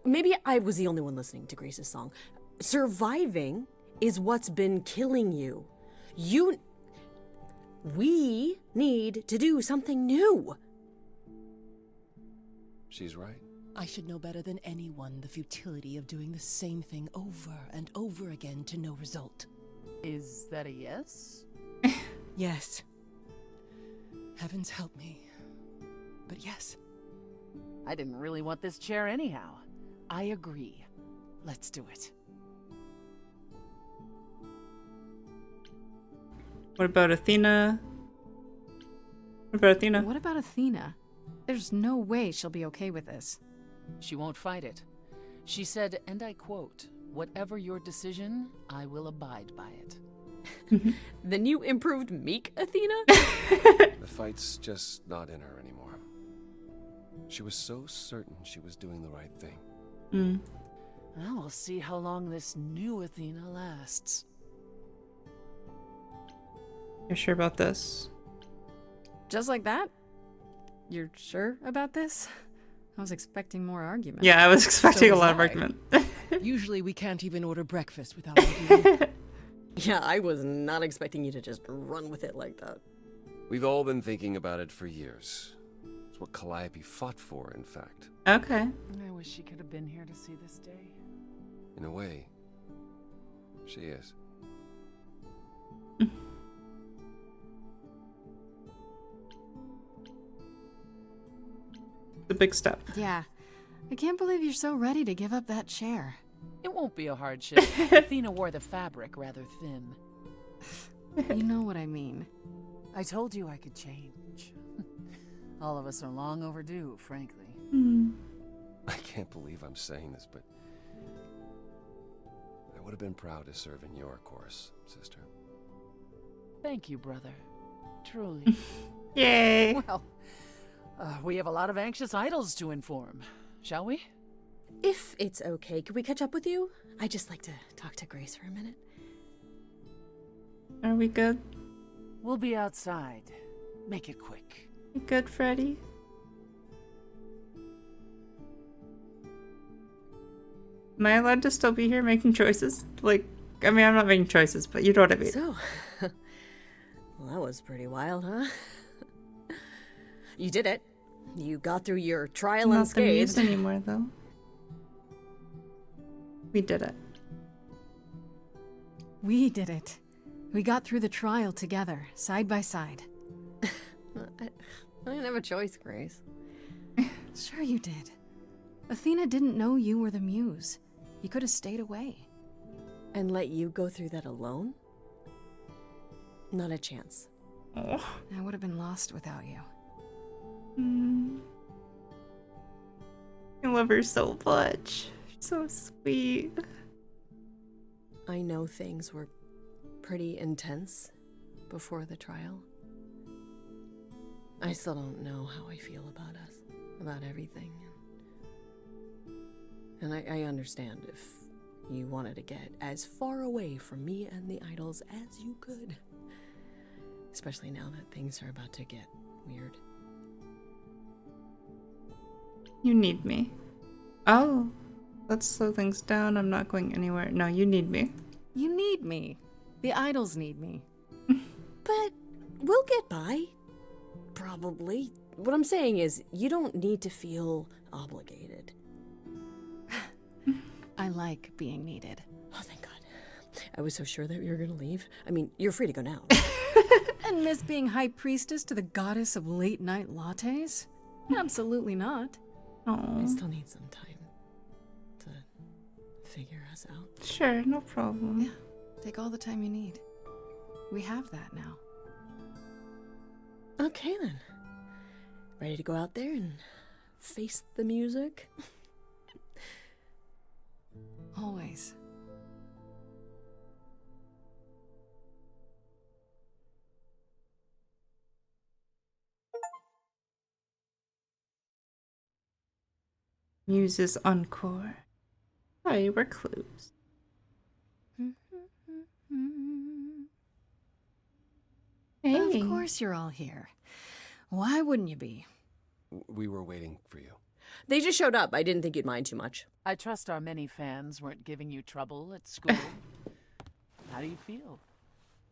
Maybe I was the only one listening to Grace's song. Surviving is what's been killing you. We need to do something new. She's right. I should know better than anyone the futility of doing the same thing over and over again to no result. Is that a yes? Yes. Heavens help me. But yes. I didn't really want this chair anyhow. I agree. Let's do it. What about Athena? What about Athena? What about Athena? There's no way she'll be okay with this. She won't fight it. She said, and I quote, "Whatever your decision, I will abide by it." The new improved meek Athena? The fight's just not in her anymore. She was so certain she was doing the right thing. Well, we'll see how long this new Athena lasts. You're sure about this? Just like that? You're sure about this? I was expecting more argument. Yeah, I was expecting So a lot of was I. argument. Usually we can't even order breakfast without arguing. Yeah, I was not expecting you to just run with it like that. We've all been thinking about it for years. It's what Calliope fought for, in fact. Okay. I wish she could have been here to see this day. In a way, she is. The big step. Yeah. I can't believe you're so ready to give up that chair. It won't be a hardship. Athena wore the fabric rather thin. You know what I mean. I told you I could change. All of us are long overdue, frankly. I can't believe I'm saying this, but I would have been proud to serve in your course, sister. Thank you, brother. Truly. Yay! Well, we have a lot of anxious idols to inform. Shall we? If it's okay, could we catch up with you? I'd just like to talk to Grace for a minute. Are we good? We'll be outside. Make it quick. You good, Freddy? Am I allowed to still be here making choices? Like, I mean, I'm not making choices, but you know what I mean. So, well, that was pretty wild, huh? You did it. You got through your trial Not unscathed. the muse anymore, though. We did it. We did it. We got through the trial together, side by side. I didn't have a choice, Grace. Sure you did. Athena didn't know you were the muse. You could have stayed away. And let you go through that alone? Not a chance. Oh. I would have been lost without you. I love her so much. She's so sweet. I know things were pretty intense before the trial. I still don't know how I feel about us, about everything. And I understand if you wanted to get as far away from me and the idols as you could. Especially now that things are about to get weird. You need me. Oh, let's slow things down. I'm not going anywhere. No, you need me. You need me. The idols need me. But we'll get by. Probably. What I'm saying is, you don't need to feel obligated. I like being needed. Oh, thank God. I was so sure that you were gonna leave. I mean, you're free to go now. And miss being high priestess to the goddess of late night lattes? Absolutely not. I still need some time to figure us out. Sure, no problem. Yeah, take all the time you need. We have that now. Okay then. Ready to go out there and face the music? Always. Muse's encore. Oh, we're clues. Hey. Of course you're all here. Why wouldn't you be? We were waiting for you. They just showed up. I didn't think you'd mind too much. I trust our many fans weren't giving you trouble at school. How do you feel?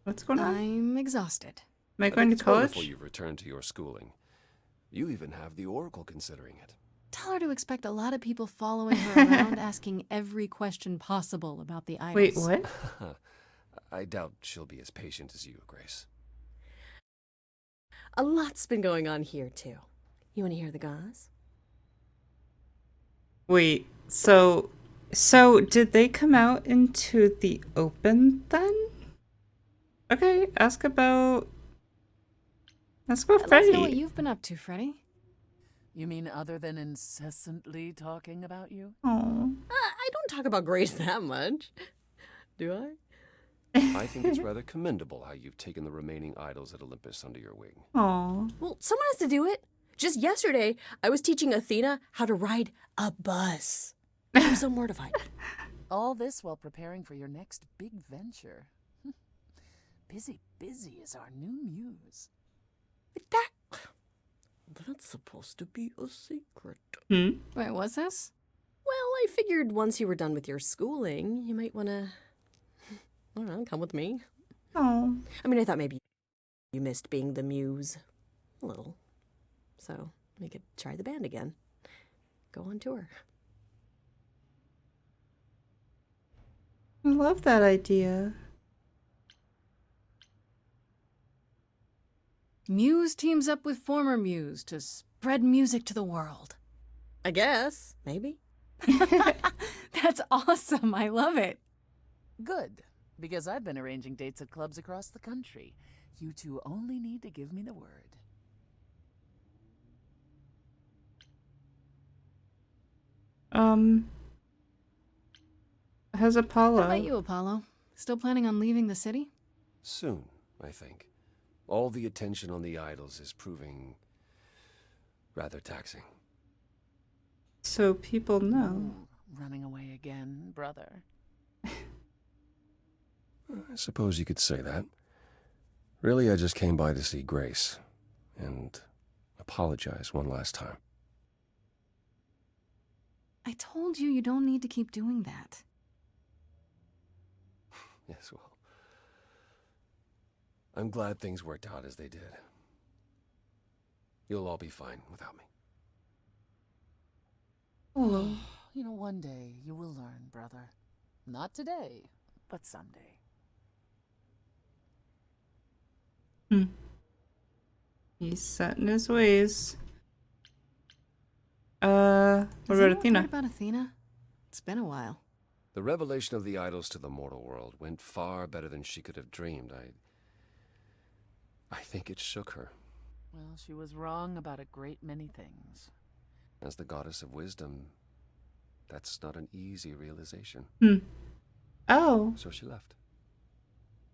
What's going on? I'm exhausted. Am I going to It's college? wonderful you've returned to your schooling. You even have the Oracle considering it. Tell her to expect a lot of people following her around asking every question possible about the idols. Wait, what? I doubt she'll be as patient as you, Grace. A lot's been going on here, too. You want to hear the gauze? Wait, so did they come out into the open then? Okay, ask about Let's Freddy. know what you've been up to, Freddy. You mean other than incessantly talking about you? Oh. I don't talk about Grace that much. Do I? I think it's rather commendable how you've taken the remaining idols at Olympus under your wing. Aw. Well, someone has to do it. Just yesterday, I was teaching Athena how to ride a bus. I'm so mortified. All this while preparing for your next big venture. Busy is our new muse. That's supposed to be a secret. Hmm? Wait, what's this? Well, I figured once you were done with your schooling, you might want to, I don't know, come with me. Oh. I mean, I thought maybe you missed being the muse. A little. So, we could try the band again. Go on tour. I love that idea. Muse teams up with former muse to spread music to the world. I guess. Maybe. That's awesome. I love it. Good, because I've been arranging dates at clubs across the country. You two only need to give me the word. How's Apollo? How about you, Apollo? Still planning on leaving the city? Soon, I think. All the attention on the idols is proving rather taxing. So people know. Ooh, running away again, brother. I suppose you could say that. Really, I just came by to see Grace and apologize one last time. I told you don't need to keep doing that. Yes, well, I'm glad things worked out as they did. You'll all be fine without me. Oh. You know, one day you will learn, brother. Not today, but someday. He's set in his ways. What Has about anyone Athena? heard about Athena? It's been a while. The revelation of the idols to the mortal world went far better than she could have dreamed. I think it shook her. Well, she was wrong about a great many things. As the goddess of wisdom, that's not an easy realization. Oh. So she left.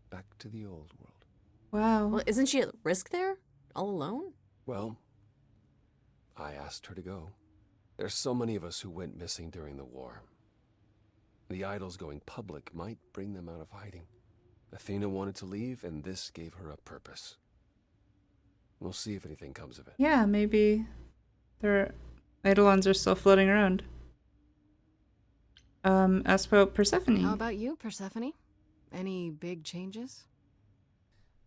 Back to the old world. Wow. Well, isn't she at risk there? All alone? Well, I asked her to go. There's so many of us who went missing during the war. The idols going public might bring them out of hiding. Athena wanted to leave, and this gave her a purpose. We'll see if anything comes of it. Yeah, maybe their eidolons are still floating around. Ask about Persephone. How about you, Persephone? Any big changes?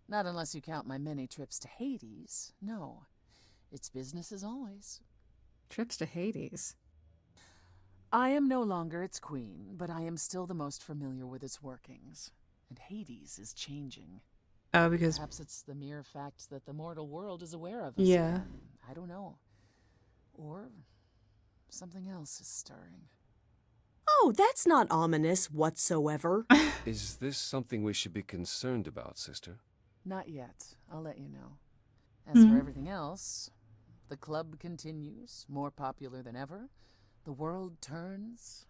Not unless you count my many trips to Hades. No. It's business as always. Trips to Hades? I am no longer its queen, but I am still the most familiar with its workings. And Hades is changing. Oh, because... Perhaps it's the mere fact that the mortal world is aware of us. Yeah. Again. I don't know. Or something else is stirring. Oh, that's not ominous whatsoever. Is this something we should be concerned about, sister? Not yet. I'll let you know. As for everything else, the club continues, more popular than ever. The world turns.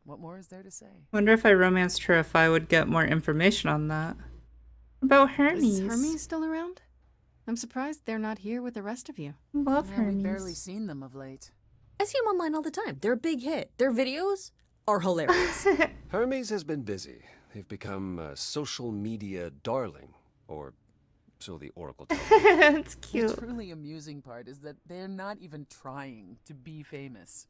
What more is there to say? Wonder if I romanced her if I would get more information on that. About Hermes. Is Hermes still around? I'm surprised they're not here with the rest of you. Love Hermes. We've barely seen them of late. I see them online all the time. They're a big hit. Their videos are hilarious. Hermes has been busy. They've become a social media darling, or so the Oracle tells me. That's cute. The truly amusing part is that they're not even trying to be famous.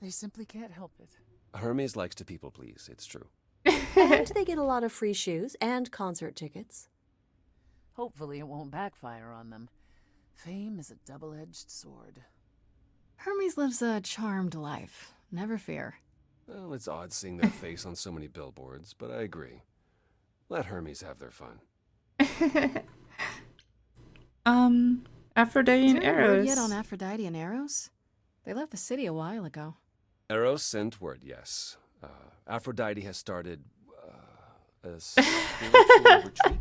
They simply can't help it. Hermes likes to people please, it's true. And they get a lot of free shoes and concert tickets. Hopefully it won't backfire on them. Fame is a double-edged sword. Hermes lives a charmed life. Never fear. Well, it's odd seeing their face on so many billboards, but I agree. Let Hermes have their fun. Aphrodite Is and there any word Eros. yet on Aphrodite and Eros? They left the city a while ago. Eros sent word, yes. Aphrodite has started a spiritual retreat. in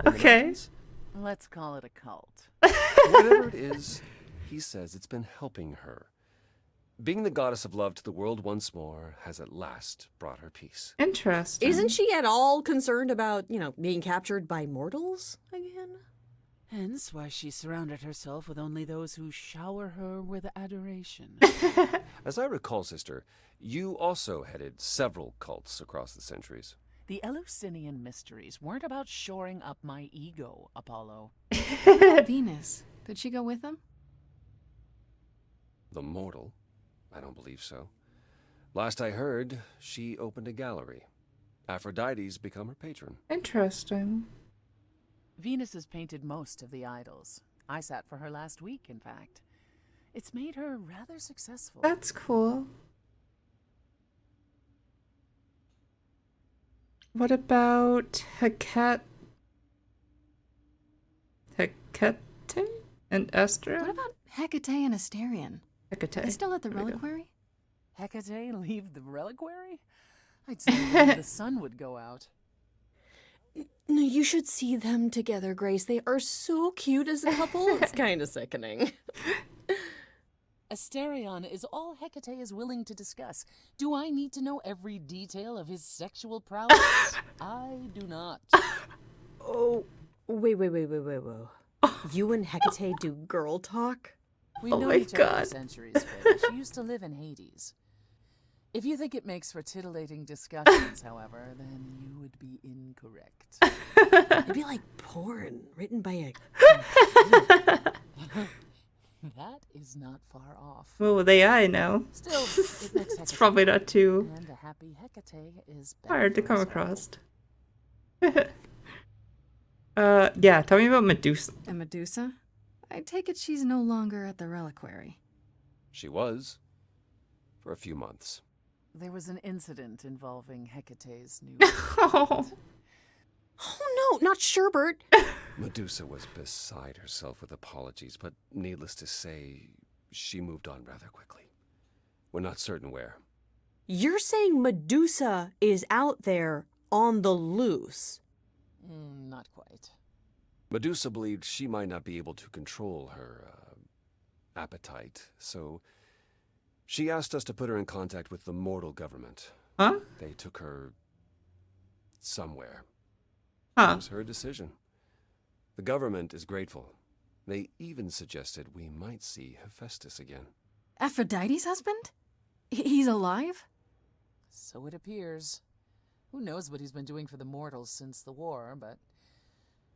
the Okay. mountains. Let's call it a cult. Whatever it is, he says it's been helping her. Being the goddess of love to the world once more has at last brought her peace. Interesting. Isn't she at all concerned about, being captured by mortals again? Hence why she surrounded herself with only those who shower her with adoration. As I recall, sister, you also headed several cults across the centuries. The Eleusinian mysteries weren't about shoring up my ego, Apollo. What about Venus? Did she go with them? The mortal? I don't believe so. Last I heard, she opened a gallery. Aphrodite's become her patron. Interesting. Venus has painted most of the idols. I sat for her last week, in fact. It's made her rather successful. That's cool. What about Hecate and Esther? What about Hecate and Asterion? Hecate. He's still at the There we go. reliquary? Hecate leave the reliquary? I'd say the sun would go out. No, you should see them together, Grace. They are so cute as a couple. It's kind of sickening. Asterion is all Hecate is willing to discuss. Do I need to know every detail of his sexual prowess? I do not. Oh, wait. You and Hecate do girl talk? We've Oh known my each other God. for centuries, Faye. She used to live in Hades. If you think it makes for titillating discussions, however, then you would be incorrect. It'd be like porn written by a... That is not far off. Well, with AI now. Still, it makes It's Hecate probably not happy, too and a happy Hecate is better hard to for come us across. all. Yeah, tell me about Medusa. And Medusa? I take it she's no longer at the reliquary. She was. For a few months. There was an incident involving Hecate's new... Oh. Oh no, not Sherbert. Medusa was beside herself with apologies, but needless to say, she moved on rather quickly. We're not certain where. You're saying Medusa is out there on the loose? Not quite. Medusa believed she might not be able to control her appetite, so she asked us to put her in contact with the mortal government. Huh? They took her somewhere. Huh. It was her decision. The government is grateful. They even suggested we might see Hephaestus again. Aphrodite's husband? He's alive? So it appears. Who knows what he's been doing for the mortals since the war, but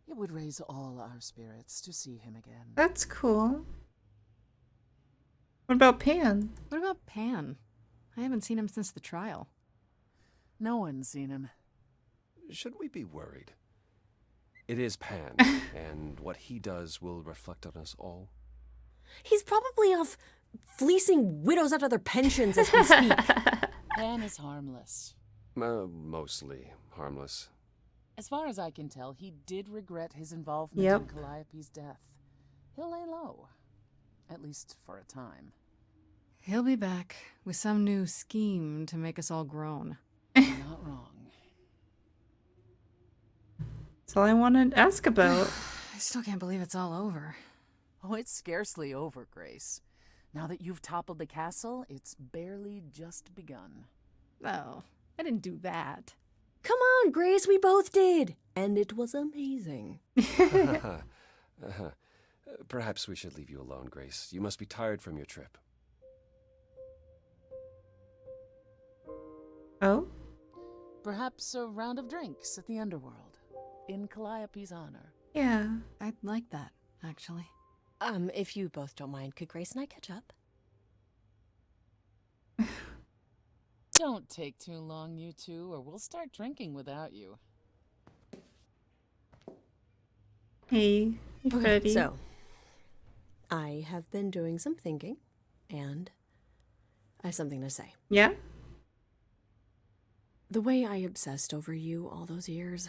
it would raise all our spirits to see him again. That's cool. What about Pan? What about Pan? I haven't seen him since the trial. No one's seen him. Should we be worried? It is Pan, and what he does will reflect on us all. He's probably off fleecing widows out of their pensions as we speak. Pan is harmless. Mostly harmless. As far as I can tell, he did regret his involvement in Calliope's death. He'll lay low. At least for a time. He'll be back with some new scheme to make us all groan. Not wrong. That's all I wanted to ask about. I still can't believe it's all over. Oh, it's scarcely over, Grace. Now that you've toppled the castle, it's barely just begun. Oh, I didn't do that. Come on, Grace, we both did. And it was amazing. Perhaps we should leave you alone, Grace. You must be tired from your trip. Oh? Perhaps a round of drinks at the underworld. In Calliope's honor. Yeah. I'd like that, actually. If you both don't mind, could Grace and I catch up? Don't take too long, you two, or we'll start drinking without you. Hey, Freddie. So, I have been doing some thinking, and I have something to say. Yeah? The way I obsessed over you all those years,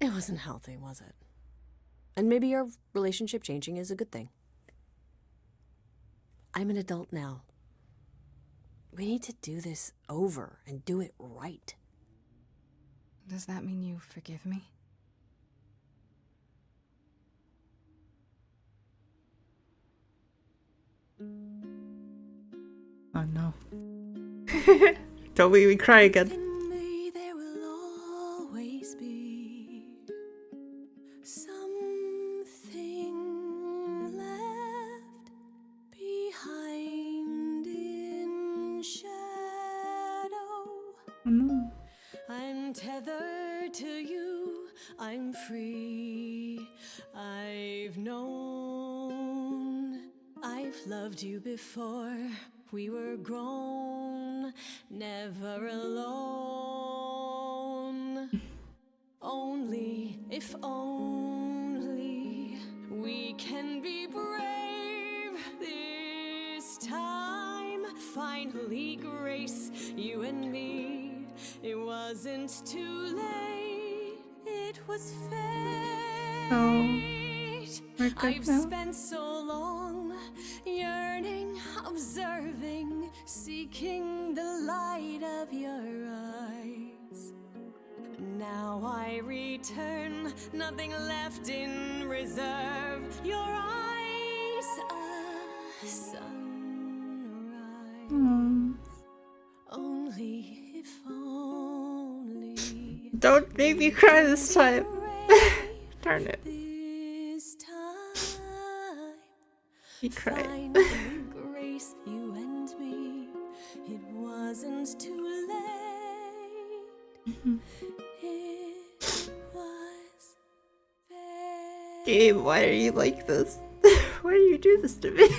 it wasn't healthy, was it? And maybe our relationship changing is a good thing. I'm an adult now. We need to do this over and do it right. Does that mean you forgive me? Oh no. Don't make me cry again. There will always be something left behind in shadow. Oh no. I'm tethered to you, I'm free. I've known, I've loved you before. We were grown, never alone. Only, if only, we can be brave this time. Finally, Grace, you and me. It wasn't too late, it was fate. Oh, we're good I've now. spent so long yearning seeking the light of your eyes. Now I return, nothing left in reserve. Your eyes, a sunrise. Only if only. Don't make me cry this time. Darn it. This time, He cried. find the grace you and me. It wasn't too late. It was Gabe, why are you like this? Why do you do this to me?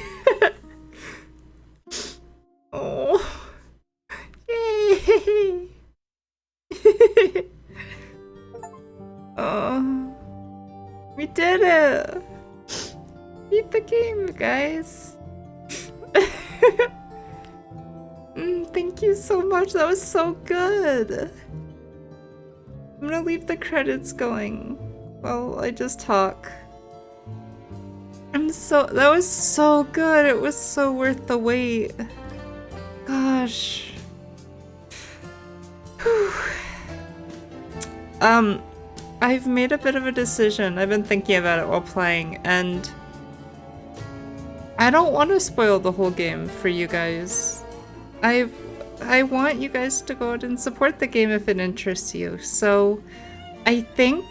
Oh. Yay! Oh. We did it! Beat the game, you guys! Thank you so much, that was so good! I'm gonna leave the credits going while I just talk. That was so good, it was so worth the wait. Gosh. Whew. I've made a bit of a decision. I've been thinking about it while playing, and I don't want to spoil the whole game for you guys. I want you guys to go out and support the game if it interests you. So I think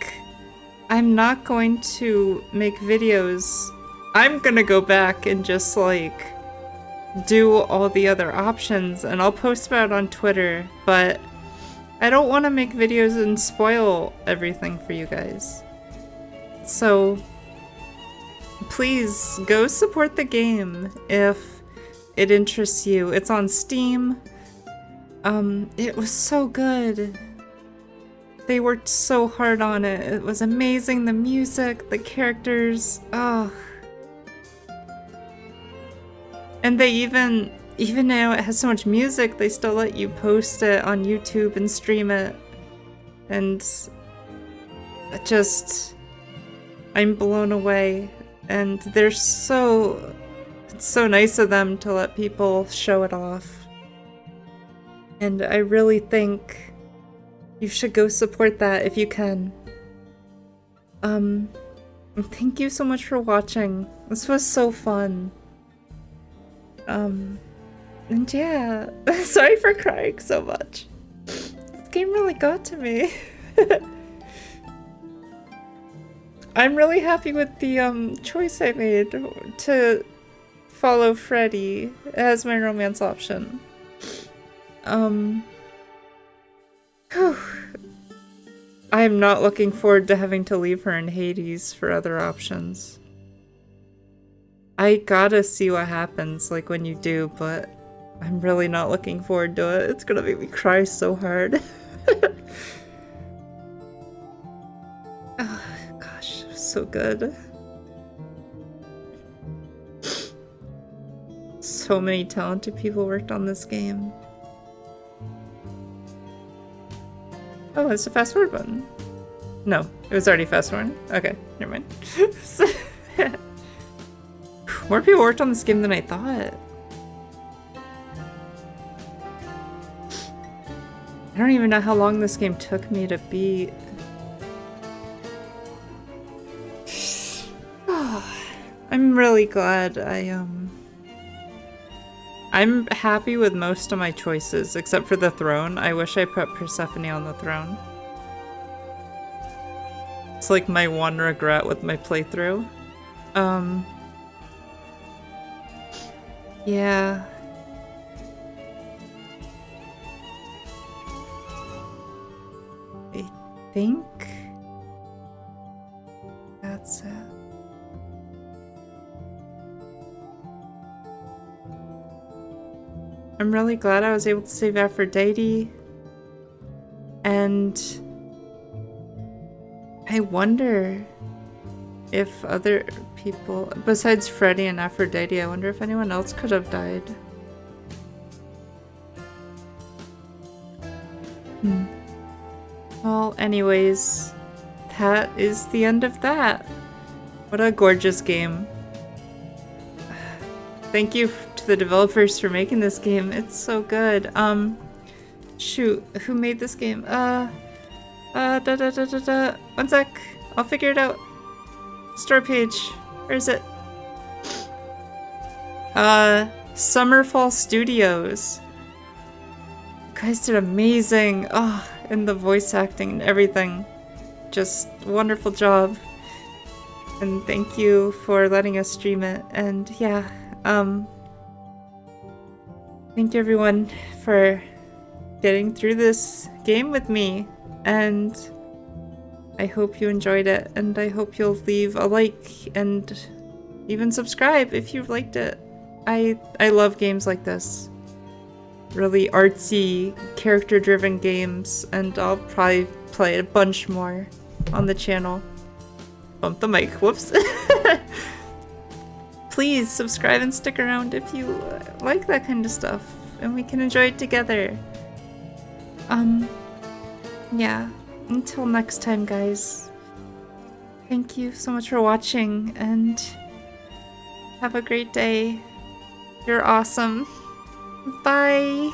I'm not going to make videos. I'm gonna go back and just like do all the other options, and I'll post about it on Twitter, but I don't want to make videos and spoil everything for you guys. So please go support the game if it interests you. It's on Steam. It was so good. They worked so hard on it. It was amazing. The music, the characters, oh. And they even though it has so much music, they still let you post it on YouTube and stream it. And I'm blown away. And it's so nice of them to let people show it off. And I really think you should go support that if you can. Thank you so much for watching. This was so fun. And yeah, sorry for crying so much. This game really got to me. I'm really happy with the choice I made to follow Freddy as my romance option. I'm not looking forward to having to leave her in Hades for other options. I gotta see what happens, like, when you do, but I'm really not looking forward to it. It's gonna make me cry so hard. Oh, gosh, so good. So many talented people worked on this game. Oh, it's a fast forward button. No, it was already fast forward. Okay, never mind. More people worked on this game than I thought. I don't even know how long this game took me to beat. I'm really glad I'm happy with most of my choices, except for the throne. I wish I put Persephone on the throne. It's like my one regret with my playthrough. Yeah. I think that's it. I'm really glad I was able to save Aphrodite. And I wonder if other people, besides Freddy and Aphrodite, I wonder if anyone else could have died. Well, anyways, that is the end of that. What a gorgeous game. thank you to the developers for making this game. It's so good. Shoot, who made this game? One sec. I'll figure it out. Store page. Where is it? Summerfall Studios. You guys did amazing. Oh, and the voice acting and everything. Just wonderful job. And thank you for letting us stream it. And yeah, thank you everyone for getting through this game with me. And I hope you enjoyed it. And I hope you'll leave a like and even subscribe if you liked it. I love games like this. Really artsy, character-driven games. And I'll probably play a bunch more on the channel. Bump the mic, whoops. Please subscribe and stick around if you like that kind of stuff, and we can enjoy it together. Yeah, until next time, guys. Thank you so much for watching, and have a great day. You're awesome. Bye.